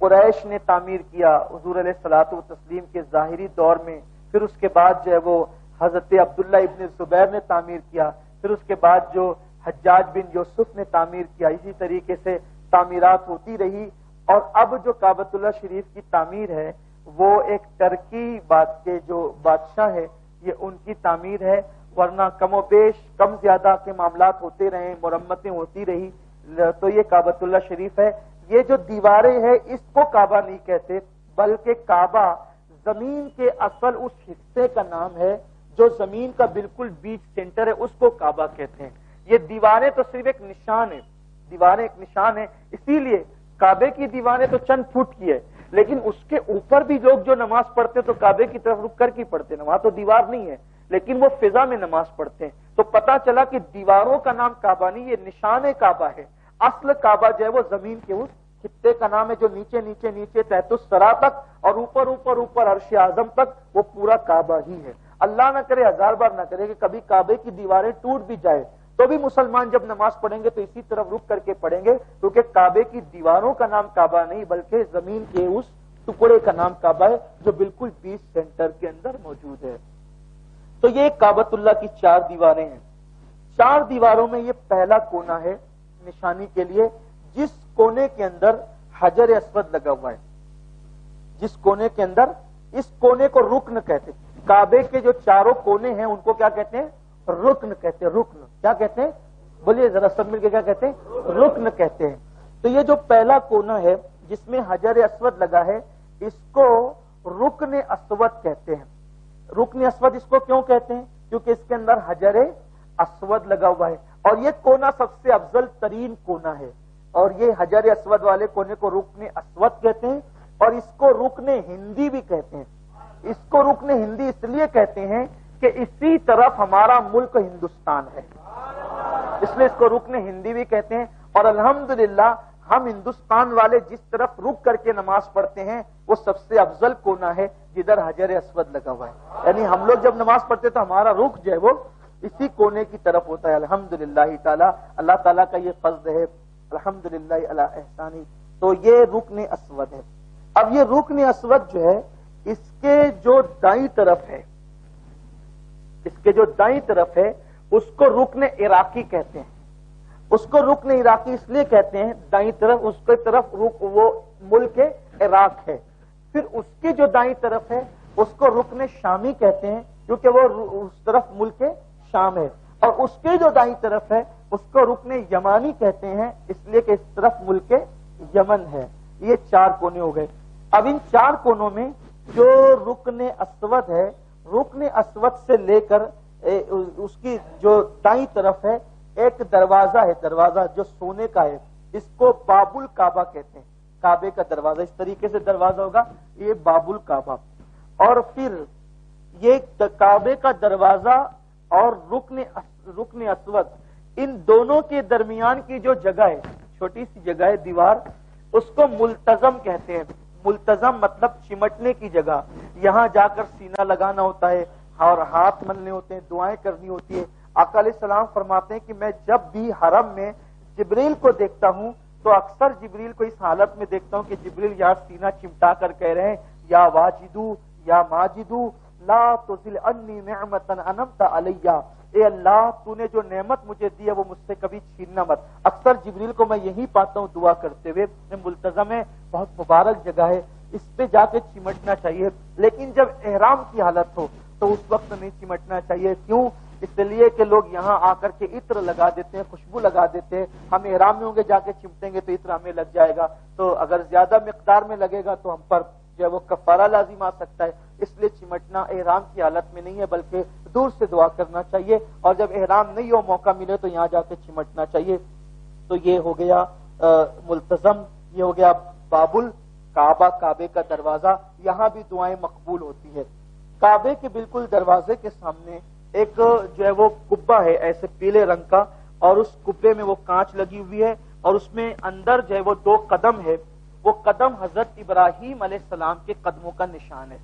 قریش نے تعمیر کیا حضور علیہ الصلوۃ والتسلیم کے ظاہری دور میں، پھر اس کے بعد جو ہے وہ حضرت عبداللہ ابن زبیر نے تعمیر کیا، پھر اس کے بعد جو حجاج بن یوسف نے تعمیر کیا، اسی طریقے سے تعمیرات ہوتی رہی، اور اب جو کعبۃ اللہ شریف کی تعمیر ہے وہ ایک ترکی بات کے جو بادشاہ ہے یہ ان کی تعمیر ہے، ورنہ کم و بیش کم زیادہ کے معاملات ہوتے رہے، مرمتیں ہوتی رہی، تو یہ کعبۃ اللہ شریف ہے۔ یہ جو دیواریں ہیں اس کو کعبہ نہیں کہتے، بلکہ کعبہ زمین کے اصل اس حصے کا نام ہے جو زمین کا بالکل بیچ سینٹر ہے، اس کو کعبہ کہتے ہیں۔ یہ دیواریں تو صرف ایک نشان ہے، دیواریں ایک نشان ہے، اسی لیے کعبے کی دیواریں تو چند فٹ کی ہے، لیکن اس کے اوپر بھی لوگ جو نماز پڑھتے تو کعبے کی طرف رک کر کی پڑھتے ہیں، وہاں تو دیوار نہیں ہے لیکن وہ فضا میں نماز پڑھتے ہیں، تو پتہ چلا کہ دیواروں کا نام کعبہ نہیں، یہ نشان کعبہ ہے۔ اصل کعبہ جو ہے وہ زمین کے اس خطے کا نام ہے جو نیچے نیچے نیچے تحت الثری تک اور اوپر اوپر اوپر عرش اعظم تک وہ پورا کعبہ ہی ہے۔ اللہ نہ کرے، ہزار بار نہ کرے کہ کبھی کعبے کی دیواریں ٹوٹ بھی جائے تو بھی مسلمان جب نماز پڑھیں گے تو اسی طرف رک کر کے پڑھیں گے، کیونکہ کعبے کی دیواروں کا نام کعبہ نہیں بلکہ زمین کے اس ٹکڑے کا نام کعبہ ہے جو بالکل بیچ سینٹر کے اندر موجود ہے۔ تو یہ کعبۃ اللہ کی 4 دیواریں ہیں۔ 4 دیواروں میں یہ پہلا کونا ہے نشانی کے لیے، جس کونے کے اندر حجر اسود لگا ہوا ہے، جس کونے کے اندر، اس کونے کو رکن کہتے ہیں۔ کعبے کے جو چاروں کونے ہیں ان کو کیا کہتے ہیں؟ رکن کہتے ہیں۔ رکن کیا کہتے ہیں؟ بولیے ذرا سب مل کے، کیا کہتے ہیں؟ رکن کہتے ہیں۔ تو یہ جو پہلا کونا ہے جس میں حجر اسود لگا ہے اس کو رکن اسود کہتے ہیں۔ رکن اسود اس کو کیوں کہتے ہیں؟ کیونکہ اس کے اندر حجر اسود لگا ہوا ہے، اور یہ کونا سب سے افضل ترین کونا ہے، اور یہ حجر اسود والے کونے کو رکن اسود کہتے ہیں، اور اس کو رکن ہندی بھی کہتے ہیں۔ اس کو رکن ہندی اس لیے کہتے ہیں کہ اسی طرف ہمارا ملک ہندوستان ہے، اس لیے اس کو رکن ہندی بھی کہتے ہیں۔ اور الحمدللہ ہم ہندوستان والے جس طرف رک کر کے نماز پڑھتے ہیں وہ سب سے افضل کونا ہے جدھر حجر اسود لگا ہوا ہے، یعنی ہم لوگ جب نماز پڑھتے تو ہمارا رخ جو ہے وہ اسی کونے کی طرف ہوتا ہے۔ الحمدللہ تعالی، اللہ تعالیٰ کا یہ فضل ہے، الحمدللہ علی احسانی۔ تو یہ رکن اسود ہے۔ اب یہ رکن اسود جو ہے اس کے جو دائیں طرف ہے، اس کے جو دائیں طرف ہے اس کو رکن عراقی کہتے ہیں۔ اس کو رکن عراقی اس لیے کہتے ہیں، دائیں طرف اس کے طرف وہ ملک عراق ہے۔ پھر اس کے جو دائیں طرف ہے اس کو رکن شامی کہتے ہیں کیونکہ وہ اس طرف ملک شام ہے، اور اس کے جو دائیں طرف ہے اس کو رکن یمانی کہتے ہیں اس لیے کہ اس طرف ملک یمن ہے۔ یہ 4 کونے ہو گئے۔ اب ان 4 کونوں میں جو رکن اسود ہے، رکن اسود سے لے کر اس کی جو دائیں طرف ہے ایک دروازہ ہے، دروازہ جو سونے کا ہے، اس کو باب الکعبہ کہتے ہیں۔ کعبے کا دروازہ اس طریقے سے دروازہ ہوگا، یہ باب الکعبہ۔ اور پھر یہ کعبے کا دروازہ اور رکن رکن اسود، ان دونوں کے درمیان کی جو جگہ ہے، چھوٹی سی جگہ ہے دیوار، اس کو ملتزم کہتے ہیں۔ ملتزم مطلب چمٹنے کی جگہ، یہاں جا کر سینہ لگانا ہوتا ہے اور ہاتھ ملنے ہوتے ہیں، دعائیں کرنی ہوتی ہے۔ آقا علیہ السلام فرماتے ہیں کہ میں جب بھی حرم میں جبریل کو دیکھتا ہوں تو اکثر جبریل کو اس حالت میں دیکھتا ہوں کہ جبریل یہاں سینہ چمٹا کر کہہ رہے ہیں یا واجدو یا ماجدو لا تزل انی نعمتا انعمت علیہ، اے اللہ تو نے جو نعمت مجھے دی ہے وہ مجھ سے کبھی چھیننا مت۔ اکثر جبریل کو میں یہی پاتا ہوں دعا کرتے ہوئے۔ ملتزم ہے، بہت مبارک جگہ ہے، اس پہ جا کے چمٹنا چاہیے، لیکن جب احرام کی حالت ہو تو اس وقت نہیں چمٹنا چاہیے۔ کیوں؟ اس لیے کہ لوگ یہاں آ کر کے عطر لگا دیتے ہیں، خوشبو لگا دیتے ہیں، ہم احرام میں ہوں گے جا کے چمٹیں گے تو عطر ہمیں لگ جائے گا، تو اگر زیادہ مقدار میں لگے گا تو ہم پر جو ہے وہ کفارہ لازم آ سکتا ہے۔ اس لیے چمٹنا احرام کی حالت میں نہیں ہے، بلکہ دور سے دعا کرنا چاہیے، اور جب احرام نہیں ہو موقع ملے تو یہاں جا کے چمٹنا چاہیے۔ تو یہ ہو گیا ملتزم، یہ ہو گیا باب الکعبہ، کعبے کا دروازہ، یہاں بھی دعائیں مقبول ہوتی ہے۔ کعبے کے بالکل دروازے کے سامنے ایک جو ہے وہ کبہ ہے ایسے پیلے رنگ کا، اور اس کبے میں وہ کانچ لگی ہوئی ہے، اور اس میں اندر جو ہے وہ 2 قدم ہے، وہ قدم حضرت ابراہیم علیہ السلام کے قدموں کا نشان ہے۔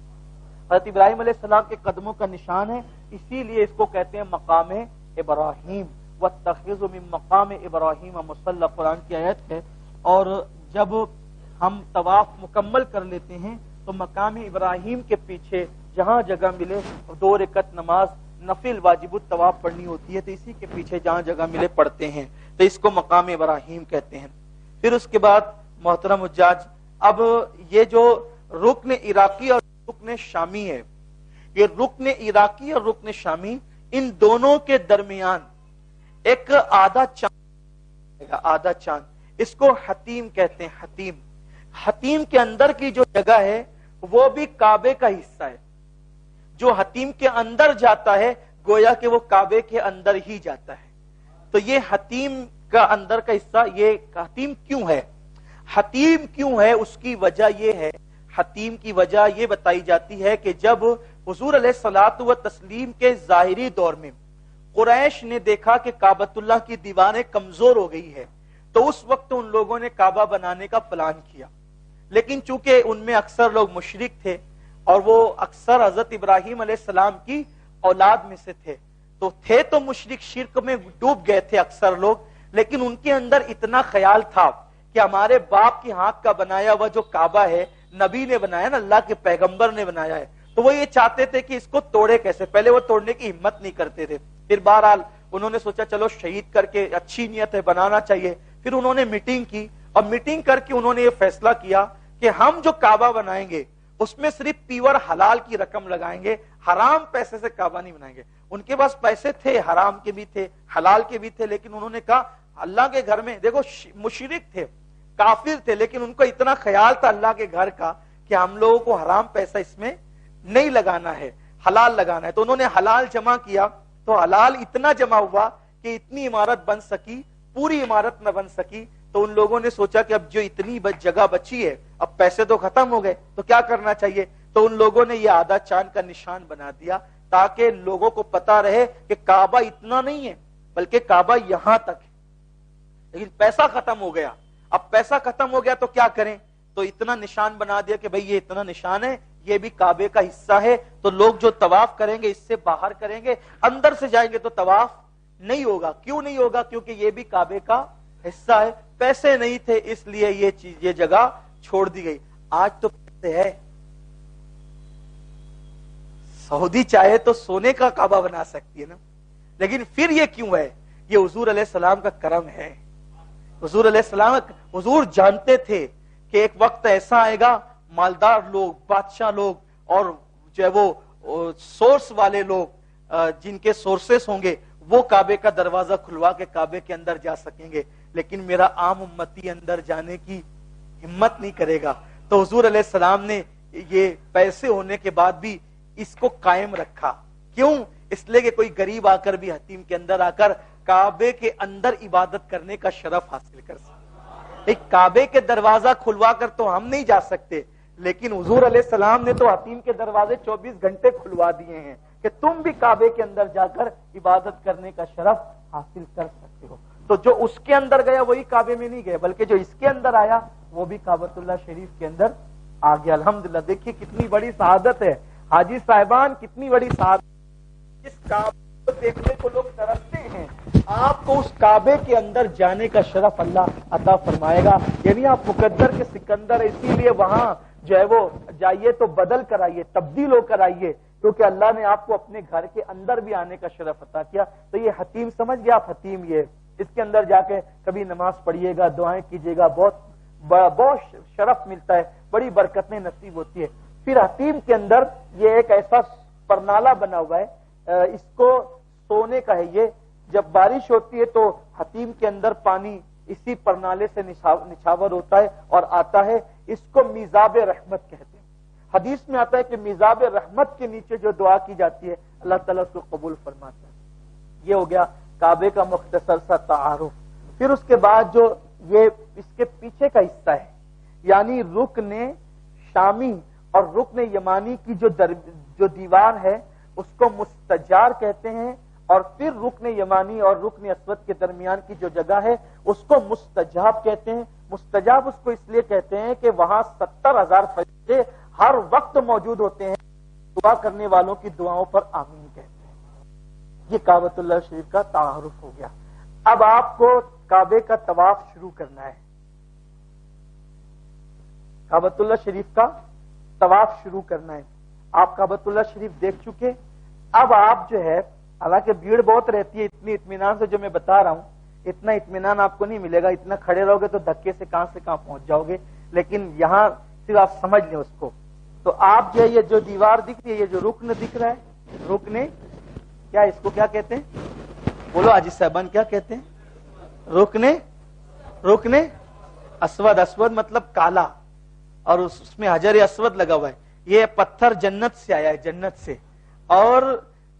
حضرت ابراہیم علیہ السلام کے قدموں کا نشان ہے، اسی لیے اس کو کہتے ہیں مقام ابراہیم، وَاتَّخِذُ مِن مقام ابراہیم مصلی، قرآن کی آیت ہے۔ اور جب ہم طواف مکمل کر لیتے ہیں تو مقام ابراہیم کے پیچھے جہاں جگہ ملے 2 رکعت نماز نفل واجب الطواف پڑھنی ہوتی ہے، تو اسی کے پیچھے جہاں جگہ ملے پڑھتے ہیں، تو اس کو مقام ابراہیم کہتے ہیں۔ پھر اس کے بعد محترم حجاج، اب یہ جو رکن عراقی اور رکن شامی ہے، یہ رکن عراقی اور رکن شامی، ان دونوں کے درمیان ایک آدھا چاند، اس کو حتیم کہتے ہیں۔ حتیم کے اندر کی جو جگہ ہے وہ بھی کعبے کا حصہ ہے۔ جو حتیم کے اندر جاتا ہے گویا کہ وہ کعبے کے اندر ہی جاتا ہے۔ تو یہ حتیم کا اندر کا حصہ، یہ حتیم کیوں ہے؟ حتیم کیوں ہے؟ اس کی وجہ یہ ہے، حتیم کی وجہ یہ بتائی جاتی ہے کہ جب حضور علیہ الصلوۃ والتسلیم کے ظاہری دور میں قریش نے دیکھا کہ کعبۃ اللہ کی دیواریں کمزور ہو گئی ہے، تو اس وقت ان لوگوں نے کعبہ بنانے کا پلان کیا، لیکن چونکہ ان میں اکثر لوگ مشرک تھے اور وہ اکثر حضرت ابراہیم علیہ السلام کی اولاد میں سے تھے تو مشرک شرک میں ڈوب گئے تھے اکثر لوگ، لیکن ان کے اندر اتنا خیال تھا کہ ہمارے باپ کی ہاتھ کا بنایا ہوا جو کعبہ ہے نبی نے بنایا نا، اللہ کے پیغمبر نے بنایا ہے، تو وہ یہ چاہتے تھے کہ اس کو توڑے کیسے۔ پہلے وہ توڑنے کی ہمت نہیں کرتے تھے، پھر بہرحال انہوں نے سوچا چلو شہید کر کے، اچھی نیت ہے بنانا چاہیے۔ پھر انہوں نے میٹنگ کی، اور میٹنگ کر کے انہوں نے یہ فیصلہ کیا کہ ہم جو کعبہ بنائیں گے اس میں صرف پیور حلال کی رقم لگائیں گے، حرام پیسے سے کعبہ نہیں بنائیں گے۔ ان کے پاس پیسے تھے، حرام کے بھی تھے، حلال کے بھی تھے، لیکن انہوں نے کہا اللہ کے گھر میں، دیکھو مشرک تھے، کافر تھے، لیکن ان کو اتنا خیال تھا اللہ کے گھر کا کہ ہم لوگوں کو حرام پیسہ اس میں نہیں لگانا ہے، حلال لگانا ہے۔ تو انہوں نے حلال جمع کیا، تو حلال اتنا جمع ہوا کہ اتنی عمارت بن سکی، پوری عمارت نہ بن سکی۔ تو ان لوگوں نے سوچا کہ اب جو اتنی جگہ بچی ہے، اب پیسے تو ختم ہو گئے، تو کیا کرنا چاہیے؟ تو ان لوگوں نے یہ آدھا چاند کا نشان بنا دیا تاکہ لوگوں کو پتا رہے کہ کعبہ اتنا نہیں ہے بلکہ کعبہ یہاں تک ہے۔ لیکن پیسہ ختم ہو گیا، اب پیسہ ختم ہو گیا تو کیا کریں؟ تو اتنا نشان بنا دیا کہ بھئی یہ اتنا نشان ہے، یہ بھی کعبے کا حصہ ہے، تو لوگ جو طواف کریں گے اس سے باہر کریں گے، اندر سے جائیں گے تو طواف نہیں ہوگا۔ کیوں نہیں ہوگا؟ کیونکہ یہ بھی کعبے کا حصہ ہے۔ پیسے نہیں تھے اس لیے یہ جگہ چھوڑ دی گئی۔ آج تو پیسے ہے، سعودی چاہے تو سونے کا کعبہ بنا سکتی ہے نا، لیکن پھر یہ کیوں ہے؟ یہ حضور علیہ السلام کا کرم ہے۔ حضور علیہ السلام، حضور جانتے تھے کہ ایک وقت ایسا آئے گا، مالدار لوگ، بادشاہ لوگ، اور جو ہے وہ سورس والے لوگ، جن کے سورسز ہوں گے، وہ کعبے کا دروازہ کھلوا کے کعبے کے اندر جا سکیں گے، لیکن میرا عام امتی اندر جانے کی ہمت نہیں کرے گا۔ تو حضور علیہ السلام نے یہ پیسے ہونے کے بعد بھی اس کو قائم رکھا۔ کیوں؟ اس لیے کہ کوئی غریب آ کر بھی حتیم کے اندر آ کر کعبے کے اندر عبادت کرنے کا شرف حاصل کر سکے۔ ایک کعبے کے دروازہ کھلوا کر تو ہم نہیں جا سکتے، لیکن حضور علیہ السلام نے تو حتیم کے دروازے 24 گھنٹے کھلوا دیے ہیں کہ تم بھی کعبے کے اندر جا کر عبادت کرنے کا شرف حاصل کر سکتے ہو. تو جو اس کے اندر گیا وہی کعبے میں نہیں گئے، بلکہ جو اس کے اندر آیا وہ بھی کعبۃ اللہ شریف کے اندر آ گیا. الحمدللہ. دیکھیے کتنی بڑی سعادت ہے حاجی صاحبان، کتنی بڑی سعادت. اس کعبے کو دیکھنے کو لوگ ترستے ہیں، آپ کو اس کعبے کے اندر جانے کا شرف اللہ عطا فرمائے گا. یعنی آپ مقدر کے سکندر، اسی لیے وہاں جو ہے وہ جائیے تو بدل کر آئیے، تبدیل ہو کر آئیے، کیونکہ اللہ نے آپ کو اپنے گھر کے اندر بھی آنے کا شرف عطا کیا. تو یہ حتیم سمجھ گیا آپ، حتیم یہ اس کے اندر جا کے کبھی نماز پڑھیے گا، دعائیں کیجیے گا، بہت شرف ملتا ہے، بڑی برکتیں نصیب ہوتی ہے. پھر حتیم کے اندر یہ ایک ایسا پرنالہ بنا ہوا ہے، اس کو سونے کا ہے. یہ جب بارش ہوتی ہے تو حتیم کے اندر پانی اسی پرنالے سے نچھاور ہوتا ہے اور آتا ہے. اس کو میزاب رحمت کہتے ہیں. حدیث میں آتا ہے کہ میزاب رحمت کے نیچے جو دعا کی جاتی ہے اللہ تعالیٰ اس کو قبول فرماتا ہے. یہ ہو گیا کعبے کا مختصر سا تعارف. پھر اس کے بعد جو یہ اس کے پیچھے کا حصہ ہے، یعنی رکن شامی اور رکن یمانی کی جو دیوار ہے اس کو مستجار کہتے ہیں، اور پھر رکن یمانی اور رکن اسود کے درمیان کی جو جگہ ہے اس کو مستجاب کہتے ہیں. مستجاب اس کو اس لیے کہتے ہیں کہ وہاں 70,000 فرشتے ہر وقت موجود ہوتے ہیں، دعا کرنے والوں کی دعاؤں پر آمین کہتے ہیں. یہ کعبۃ اللہ شریف کا تعارف ہو گیا. اب آپ کو کعبے کا طواف شروع کرنا ہے. کعبۃ اللہ شریف کا طواف شروع کرنا ہے. آپ کعبۃ اللہ شریف دیکھ چکے. اب آپ جو ہے، حالانکہ بھیڑ بہت رہتی ہے، اتنی اطمینان سے جو میں بتا رہا ہوں اتنا اطمینان آپ کو نہیں ملے گا. اتنا کھڑے رہو گے تو دھکے سے کہاں پہنچ جاؤ گے. لیکن یہاں صرف آپ سمجھ لیں اس کو. تو آپ جو ہے یہ جو دیوار دکھ رہی ہے، یہ جو رکن دکھ رہا ہے، رکن کیا اس کو کیا کہتے ہیں؟ بولو حاجی صاحبان، کیا کہتے ہیں؟ رکن اسود. اسود مطلب کالا، اور اس میں حجر اسود لگا ہوا ہے. یہ پتھر جنت سے آیا ہے، جنت سے. اور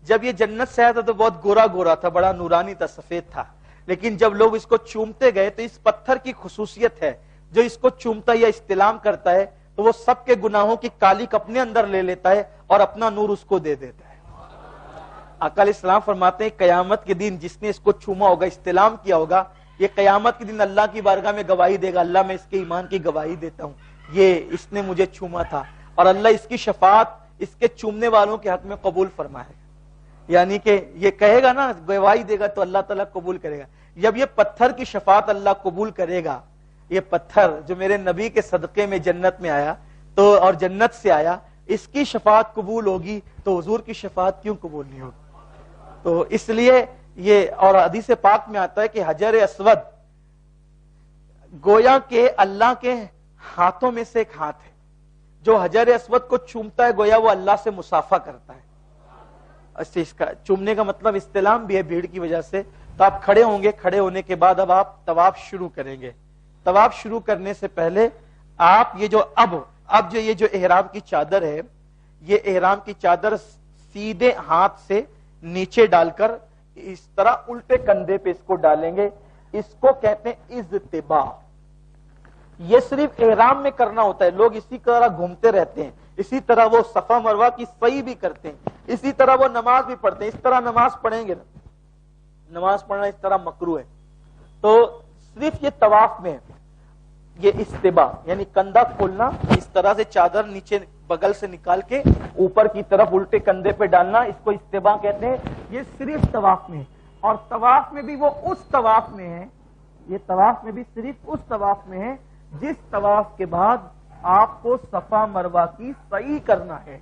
جب یہ جنت سے آیا تھا تو بہت گورا گورا تھا، بڑا نورانی تھا، سفید تھا. لیکن جب لوگ اس کو چومتے گئے تو اس پتھر کی خصوصیت ہے، جو اس کو چومتا یا استلام کرتا ہے تو وہ سب کے گناہوں کی کالک اپنے اندر لے لیتا ہے اور اپنا نور اس کو دے دیتا ہے. آقا علیہ السلام فرماتے ہیں قیامت کے دن جس نے اس کو چوما ہوگا، استلام کیا ہوگا، یہ قیامت کے دن اللہ کی بارگاہ میں گواہی دے گا، اللہ میں اس کے ایمان کی گواہی دیتا ہوں، یہ اس نے مجھے چوما تھا. اور اللہ اس کی شفاعت اس کے چومنے والوں کے حق میں قبول فرمائے گا. یعنی کہ یہ کہے گا نا، گواہی دے گا تو اللہ تعالیٰ قبول کرے گا. جب یہ پتھر کی شفاعت اللہ قبول کرے گا، یہ پتھر جو میرے نبی کے صدقے میں جنت میں آیا تو اور جنت سے آیا، اس کی شفاعت قبول ہوگی تو حضور کی شفاعت کیوں قبول نہیں ہوگی؟ تو اس لیے یہ، اور حدیث پاک میں آتا ہے کہ حجر اسود گویا کہ اللہ کے ہاتھوں میں سے ایک ہاتھ ہے. جو حجر اسود کو چومتا ہے گویا وہ اللہ سے مصافحہ کرتا ہے. اس کا چومنے کا مطلب استلام بھی ہے بھیڑ کی وجہ سے. تو آپ کھڑے ہوں گے، کھڑے ہونے کے بعد اب آپ طواف شروع کریں گے. طواف شروع کرنے سے پہلے آپ یہ جو اب جو یہ جو احرام کی چادر ہے، یہ احرام کی چادر سیدھے ہاتھ سے نیچے ڈال کر اس طرح الٹے کندھے پہ اس کو ڈالیں گے. اس کو کہتے ہیں اضطباء. یہ صرف احرام میں کرنا ہوتا ہے. لوگ اسی طرح گھومتے رہتے ہیں، اسی طرح وہ صفا مروہ کی سعی بھی کرتے ہیں، اسی طرح وہ نماز بھی پڑھتے ہیں. اس طرح نماز پڑھیں گے نا، نماز پڑھنا اس طرح مکروہ ہے. تو صرف یہ طواف میں یہ استباء یعنی کندھا کھولنا، اس طرح سے چادر نیچے بغل سے نکال کے اوپر کی طرف الٹے کندھے پہ ڈالنا، اس کو استباء کہتے ہیں. یہ صرف طواف میں. اور طواف میں بھی وہ اس طواف میں ہے، یہ طواف میں بھی صرف اس طواف میں ہے جس طواف کے بعد آپ کو صفا مروہ کی سعی کرنا ہے.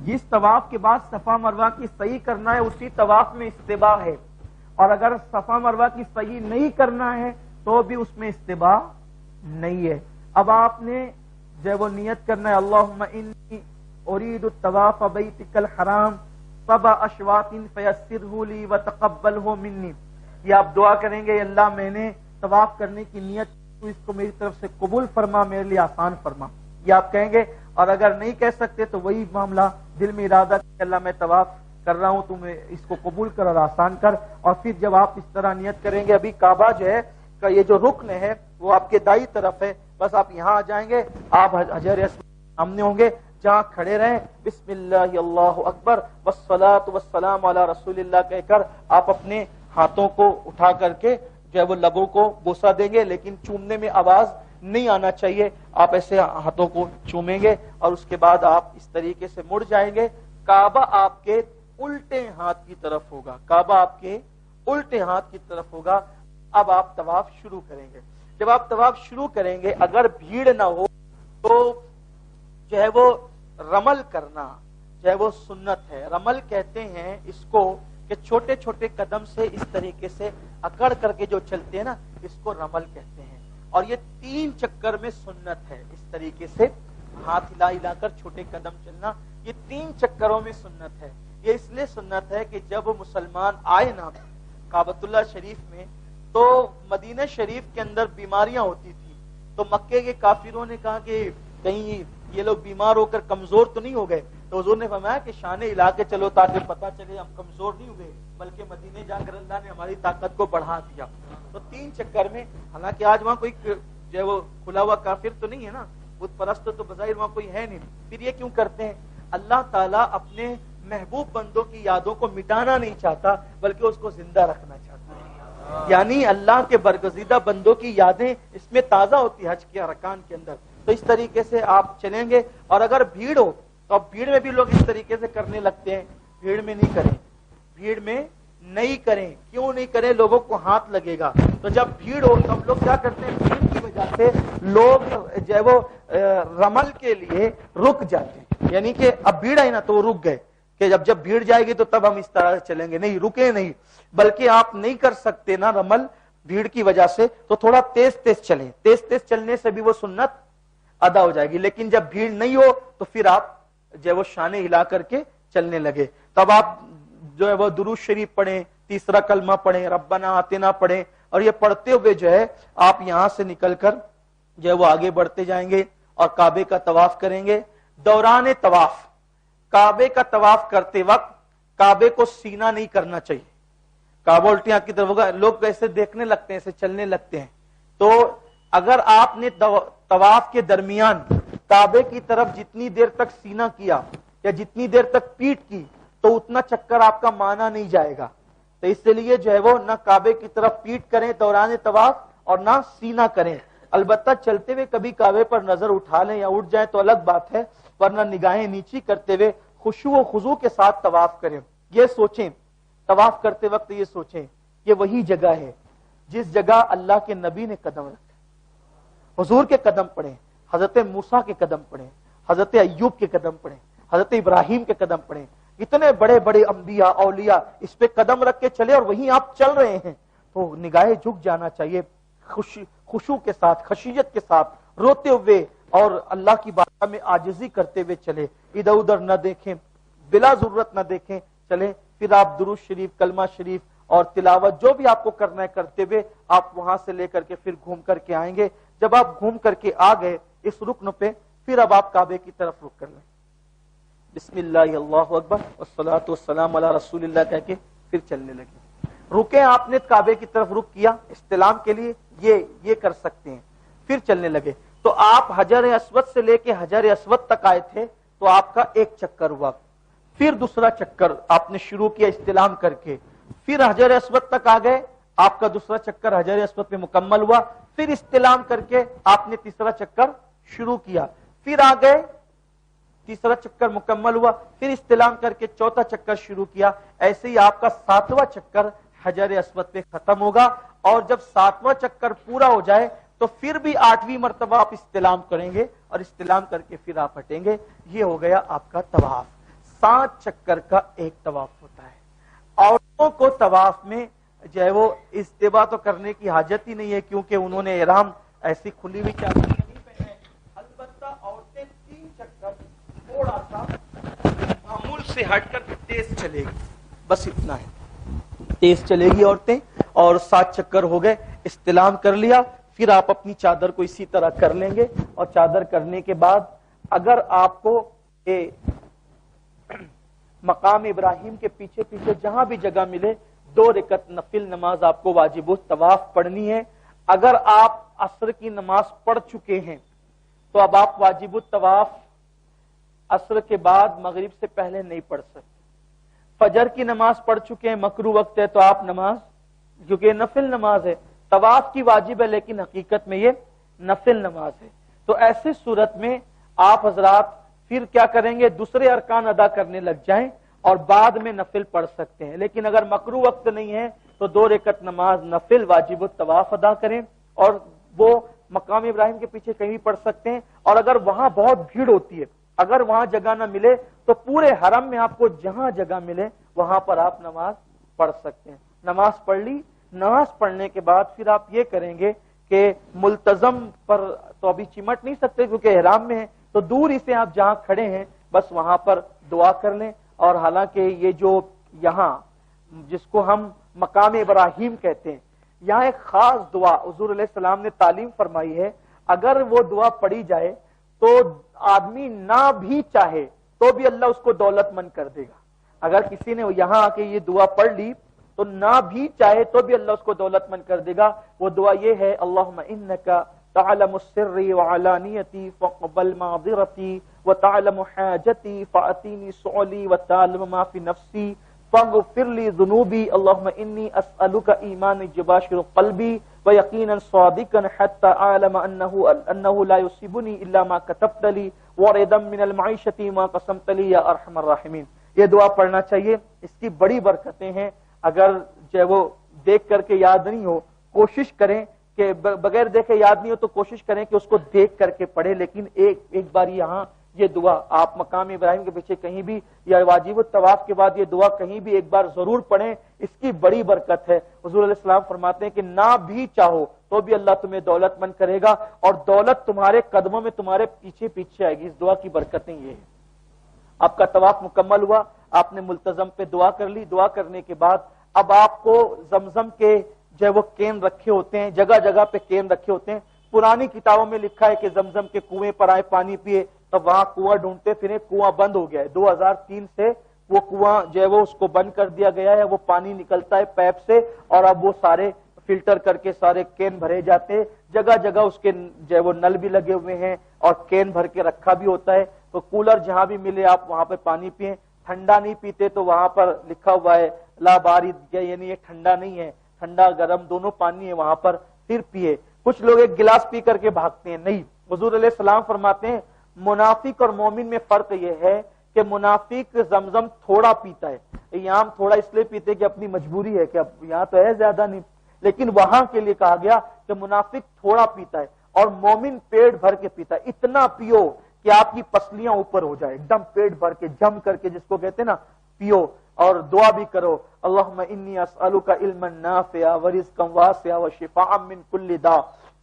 جس طواف کے بعد صفا مروہ کی سعی کرنا ہے اسی طواف میں استباء ہے. اور اگر صفا مروہ کی سعی نہیں کرنا ہے تو بھی اس میں استباء نہیں ہے. اب آپ نے جب وہ نیت کرنا ہے اللہم انی ارید الطواف بیتک الحرام 7 اشواط فیسرہ لی وتقبلہ منی. یہ آپ دعا کریں گے اللہ میں نے طواف کرنے کی نیت، تو اس کو میری طرف سے قبول فرما، میرے لیے آسان فرما. یہ آپ کہیں گے. اور اگر نہیں کہہ سکتے تو وہی معاملہ دل میں ارادہ کہ اللہ میں طواف کر رہا ہوں، تم اس کو قبول کر اور آسان کر. اور پھر جب آپ اس طرح نیت کریں گے، ابھی کعبہ جو ہے کا یہ جو رکن ہے وہ آپ کے دائیں طرف ہے، بس آپ یہاں آ جائیں گے، آپ حجر اسود سامنے ہوں گے، جہاں کھڑے رہیں بسم اللہ اللہ اکبر والصلاۃ والسلام علی رسول اللہ کہہ کر آپ اپنے ہاتھوں کو اٹھا کر کے جو ہے وہ لبوں کو بوسہ دیں گے، لیکن چومنے میں آواز نہیں آنا چاہیے. آپ ایسے ہاتھوں کو چومیں گے اور اس کے بعد آپ اس طریقے سے مڑ جائیں گے. کعبہ آپ کے الٹے ہاتھ کی طرف ہوگا، کعبہ آپ کے الٹے ہاتھ کی طرف ہوگا. اب آپ طواف شروع کریں گے. جب آپ طواف شروع کریں گے اگر بھیڑ نہ ہو تو جو ہے وہ رمل کرنا جو ہے وہ سنت ہے. رمل کہتے ہیں اس کو کہ چھوٹے چھوٹے قدم سے اس طریقے سے اکڑ کر کے جو چلتے ہیں نا، اس کو رمل کہتے ہیں. اور یہ 3 چکر میں سنت ہے. اس طریقے سے ہاتھ ہلا ہلا کر چھوٹے قدم چلنا، یہ 3 چکروں میں سنت ہے. یہ اس لیے سنت ہے کہ جب مسلمان آئے نا کعبۃ اللہ شریف میں تو مدینہ شریف کے اندر بیماریاں ہوتی تھی. تو مکے کے کافروں نے کہا کہ کہیں یہ لوگ بیمار ہو کر کمزور تو نہیں ہو گئے. تو حضور نے فرمایا کہ شان ہلا کے چلو تاکہ پتہ چلے ہم کمزور نہیں ہوئے، بلکہ مدینے جا کر اللہ نے ہماری طاقت کو بڑھا دیا. تو 3 چکر میں، حالانکہ آج وہاں کوئی جو ہے وہ کھلا ہوا کافر تو نہیں ہے نا، بت پرست تو بظاہر وہاں کوئی ہے نہیں. پھر یہ کیوں کرتے ہیں؟ اللہ تعالیٰ اپنے محبوب بندوں کی یادوں کو مٹانا نہیں چاہتا بلکہ اس کو زندہ رکھنا چاہتا ہے. یعنی اللہ کے برگزیدہ بندوں کی یادیں اس میں تازہ ہوتی حج کے ارکان کے اندر. تو اس طریقے سے آپ چلیں گے. اور اگر بھیڑ ہو تو اب بھیڑ میں بھی لوگ اس طریقے سے کرنے لگتے ہیں. بھیڑ میں نہیں کریں، بھیڑ میں نہیں کریں. کیوں نہیں کریں؟ لوگوں کو ہاتھ لگے گا. تو جب بھیڑ ہو تو ہم لوگ کیا کرتے ہیں؟ بھیڑ کی وجہ سے لوگ جو ہے وہ رمل کے لیے رک جاتے ہیں. یعنی کہ اب بھیڑ ہے نا تو وہ رک گئے کہ جب بھیڑ جائے گی تو تب ہم اس طرح سے چلیں گے. نہیں، رکے نہیں، بلکہ آپ نہیں کر سکتے نا رمل بھیڑ کی وجہ سے، تو تھوڑا تیز تیز چلیں. تیز تیز چلنے سے بھی وہ سنت ادا ہو جائے گی. لیکن جب بھیڑ نہیں ہو تو پھر آپ جو ہے وہ شانے ہلا کر کے چلنے لگے. تب آپ جو ہے وہ درود شریف پڑھیں، تیسرا کلمہ پڑھیں، ربنا آتنا پڑھیں، اور یہ پڑھتے ہوئے جو ہے آپ یہاں سے نکل کر جو ہے وہ آگے بڑھتے جائیں گے اور کعبے کا طواف کریں گے. دوران طواف کعبے کا طواف کرتے وقت کعبے کو سینہ نہیں کرنا چاہیے. کعبہ الٹیاں کی طرف ہوگا، لوگ ایسے دیکھنے لگتے ہیں، ایسے چلنے لگتے ہیں. تو اگر آپ نے طواف کے درمیان کعبے کی طرف جتنی دیر تک سینہ کیا یا جتنی دیر تک پیٹ کی تو اتنا چکر آپ کا مانا نہیں جائے گا. تو اس لیے جو ہے وہ نہ کعبے کی طرف پیٹ کریں دوران طواف اور نہ سینہ کریں. البتہ چلتے ہوئے کبھی کعبے پر نظر اٹھا لیں یا اٹھ جائیں تو الگ بات ہے، ورنہ نگاہیں نیچی کرتے ہوئے خشوع و خضوع کے ساتھ طواف کریں. یہ سوچیں طواف کرتے وقت، یہ سوچیں یہ وہی جگہ ہے جس جگہ اللہ کے نبی نے قدم رکھے. حضور کے قدم پڑھیں، حضرت موسیٰ کے قدم پڑھیں، حضرت ایوب کے قدم پڑھیں، حضرت ابراہیم کے قدم پڑھیں. اتنے بڑے بڑے انبیاء اولیاء اس پہ قدم رکھ کے چلے اور وہیں آپ چل رہے ہیں تو نگاہیں جھک جانا چاہیے. خشوع کے ساتھ، خشیت کے ساتھ، روتے ہوئے اور اللہ کی بارگاہ میں عاجزی کرتے ہوئے چلے. ادھر ادھر نہ دیکھیں، بلا ضرورت نہ دیکھیں، چلیں. پھر آپ درود شریف، کلمہ شریف اور تلاوت جو بھی آپ کو کرنا ہے کرتے ہوئے آپ وہاں سے لے کر کے پھر گھوم کر کے آئیں گے. جب آپ گھوم کر کے آ گئے اس رکن پہ، پھر اب آپ کعبے کی طرف رخ کر لیں. بسم اللہ اللہ اکبر والصلاۃ والسلام علی رسول اللہ کہہ کے پھر چلنے لگے. رکے آپ نے کعبے کی طرف رخ کیا استلام کے لیے، یہ کر سکتے ہیں. پھر چلنے لگے تو آپ حجر اسود سے لے کے حجر اسود تک آئے تھے تو آپ کا ایک چکر ہوا. پھر دوسرا چکر آپ نے شروع کیا استلام کر کے. پھر حجر اسود تک آ گئے، آپ کا دوسرا چکر حجر اسود پہ مکمل ہوا. پھر استلام کر کے آپ نے تیسرا چکر شروع کیا. پھر آ گئے، تیسرا چکر مکمل ہوا. پھر استلام کر کے چوتھا چکر شروع کیا. ایسے ہی آپ کا 7واں چکر حجر اسود پہ ختم ہوگا. اور جب 7واں چکر پورا ہو جائے تو پھر بھی 8ویں مرتبہ آپ استلام کریں گے اور استلام کر کے پھر آپ ہٹیں گے. یہ ہو گیا آپ کا طواف. 7 چکر کا ایک طواف ہوتا ہے. عورتوں کو طواف میں جو ہے وہ استباع تو کرنے کی حاجت ہی نہیں ہے کیونکہ انہوں نے احرام ایسی کھلی ہوئی چادر نہیں پہنا ہے. البتہ عورتیں 3 چکر تھوڑا سا معمول سے ہٹ کر تیز چلے گی، بس اتنا ہے. تیز چلے گی عورتیں. اور 7 چکر ہو گئے، استلام کر لیا. پھر آپ اپنی چادر کو اسی طرح کر لیں گے. اور چادر کرنے کے بعد اگر آپ کو مقام ابراہیم کے پیچھے پیچھے جہاں بھی جگہ ملے 2 رکعت نفل نماز آپ کو واجب الطواف پڑھنی ہے. اگر آپ عصر کی نماز پڑھ چکے ہیں تو اب آپ واجب الطواف عصر کے بعد مغرب سے پہلے نہیں پڑھ سکتے. فجر کی نماز پڑھ چکے ہیں، مکروہ وقت ہے تو آپ نماز، کیونکہ یہ نفل نماز ہے، طواف کی واجب ہے لیکن حقیقت میں یہ نفل نماز ہے. تو ایسے صورت میں آپ حضرات پھر کیا کریں گے، دوسرے ارکان ادا کرنے لگ جائیں اور بعد میں نفل پڑھ سکتے ہیں. لیکن اگر مکروہ وقت نہیں ہے تو 2 رکعت نماز نفل واجب الطواف ادا کریں، اور وہ مقام ابراہیم کے پیچھے کہیں پڑھ سکتے ہیں. اور اگر وہاں بہت بھیڑ ہوتی ہے، اگر وہاں جگہ نہ ملے تو پورے حرم میں آپ کو جہاں جگہ ملے وہاں پر آپ نماز پڑھ سکتے ہیں. نماز پڑھ لی، نماز پڑھنے کے بعد پھر آپ یہ کریں گے کہ ملتزم پر تو ابھی چمٹ نہیں سکتے کیونکہ احرام میں ہیں، تو دور سے آپ جہاں کھڑے ہیں بس وہاں پر دعا کر لیں. اور حالانکہ یہ جو یہاں جس کو ہم مقام ابراہیم کہتے ہیں، یہاں ایک خاص دعا حضور علیہ السلام نے تعلیم فرمائی ہے. اگر وہ دعا پڑھی جائے تو آدمی نہ بھی چاہے تو بھی اللہ اس کو دولت مند کر دے گا. اگر کسی نے یہاں آ کے یہ دعا پڑھ لی تو نہ بھی چاہے تو بھی اللہ اس کو دولت مند کر دے گا. وہ دعا یہ ہے، اللہم انکا تعلم السر وعلانیتی فقبل معذرتی وتعلم حاجتی فأتینی سؤلی وتعلم ما فی نفسی فاغفر لی ذنوبی اللہم انی اسألک ایمان جباشر قلبی ویقینا صادقا حتی اعلم انه لا یصیبنی الا ما کتبت لی وردا من المعیشت ما قسمت لی یا ارحم الراحمین. یہ دعا پڑھنا چاہیے، اس کی بڑی برکتیں ہیں. اگر جو وہ دیکھ کر کے یاد نہیں ہو، کوشش کریں کہ بغیر دیکھے یاد نہیں ہو تو کوشش کریں کہ اس کو دیکھ کر کے پڑھیں. لیکن ایک بار یہاں یہ دعا آپ مقام ابراہیم کے پیچھے کہیں بھی یا واجب الطواف کے بعد یہ دعا کہیں بھی ایک بار ضرور پڑھیں. اس کی بڑی برکت ہے. حضور علیہ السلام فرماتے ہیں کہ نہ بھی چاہو تو بھی اللہ تمہیں دولت مند کرے گا، اور دولت تمہارے قدموں میں تمہارے پیچھے پیچھے آئے گی. اس دعا کی برکتیں یہ ہیں. آپ کا طواف مکمل ہوا، آپ نے ملتزم پہ دعا کر لی. دعا کرنے کے بعد اب آپ کو زمزم کے جو وہ کین رکھے ہوتے ہیں، جگہ جگہ پہ کین رکھے ہوتے ہیں. پرانی کتابوں میں لکھا ہے کہ زمزم کے کنویں پر آئے پانی پیے، تب وہاں کنواں ڈھونڈتے پھرے، کنواں بند ہو گیا ہے. 2003 سے وہ کنواں جو ہے وہ اس کو بند کر دیا گیا ہے. وہ پانی نکلتا ہے پیپ سے اور اب وہ سارے فلٹر کر کے سارے کین بھرے جاتے ہیں. جگہ جگہ اس کے جو ہے وہ نل بھی لگے ہوئے ہیں اور کین بھر کے رکھا بھی ہوتا ہے. تو کولر جہاں بھی ملے آپ وہاں پہ پانی پئیں. ٹھنڈا نہیں پیتے تو وہاں پر لکھا ہوا ہے لا بارد، یعنی یہ ٹھنڈا نہیں ہے، ٹھنڈا گرم دونوں پانی ہے وہاں پر، پھر پیے. کچھ لوگ ایک گلاس پی کر کے بھاگتے ہیں، نہیں. حضور علیہ السلام فرماتے ہیں منافق اور مومن میں فرق یہ ہے کہ منافق زمزم تھوڑا پیتا ہے. یہاں ہم تھوڑا اس لیے پیتے کہ اپنی مجبوری ہے کہ اب یہاں تو ہے زیادہ نہیں، لیکن وہاں کے لیے کہا گیا کہ منافق تھوڑا پیتا ہے اور مومن پیٹ بھر کے پیتا ہے. اتنا پیو کہ آپ کی پسلیاں اوپر ہو جائے، ایک دم پیٹ بھر کے جم کر کے، جس کو کہتے ہیں نا، پیو. اور دعا بھی کرو، اللہم انی اسألک علما نافعا ورزقا واسعا وشفاء من کل داء.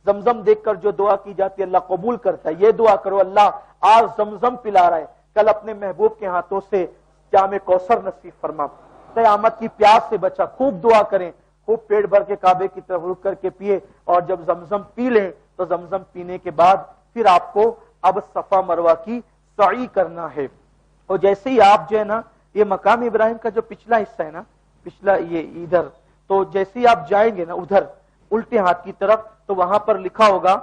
زمزم دیکھ کر جو دعا کی جاتی ہے اللہ قبول کرتا ہے. یہ دعا کرو، اللہ آج زمزم پلا رہا ہے، کل اپنے محبوب کے ہاتھوں سے جام کوثر نصیب فرما، قیامت کی پیاس سے بچا. خوب دعا کریں، خوب پیٹ بھر کے کعبے کی طرف رک کر کے پیے. اور جب زمزم پی لیں تو زمزم پینے کے بعد پھر آپ کو اب صفا مروہ کی سعی کرنا ہے. اور جیسے ہی آپ جو ہے نا، یہ مقام ابراہیم کا جو پچھلا حصہ ہے نا، پچھلا یہ ادھر، تو جیسے ہی آپ جائیں گے نا ادھر الٹے ہاتھ کی طرف، تو وہاں پر لکھا ہوگا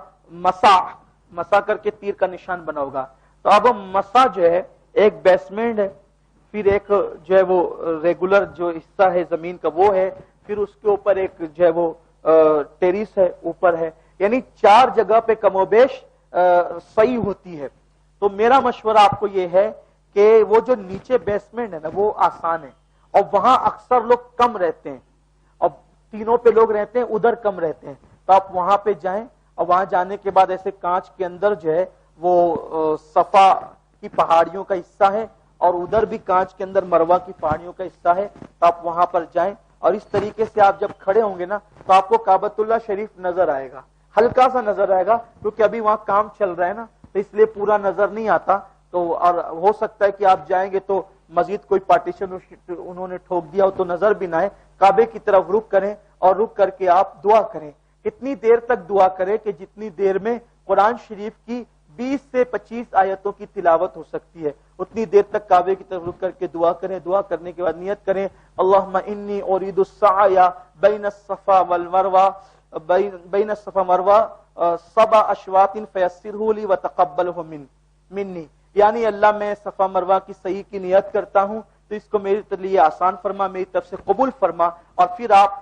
مسا، مسا کر کے تیر کا نشان بنا ہوگا. تو اب مسا جو ہے ایک بیسمنٹ ہے، پھر ایک جو ہے وہ ریگولر جو حصہ ہے زمین کا وہ ہے، پھر اس کے اوپر ایک جو ہے وہ ٹیریس ہے اوپر ہے، یعنی 4 جگہ پہ کم و بیش صحیح ہوتی ہے. تو میرا مشورہ آپ کو یہ ہے کہ وہ جو نیچے بیسمنٹ ہے نا وہ آسان ہے، اور وہاں اکثر لوگ کم رہتے ہیں، اور تینوں پہ لوگ رہتے ہیں، ادھر کم رہتے ہیں. تو آپ وہاں پہ جائیں، اور وہاں جانے کے بعد ایسے کانچ کے اندر جو ہے وہ صفا کی پہاڑیوں کا حصہ ہے، اور ادھر بھی کانچ کے اندر مروہ کی پہاڑیوں کا حصہ ہے. تو آپ وہاں پر جائیں، اور اس طریقے سے آپ جب کھڑے ہوں گے نا تو آپ کو کعبۃ اللہ شریف نظر آئے گا، ہلکا سا نظر آئے گا، کیونکہ ابھی وہاں کام چل رہا ہے نا، تو اس لیے پورا نظر نہیں آتا. تو اور ہو سکتا ہے کہ آپ جائیں گے تو مزید کوئی پارٹیشن انہوں نے ٹھوک دیا ہو تو نظر بھی نہ آئے. کعبے کی طرف رک کریں اور رک کر کے آپ دعا کریں. اتنی دیر تک دعا کریں کہ جتنی دیر میں قرآن شریف کی 20 سے 25 آیتوں کی تلاوت ہو سکتی ہے، اتنی دیر تک کعبے کی طرف رک کر کے دعا کریں. دعا کرنے کے بعد نیت کریں، اللہم انی ارید السعی بین الصفا والمروہ بین الصفا مروہ 7 اشواط فیسرہ لی وتقبلہ منی. یعنی اللہ میں صفا مروہ کی صحیح کی نیت کرتا ہوں تو اس کو میرے لیے آسان فرما، میری طرف سے قبول فرما. اور پھر آپ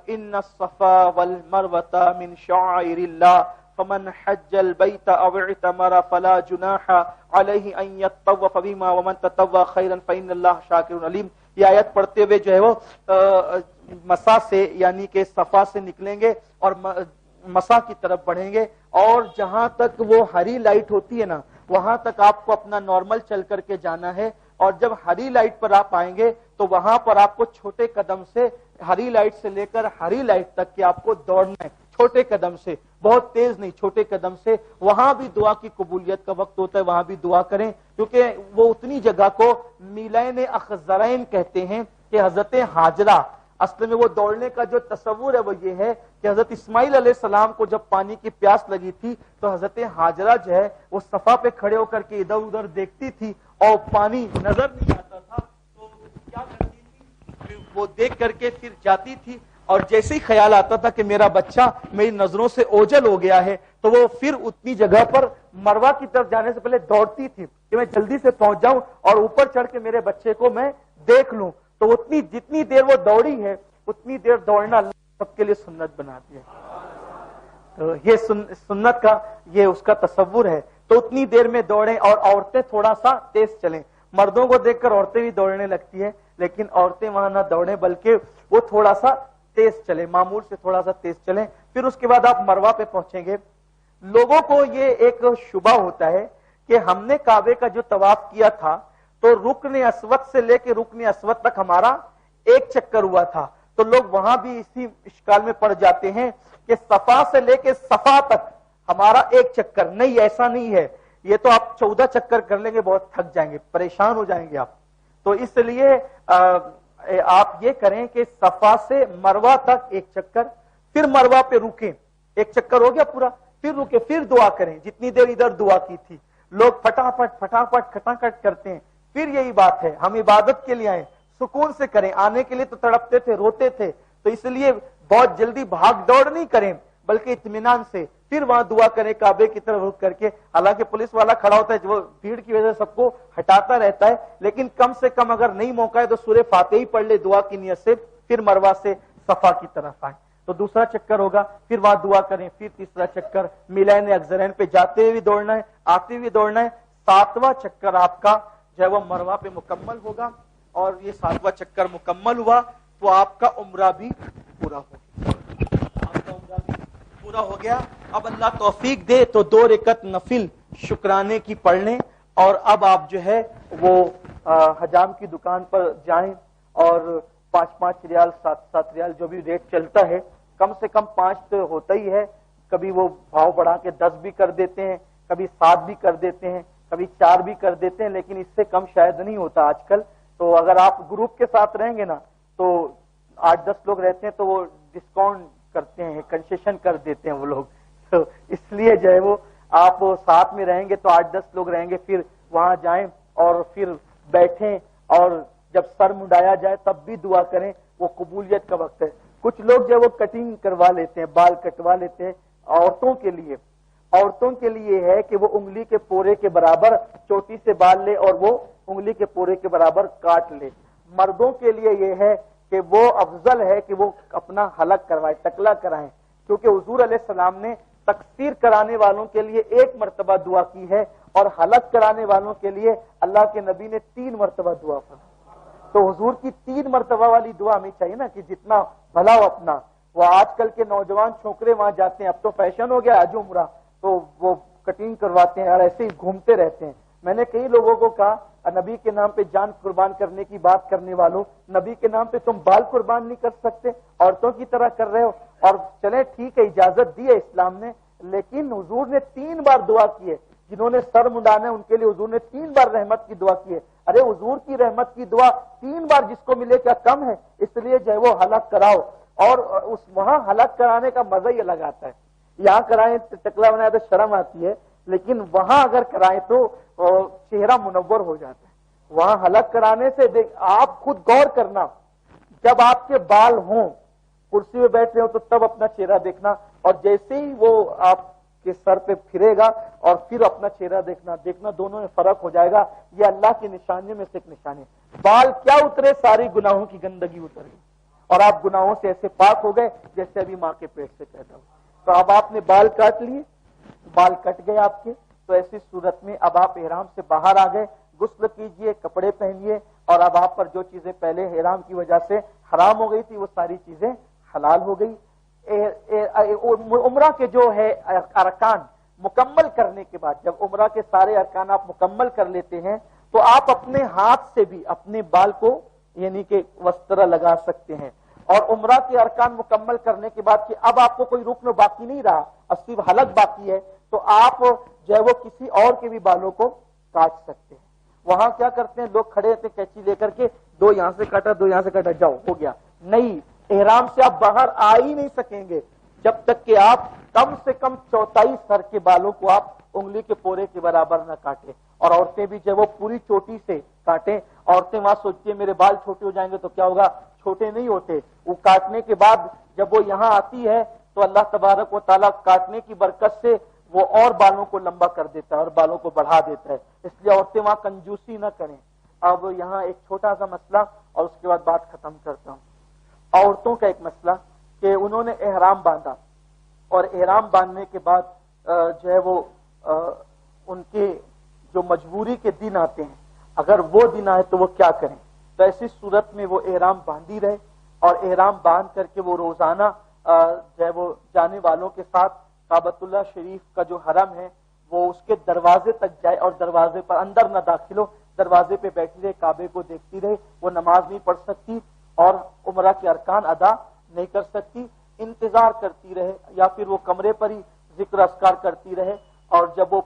ان الصفا والمروۃ من شعائر اللہ فمن حج البیت او اعتمر فلا جناح علیہ ان یطوف بہما ومن تطوع خیرا فإن اللہ شاکر علیم. یہ آیت پڑھتے ہوئے جو ہے وہ مسا سے یعنی کہ صفا سے نکلیں گے اور مسا کی طرف بڑھیں گے، اور جہاں تک وہ ہری لائٹ ہوتی ہے نا وہاں تک آپ کو اپنا نارمل چل کر کے جانا ہے، اور جب ہری لائٹ پر آپ آئیں گے تو وہاں پر آپ کو چھوٹے قدم سے ہری لائٹ سے لے کر ہری لائٹ تک کہ آپ کو دوڑنا ہے، چھوٹے قدم سے، بہت تیز نہیں، چھوٹے قدم سے. وہاں بھی دعا کی قبولیت کا وقت ہوتا ہے، وہاں بھی دعا کریں، کیونکہ وہ اتنی جگہ کو میلین اخضرین کہتے ہیں کہ حضرت ہاجرہ، اصل میں وہ دوڑنے کا جو تصور ہے وہ یہ ہے کہ حضرت اسماعیل علیہ السلام کو جب پانی کی پیاس لگی تھی تو حضرت ہاجرہ جو ہے وہ صفا پہ کھڑے ہو کر کے ادھر ادھر دیکھتی تھی اور پانی نظر نہیں آتا تھا تو کیا کرتی تھی، وہ دیکھ کر کے پھر جاتی تھی، اور جیسے ہی خیال آتا تھا کہ میرا بچہ میری نظروں سے اوجھل ہو گیا ہے تو وہ پھر اتنی جگہ پر مروہ کی طرف جانے سے پہلے دوڑتی تھی کہ میں جلدی سے پہنچ جاؤں اور اوپر چڑھ کے میرے بچے کو میں دیکھ لوں. تو اتنی جتنی دیر وہ دوڑی ہے اتنی دیر دوڑنا اللہ سب کے لیے سنت بنا دیا. تو یہ سنت کا یہ اس کا تصور ہے. تو اتنی دیر میں دوڑیں، اور عورتیں تھوڑا سا تیز چلیں. مردوں کو دیکھ کر عورتیں بھی دوڑنے لگتی ہیں، لیکن عورتیں وہاں نہ دوڑیں بلکہ وہ تھوڑا سا تیز چلیں، معمول سے تھوڑا سا تیز چلیں. پھر اس کے بعد آپ مروہ پہ پہنچیں گے. لوگوں کو یہ ایک شبہ ہوتا ہے کہ ہم نے کعبے کا جو طواف کیا تھا تو رکن اسود سے لے کے رکن اسود تک ہمارا ایک چکر ہوا تھا، تو لوگ وہاں بھی اسی اشکال میں پڑ جاتے ہیں کہ صفا سے لے کے صفا تک ہمارا ایک چکر. نہیں، ایسا نہیں ہے. یہ تو آپ 14 چکر کر لیں گے، بہت تھک جائیں گے، پریشان ہو جائیں گے آپ. تو اس لیے آپ یہ کریں کہ صفا سے مروہ تک ایک چکر، پھر مروہ پہ رکیں، ایک چکر ہو گیا پورا، پھر رکے، پھر دعا کریں. جتنی دیر ادھر دعا کی تھی لوگ پھٹافٹ کھٹاکھٹ کرتے ہیں. پھر یہی بات ہے، ہم عبادت کے لیے آئے، سکون سے کریں. آنے کے لیے تو تڑپتے تھے، روتے تھے، تو اس لیے بہت جلدی بھاگ دوڑ نہیں کریں بلکہ اطمینان سے. پھر وہاں دعا کریں کعبے کی طرف رک کر کے. حالانکہ پولیس والا کھڑا ہوتا ہے، وہ بھیڑ کی وجہ سے سب کو ہٹاتا رہتا ہے، لیکن کم سے کم اگر نہیں موقع ہے تو سورہ فاتحہ ہی پڑھ لے دعا کی نیت سے، پھر مروہ سے صفا کی طرف آئیں. تو دوسرا چکر ہوگا، پھر وہاں دعا کریں. پھر تیسرا چکر میلین اخضرین پہ جاتے ہوئے دوڑنا ہے، آتے ہوئے دوڑنا ہے. 7واں چکر آپ کا جو ہے وہ مروہ پہ مکمل ہوگا، اور یہ 7واں چکر مکمل ہوا تو آپ کا عمرہ بھی پورا ہو گیا. آپ کا عمرہ بھی پورا ہو گیا. اب اللہ توفیق دے تو 2 رکعت نفل شکرانے کی پڑھ لیں، اور اب آپ جو ہے وہ حجام کی دکان پر جائیں اور 5 ریال 7 ریال جو بھی ریٹ چلتا ہے، کم سے کم 5 تو ہوتا ہی ہے. کبھی وہ بھاؤ بڑھا کے 10 بھی کر دیتے ہیں، کبھی 7 بھی کر دیتے ہیں، کبھی 4 بھی کر دیتے ہیں، لیکن اس سے کم شاید نہیں ہوتا آج کل. تو اگر آپ گروپ کے ساتھ رہیں گے نا تو 8-10 لوگ رہتے ہیں تو وہ ڈسکاؤنٹ کرتے ہیں، کنسیشن کر دیتے ہیں وہ لوگ. تو اس لیے جو ہے وہ آپ ساتھ میں رہیں گے تو 8-10 لوگ رہیں گے. پھر وہاں جائیں اور پھر بیٹھیں، اور جب سر منڈایا جائے تب بھی دعا کریں. وہ قبولیت کا وقت ہے. کچھ لوگ جو ہے وہ کٹنگ کروا لیتے ہیں، بال کٹوا لیتے ہیں. عورتوں کے لیے ہے کہ وہ انگلی کے پورے کے برابر چوٹی سے بال لے اور وہ انگلی کے پورے کے برابر کاٹ لے. مردوں کے لیے یہ ہے کہ وہ افضل ہے کہ وہ اپنا حلق کروائے، ٹکلا کرائیں، کیونکہ حضور علیہ السلام نے تقصیر کرانے والوں کے لیے 1 مرتبہ دعا کی ہے، اور حلق کرانے والوں کے لیے اللہ کے نبی نے 3 مرتبہ دعا فرمائی. تو حضور کی 3 مرتبہ والی دعا ہمیں چاہیے نا کہ جتنا بھلا ہو اپنا. وہ آج کل کے نوجوان چھوکرے وہاں جاتے ہیں، اب تو فیشن ہو گیا حج عمرہ، تو وہ کٹنگ کرواتے ہیں اور ایسے ہی گھومتے رہتے ہیں. میں نے کئی لوگوں کو کہا نبی کے نام پہ جان قربان کرنے کی بات کرنے والوں، نبی کے نام پہ تم بال قربان نہیں کر سکتے، عورتوں کی طرح کر رہے ہو. اور چلے ٹھیک ہے، اجازت دی ہے اسلام نے، لیکن حضور نے 3 بار دعا کی ہے. جنہوں نے سر منڈانا ہے ان کے لیے حضور نے 3 بار رحمت کی دعا کی ہے. ارے حضور کی رحمت کی دعا 3 بار جس کو ملے کیا کم ہے؟ اس لیے جو ہے وہ حلق کراؤ، اور اس وہاں حلق کرانے کا مزہ ہی الگ آتا ہے. یہاں کرائیں ٹکلا بنایا تو شرم آتی ہے، لیکن وہاں اگر کرائیں تو چہرہ منور ہو جاتا ہے. وہاں حلق کرانے سے آپ خود غور کرنا، جب آپ کے بال ہوں، کرسی میں بیٹھ رہے ہو تو تب اپنا چہرہ دیکھنا، اور جیسے ہی وہ آپ کے سر پہ پھرے گا اور پھر اپنا چہرہ دیکھنا دونوں میں فرق ہو جائے گا. یہ اللہ کی نشانیوں میں سے ایک نشانی. بال کیا اترے؟ ساری گناہوں کی گندگی اتر گئی اور آپ گناہوں سے ایسے پاک ہو گئے جیسے ابھی ماں کے پیٹ سے پیدا ہو. تو اب آپ نے بال کاٹ لیے، بال کٹ گئے آپ کے، تو ایسی صورت میں اب آپ احرام سے باہر آ گئے. غسل کیجئے، کپڑے پہنیے، اور اب آپ پر جو چیزیں پہلے احرام کی وجہ سے حرام ہو گئی تھی وہ ساری چیزیں حلال ہو گئی. عمرہ کے جو ہے ارکان مکمل کرنے کے بعد، جب عمرہ کے سارے ارکان آپ مکمل کر لیتے ہیں تو آپ اپنے ہاتھ سے بھی اپنے بال کو یعنی کہ وسترا لگا سکتے ہیں. اور عمرہ کے ارکان مکمل کرنے کے بعد کہ اب آپ کو کوئی رکن باقی نہیں رہا، اب صرف حلق باقی ہے، تو آپ جو ہے وہ کسی اور کے بھی بالوں کو کاٹ سکتے ہیں. وہاں کیا کرتے ہیں لوگ؟ کھڑے رہتے کینچی لے کر کے، دو یہاں سے کاٹا، دو یہاں سے کاٹا، جاؤ ہو گیا. نہیں، احرام سے آپ باہر آ ہی نہیں سکیں گے جب تک کہ آپ کم سے کم 4 سر کے بالوں کو آپ انگلی کے پورے کے برابر نہ کاٹیں. اور عورتیں بھی جو وہ پوری چوٹی سے کاٹیں. عورتیں وہاں سوچتی ہیں میرے بال چھوٹے ہو جائیں گے تو کیا ہوگا؟ چھوٹے نہیں ہوتے. وہ کاٹنے کے بعد جب وہ یہاں آتی ہے تو اللہ تبارک و تعالیٰ کاٹنے کی برکت سے وہ اور بالوں کو لمبا کر دیتا ہے اور بالوں کو بڑھا دیتا ہے. اس لیے عورتیں وہاں کنجوسی نہ کریں. اب یہاں ایک چھوٹا سا مسئلہ اور اس کے بعد بات ختم کرتا ہوں. عورتوں کا ایک مسئلہ کہ انہوں نے احرام باندھا اور احرام باندھنے کے بعد جو ہے وہ ان کے جو مجبوری کے دن آتے ہیں، اگر وہ دن آئے تو وہ کیا کریں؟ تو ایسی صورت میں وہ احرام باندھی رہے اور احرام باندھ کر کے وہ روزانہ جو ہے وہ جانے والوں کے ساتھ کعبۃ اللہ شریف کا جو حرم ہے وہ اس کے دروازے تک جائے اور دروازے پر اندر نہ داخل ہو، دروازے پہ بیٹھی رہے، کعبے کو دیکھتی رہے. وہ نماز نہیں پڑھ سکتی اور عمرہ کے ارکان ادا نہیں کر سکتی. انتظار کرتی رہے یا پھر وہ کمرے پر ہی ذکر اذکار کرتی رہے، اور جب وہ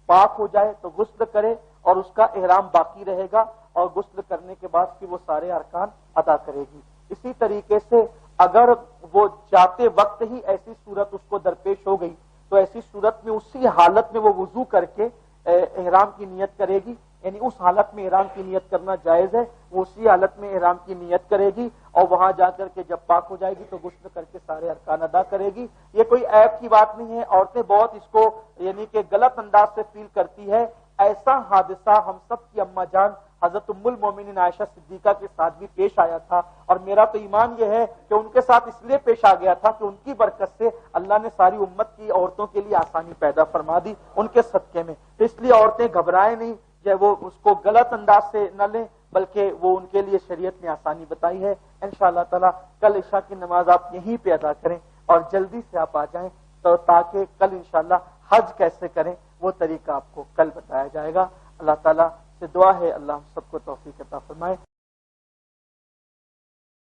پاک ہو جائے تو غسل کرے اور اس کا احرام باقی رہے گا، اور غسل کرنے کے بعد پھر وہ سارے ارکان ادا کرے گی. اسی طریقے سے اگر وہ جاتے وقت ہی ایسی صورت اس کو درپیش ہو گئی تو ایسی صورت میں اسی حالت میں وہ وضو کر کے احرام کی نیت کرے گی. یعنی اس حالت میں احرام کی نیت کرنا جائز ہے، وہ اسی حالت میں احرام کی نیت کرے گی اور وہاں جا کر کے جب پاک ہو جائے گی تو غسل کر کے سارے ارکان ادا کرے گی. یہ کوئی عیب کی بات نہیں ہے. عورتیں بہت اس کو یعنی کہ غلط انداز سے فیل کرتی ہے. ایسا حادثہ ہم سب کی اماں جان حضرت ام المومنین عائشہ صدیقہ کے ساتھ بھی پیش آیا تھا، اور میرا تو ایمان یہ ہے کہ ان کے ساتھ اس لیے پیش آ گیا تھا کہ ان کی برکت سے اللہ نے ساری امت کی عورتوں کے لیے آسانی پیدا فرما دی ان کے صدقے میں. اس لیے عورتیں گھبرائیں نہیں، جو وہ اس کو غلط انداز سے نہ لیں، بلکہ وہ ان کے لیے شریعت نے آسانی بتائی ہے. انشاءاللہ تعالی کل عشاء کی نماز آپ یہیں پہ ادا کریں اور جلدی سے آپ آ جائیں تو تاکہ کل انشاءاللہ حج کیسے کریں وہ طریقہ آپ کو کل بتایا جائے گا. اللہ تعالیٰ سے دعا ہے اللہ ہم سب کو توفیق عطا فرمائے.